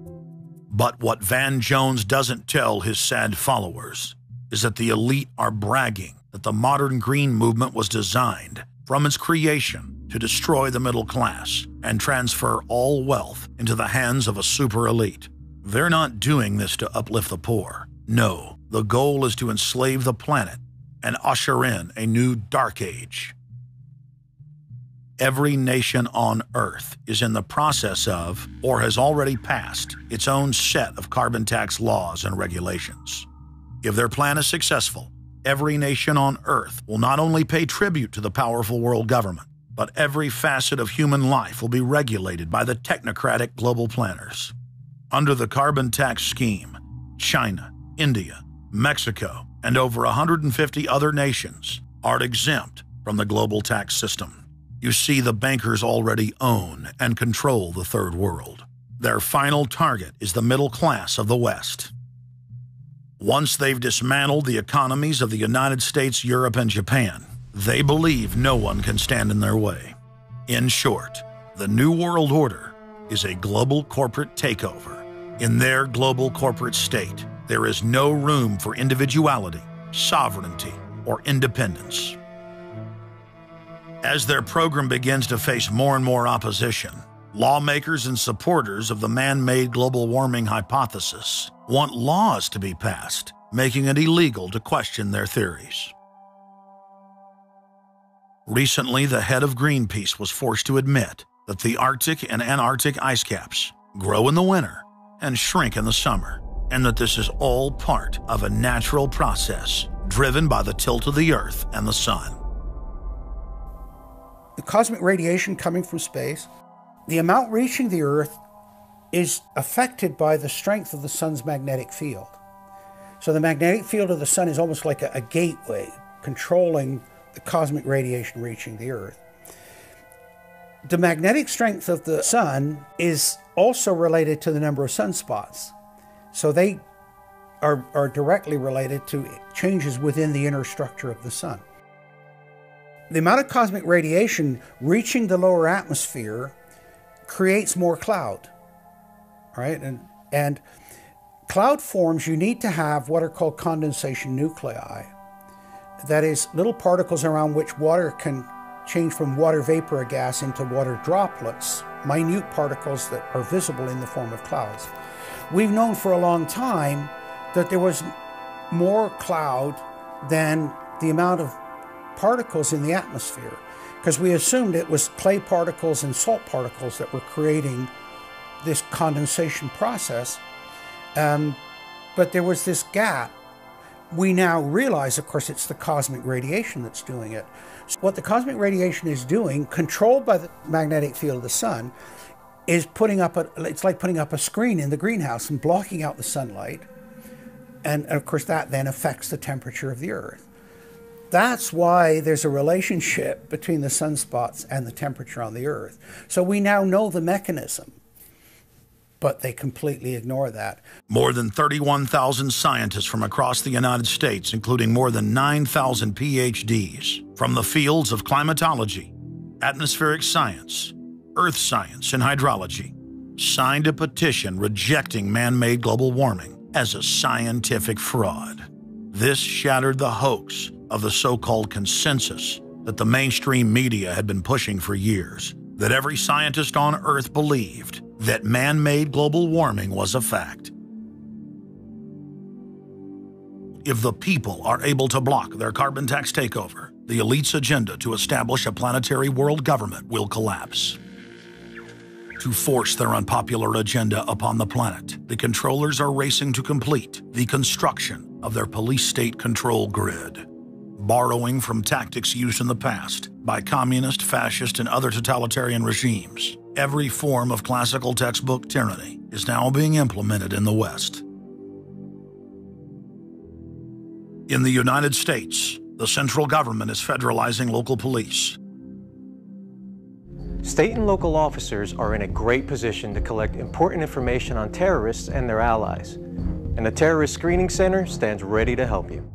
But what Van Jones doesn't tell his sad followers is that the elite are bragging that the modern green movement was designed from its creation to destroy the middle class and transfer all wealth into the hands of a super elite. They're not doing this to uplift the poor. No, the goal is to enslave the planet and usher in a new dark age. Every nation on Earth is in the process of, or has already passed, its own set of carbon tax laws and regulations. If their plan is successful, every nation on Earth will not only pay tribute to the powerful world government, but every facet of human life will be regulated by the technocratic global planners. Under the carbon tax scheme, China, India, Mexico, and over 150 other nations are exempt from the global tax system. You see, the bankers already own and control the third world. Their final target is the middle class of the West. Once they've dismantled the economies of the United States, Europe, and Japan, they believe no one can stand in their way. In short, the New World Order is a global corporate takeover. In their global corporate state, there is no room for individuality, sovereignty, or independence. As their program begins to face more and more opposition, lawmakers and supporters of the man-made global warming hypothesis want laws to be passed, making it illegal to question their theories. Recently, the head of Greenpeace was forced to admit that the Arctic and Antarctic ice caps grow in the winter and shrink in the summer, and that this is all part of a natural process driven by the tilt of the Earth and the Sun. The cosmic radiation coming from space, the amount reaching the Earth is affected by the strength of the Sun's magnetic field. So the magnetic field of the Sun is almost like a gateway controlling the cosmic radiation reaching the Earth. The magnetic strength of the Sun is also related to the number of sunspots. So they are directly related to changes within the inner structure of the Sun. The amount of cosmic radiation reaching the lower atmosphere creates more cloud, right? And cloud forms, you need to have what are called condensation nuclei. That is, little particles around which water can change from water vapor or gas into water droplets, minute particles that are visible in the form of clouds. We've known for a long time that there was more cloud than the amount of particles in the atmosphere, because we assumed it was clay particles and salt particles that were creating this condensation process. But there was this gap. We now realize, of course, it's the cosmic radiation that's doing it. So what the cosmic radiation is doing, controlled by the magnetic field of the sun, is it's like putting up a screen in the greenhouse and blocking out the sunlight. And of course, that then affects the temperature of the Earth. That's why there's a relationship between the sunspots and the temperature on the Earth. So we now know the mechanism, but they completely ignore that. More than 31,000 scientists from across the United States, including more than 9,000 PhDs from the fields of climatology, atmospheric science, earth science, and hydrology, signed a petition rejecting man-made global warming as a scientific fraud. This shattered the hoax of the so-called consensus that the mainstream media had been pushing for years, that every scientist on Earth believed that man-made global warming was a fact. If the people are able to block their carbon tax takeover, the elite's agenda to establish a planetary world government will collapse. To force their unpopular agenda upon the planet, the controllers are racing to complete the construction of their police state control grid. Borrowing from tactics used in the past by communist, fascist, and other totalitarian regimes, every form of classical textbook tyranny is now being implemented in the West. In the United States, the central government is federalizing local police. State and local officers are in a great position to collect important information on terrorists and their allies, and the Terrorist Screening Center stands ready to help you.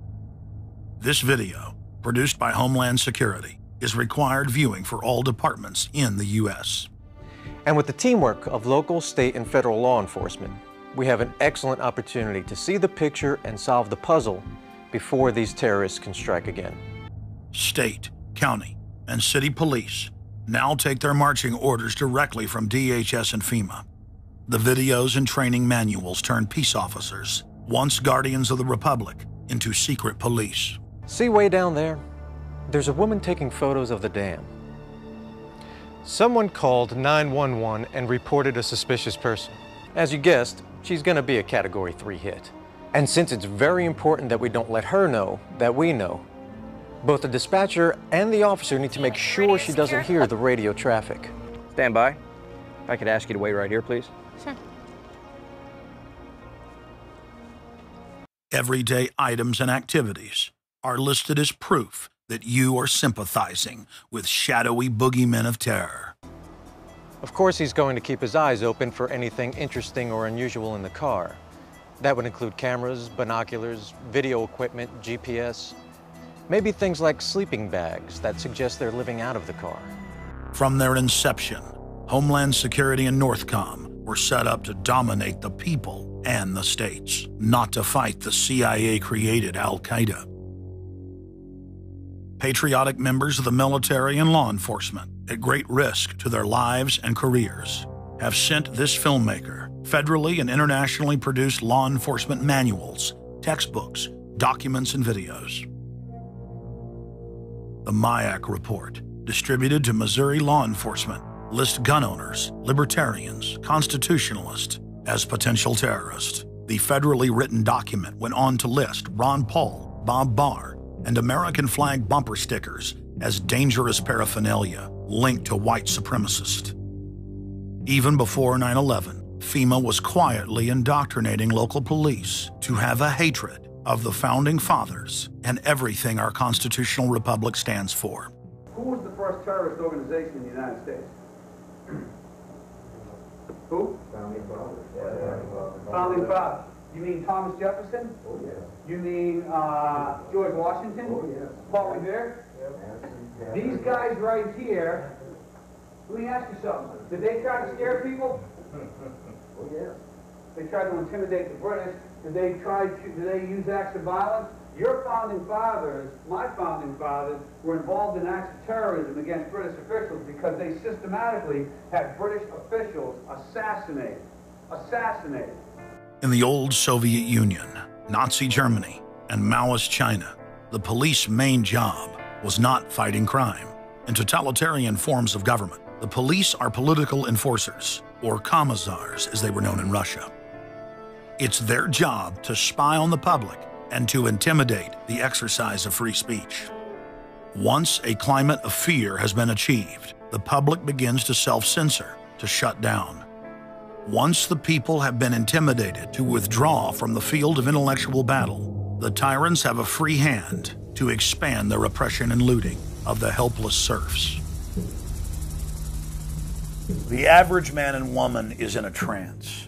This video, produced by Homeland Security, is required viewing for all departments in the U.S. And with the teamwork of local, state, and federal law enforcement, we have an excellent opportunity to see the picture and solve the puzzle before these terrorists can strike again. State, county, and city police now take their marching orders directly from DHS and FEMA. The videos and training manuals turn peace officers, once guardians of the Republic, into secret police. See way down there? There's a woman taking photos of the dam. Someone called 911 and reported a suspicious person. As you guessed, she's gonna be a Category 3 hit. And since it's very important that we don't let her know that we know, both the dispatcher and the officer need to make sure she doesn't hear the radio traffic. Stand by. If I could ask you to wait right here, please. Sure. Everyday items and activities are listed as proof that you are sympathizing with shadowy boogeymen of terror. Of course, he's going to keep his eyes open for anything interesting or unusual in the car. That would include cameras, binoculars, video equipment, GPS, maybe things like sleeping bags that suggest they're living out of the car. From their inception, Homeland Security and Northcom were set up to dominate the people and the states, not to fight the CIA-created Al-Qaeda. Patriotic members of the military and law enforcement, at great risk to their lives and careers, have sent this filmmaker federally and internationally produced law enforcement manuals, textbooks, documents, and videos. The MIAC report, distributed to Missouri law enforcement, lists gun owners, libertarians, constitutionalists as potential terrorists. The federally written document went on to list Ron Paul, Bob Barr, and American flag bumper stickers as dangerous paraphernalia linked to white supremacists. Even before 9/11, FEMA was quietly indoctrinating local police to have a hatred of the Founding Fathers and everything our constitutional republic stands for. Who was the first terrorist organization in the United States? Who? Founding Fathers. Founding Fathers. You mean Thomas Jefferson? Oh, yeah. You mean George Washington? Oh, yeah. Paul Revere? Yeah. These guys right here, let me ask you something. Did they try to scare people? Oh, yeah. They tried to intimidate the British. Did they use acts of violence? Your founding fathers, my founding fathers, were involved in acts of terrorism against British officials because they systematically had British officials assassinated. In the old Soviet Union, Nazi Germany, and Maoist China, the police's main job was not fighting crime. In totalitarian forms of government, the police are political enforcers, or commissars as they were known in Russia. It's their job to spy on the public and to intimidate the exercise of free speech. Once a climate of fear has been achieved, the public begins to self-censor, to shut down. Once the people have been intimidated to withdraw from the field of intellectual battle, the tyrants have a free hand to expand their oppression and looting of the helpless serfs. The average man and woman is in a trance.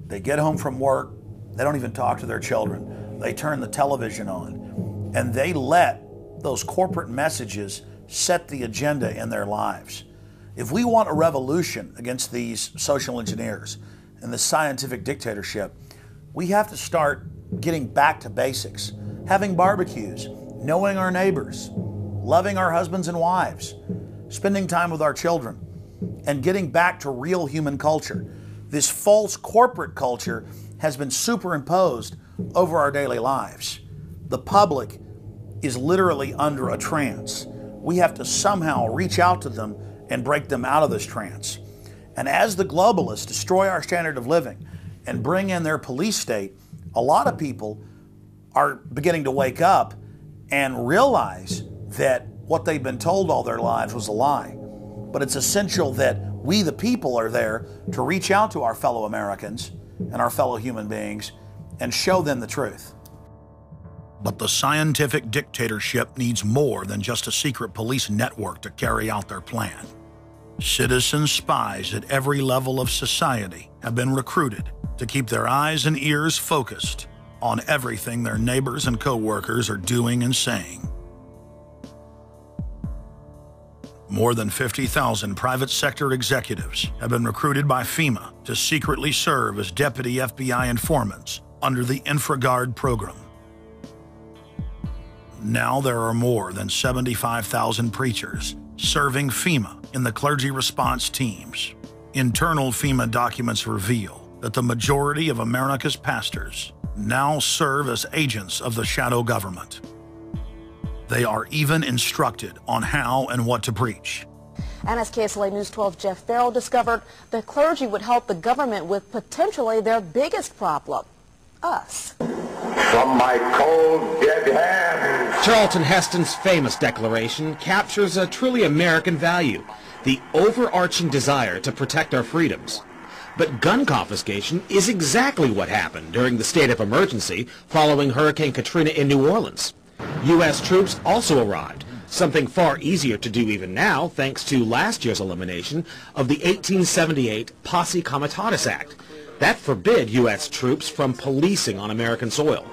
They get home from work, they don't even talk to their children. They turn the television on, and they let those corporate messages set the agenda in their lives. If we want a revolution against these social engineers and the scientific dictatorship, we have to start getting back to basics, having barbecues, knowing our neighbors, loving our husbands and wives, spending time with our children, and getting back to real human culture. This false corporate culture has been superimposed over our daily lives. The public is literally under a trance. We have to somehow reach out to them and break them out of this trance. And as the globalists destroy our standard of living and bring in their police state, a lot of people are beginning to wake up and realize that what they've been told all their lives was a lie. But it's essential that we, the people, are there to reach out to our fellow Americans and our fellow human beings and show them the truth. But the scientific dictatorship needs more than just a secret police network to carry out their plan. Citizen spies at every level of society have been recruited to keep their eyes and ears focused on everything their neighbors and co-workers are doing and saying. More than 50,000 private sector executives have been recruited by FEMA to secretly serve as deputy FBI informants under the InfraGard program. Now there are more than 75,000 preachers serving FEMA in the clergy response teams. Internal FEMA documents reveal that the majority of America's pastors now serve as agents of the shadow government. They are even instructed on how and what to preach. And as KSLA News 12 Jeff Farrell discovered, the clergy would help the government with potentially their biggest problem, us. From my cold, dead hands. Charlton Heston's famous declaration captures a truly American value, the overarching desire to protect our freedoms. But gun confiscation is exactly what happened during the state of emergency following Hurricane Katrina in New Orleans. U.S. troops also arrived, something far easier to do even now thanks to last year's elimination of the 1878 Posse Comitatus Act. That forbid U.S. troops from policing on American soil.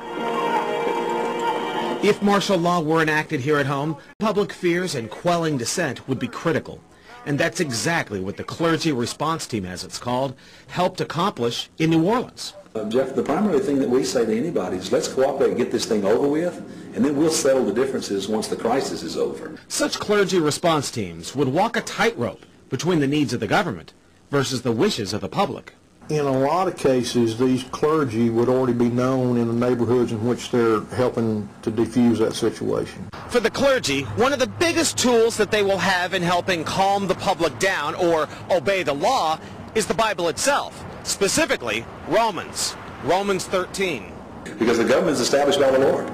If martial law were enacted here at home, public fears and quelling dissent would be critical. And that's exactly what the Clergy Response Team, as it's called, helped accomplish in New Orleans. Jeff, the primary thing that we say to anybody is let's cooperate and get this thing over with, and then we'll settle the differences once the crisis is over. Such clergy response teams would walk a tightrope between the needs of the government versus the wishes of the public. In a lot of cases, these clergy would already be known in the neighborhoods in which they're helping to defuse that situation. For the clergy, one of the biggest tools that they will have in helping calm the public down or obey the law is the Bible itself. Specifically, Romans 13. Because the government is established by the Lord,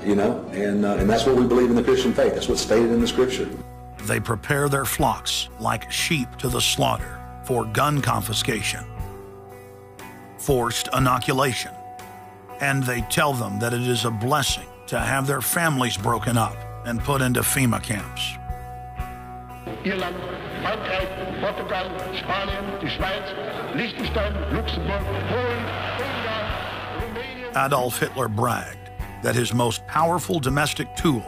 you know, and that's what we believe in the Christian faith. That's what's stated in the Scripture. They prepare their flocks like sheep to the slaughter for gun confiscation, forced inoculation, and they tell them that it is a blessing to have their families broken up and put into FEMA camps. Irland, Frankreich, Portugal, Spanien, die Schweiz, Liechtenstein, Luxembourg, Polen, Ungarn, Romania. Adolf Hitler bragged that his most powerful domestic tool,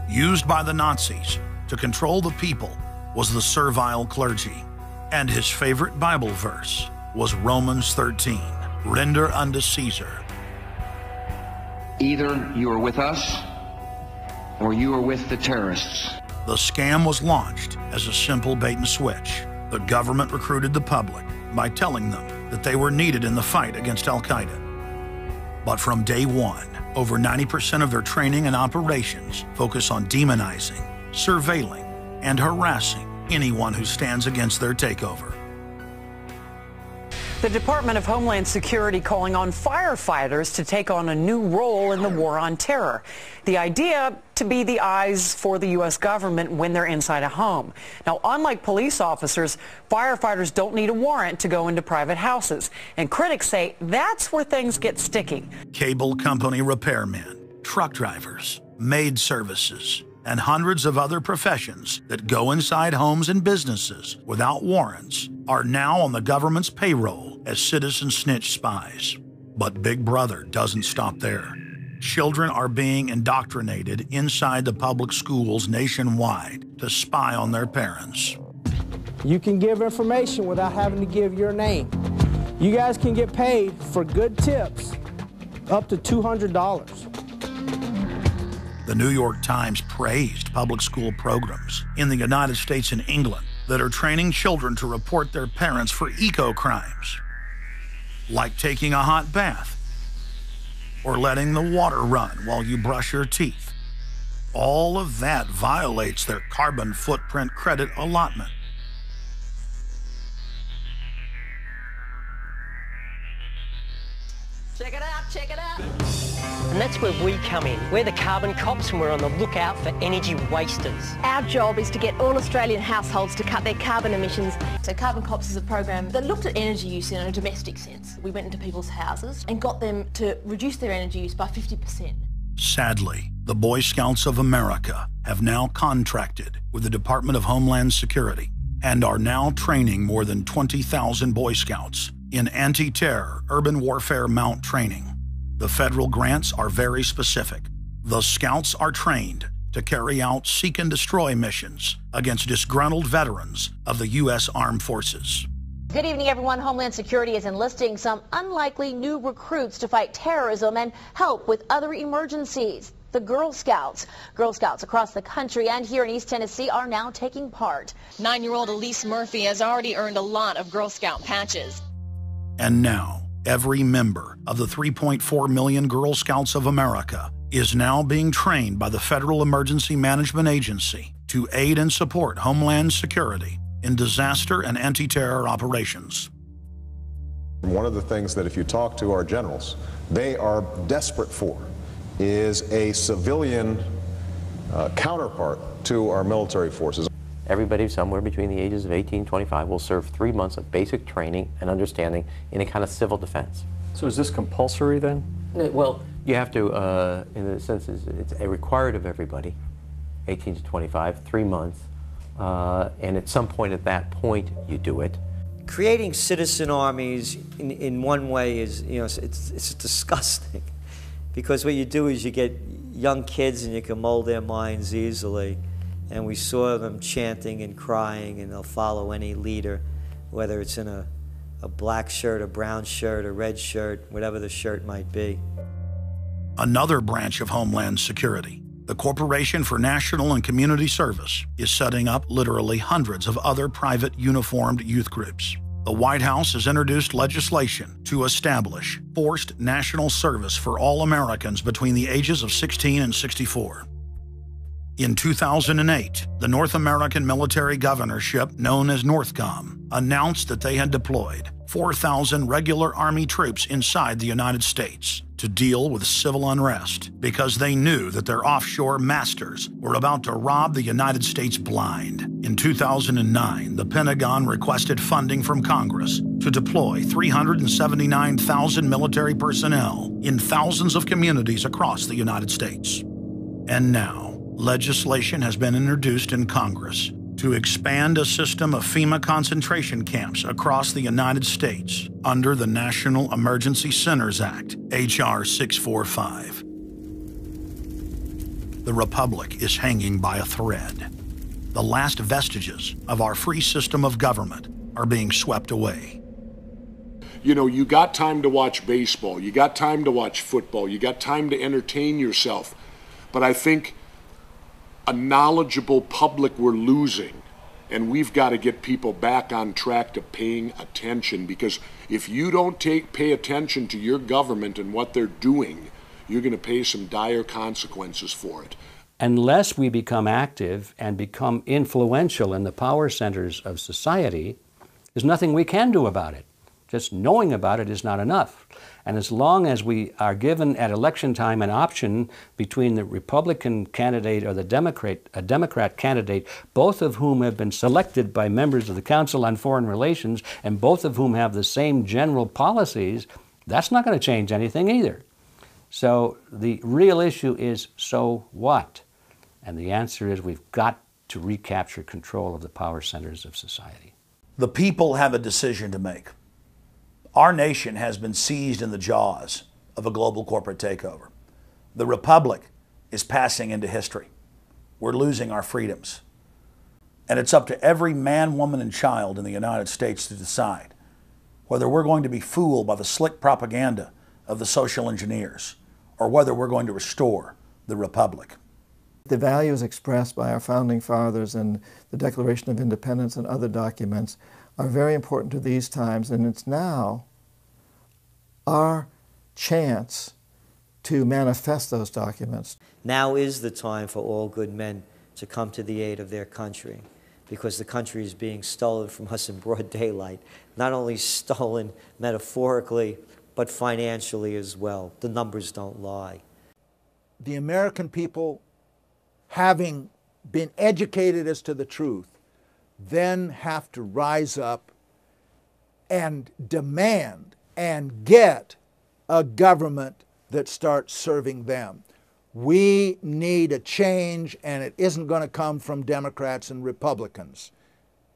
used by the Nazis to control the people, was the servile clergy. And his favorite Bible verse was Romans 13, render unto Caesar. Either you are with us or you are with the terrorists. The scam was launched as a simple bait and switch. The government recruited the public by telling them that they were needed in the fight against Al-Qaeda. But from day one, over 90% of their training and operations focus on demonizing, surveilling, and harassing anyone who stands against their takeover. The Department of Homeland Security calling on firefighters to take on a new role in the war on terror. The idea to be the eyes for the U.S. government when they're inside a home. Now, unlike police officers, firefighters don't need a warrant to go into private houses. And critics say that's where things get sticky. Cable company repairmen, truck drivers, maid services, and hundreds of other professions that go inside homes and businesses without warrants are now on the government's payroll as citizen snitch spies. But Big Brother doesn't stop there. Children are being indoctrinated inside the public schools nationwide to spy on their parents. You can give information without having to give your name. You guys can get paid for good tips up to $200. The New York Times praised public school programs in the United States and England that are training children to report their parents for eco-crimes, like taking a hot bath or letting the water run while you brush your teeth. All of that violates their carbon footprint credit allotment. Check it out, check it out. And that's where we come in. We're the carbon cops and we're on the lookout for energy wasters. Our job is to get all Australian households to cut their carbon emissions. So Carbon Cops is a program that looked at energy use in a domestic sense. We went into people's houses and got them to reduce their energy use by 50%. Sadly, the Boy Scouts of America have now contracted with the Department of Homeland Security and are now training more than 20,000 Boy Scouts in anti-terror urban warfare mount training. The federal grants are very specific. The Scouts are trained to carry out seek and destroy missions against disgruntled veterans of the U.S. Armed Forces. Good evening, everyone. Homeland Security is enlisting some unlikely new recruits to fight terrorism and help with other emergencies. The Girl Scouts. Girl Scouts across the country and here in East Tennessee are now taking part. 9-year-old Elise Murphy has already earned a lot of Girl Scout patches. And now, every member of the 3.4 million Girl Scouts of America is now being trained by the Federal Emergency Management Agency to aid and support Homeland Security in disaster and anti-terror operations. One of the things that if you talk to our generals, they are desperate for is a civilian counterpart to our military forces. Everybody somewhere between the ages of 18 and 25 will serve 3 months of basic training and understanding in a kind of civil defense. So is this compulsory then? Well, you have to, in the sense, it's required of everybody, 18 to 25, 3 months, and at some point at that point you do it. Creating citizen armies in one way is, it's disgusting, because what you do is you get young kids and you can mold their minds easily. And we saw them chanting and crying, and they'll follow any leader, whether it's in a black shirt, a brown shirt, a red shirt, whatever the shirt might be. Another branch of Homeland Security, the Corporation for National and Community Service, is setting up literally hundreds of other private uniformed youth groups. The White House has introduced legislation to establish forced national service for all Americans between the ages of 16 and 64. In 2008, the North American Military Governorship, known as NORTHCOM, announced that they had deployed 4,000 regular Army troops inside the United States to deal with civil unrest because they knew that their offshore masters were about to rob the United States blind. In 2009, the Pentagon requested funding from Congress to deploy 379,000 military personnel in thousands of communities across the United States. And now, legislation has been introduced in Congress to expand a system of FEMA concentration camps across the United States under the National Emergency Centers Act, H.R. 645. The Republic is hanging by a thread. The last vestiges of our free system of government are being swept away. You know, you got time to watch baseball, you got time to watch football, you got time to entertain yourself, but I think a knowledgeable public we're losing, and we've got to get people back on track to paying attention, because if you don't pay attention to your government and what they're doing, you're going to pay some dire consequences for it. Unless we become active and become influential in the power centers of society, there's nothing we can do about it. Just knowing about it is not enough. And as long as we are given at election time an option between the Republican candidate or the Democrat candidate, both of whom have been selected by members of the Council on Foreign Relations and both of whom have the same general policies, that's not going to change anything either. So the real issue is, so what? And the answer is we've got to recapture control of the power centers of society. The people have a decision to make. Our nation has been seized in the jaws of a global corporate takeover. The republic is passing into history. We're losing our freedoms. And it's up to every man, woman, and child in the United States to decide whether we're going to be fooled by the slick propaganda of the social engineers or whether we're going to restore the republic. The values expressed by our founding fathers and the Declaration of Independence and other documents are very important to these times, and it's now our chance to manifest those documents. Now is the time for all good men to come to the aid of their country, because the country is being stolen from us in broad daylight. Not only stolen metaphorically, but financially as well. The numbers don't lie. The American people, having been educated as to the truth, then have to rise up and demand and get a government that starts serving them. We need a change, and it isn't going to come from Democrats and Republicans.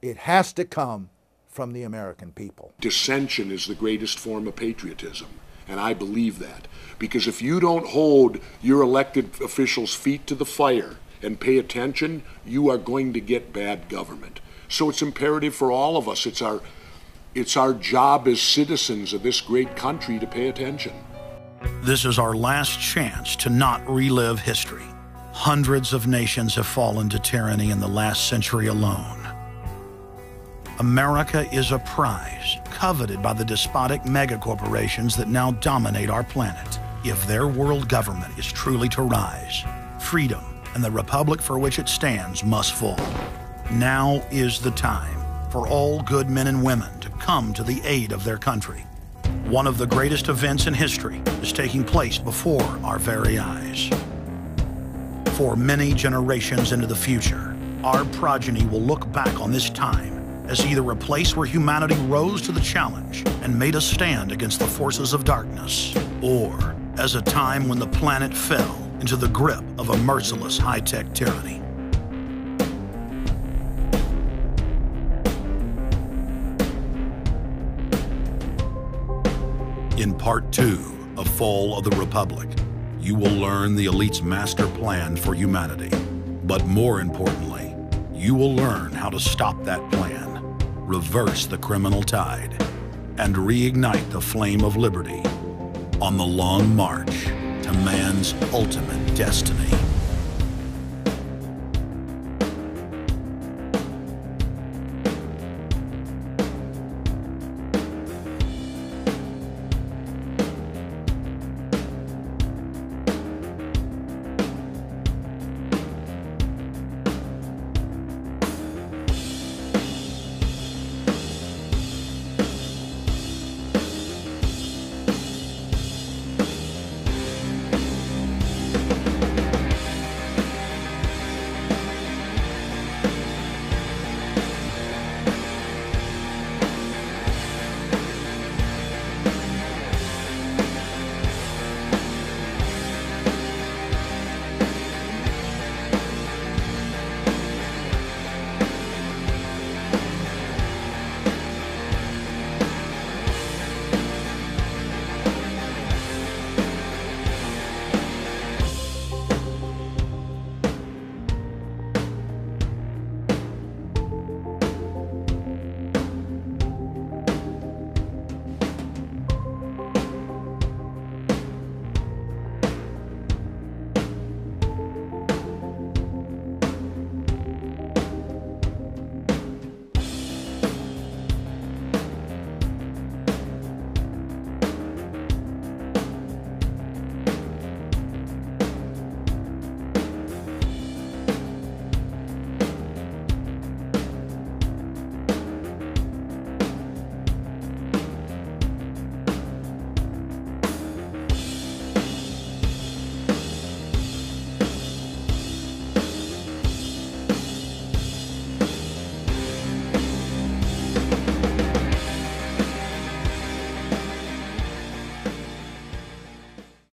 It has to come from the American people. Dissension is the greatest form of patriotism, and I believe that. Because if you don't hold your elected officials' feet to the fire and pay attention, you are going to get bad government. So it's imperative for all of us. It's our job as citizens of this great country to pay attention. This is our last chance to not relive history. Hundreds of nations have fallen to tyranny in the last century alone. America is a prize coveted by the despotic megacorporations that now dominate our planet. If their world government is truly to rise, freedom and the republic for which it stands must fall. Now is the time for all good men and women to come to the aid of their country. One of the greatest events in history is taking place before our very eyes. For many generations into the future, our progeny will look back on this time as either a place where humanity rose to the challenge and made a stand against the forces of darkness, or as a time when the planet fell into the grip of a merciless high-tech tyranny. In Part 2 of Fall of the Republic, you will learn the elite's master plan for humanity. But more importantly, you will learn how to stop that plan, reverse the criminal tide, and reignite the flame of liberty on the long march to man's ultimate destiny.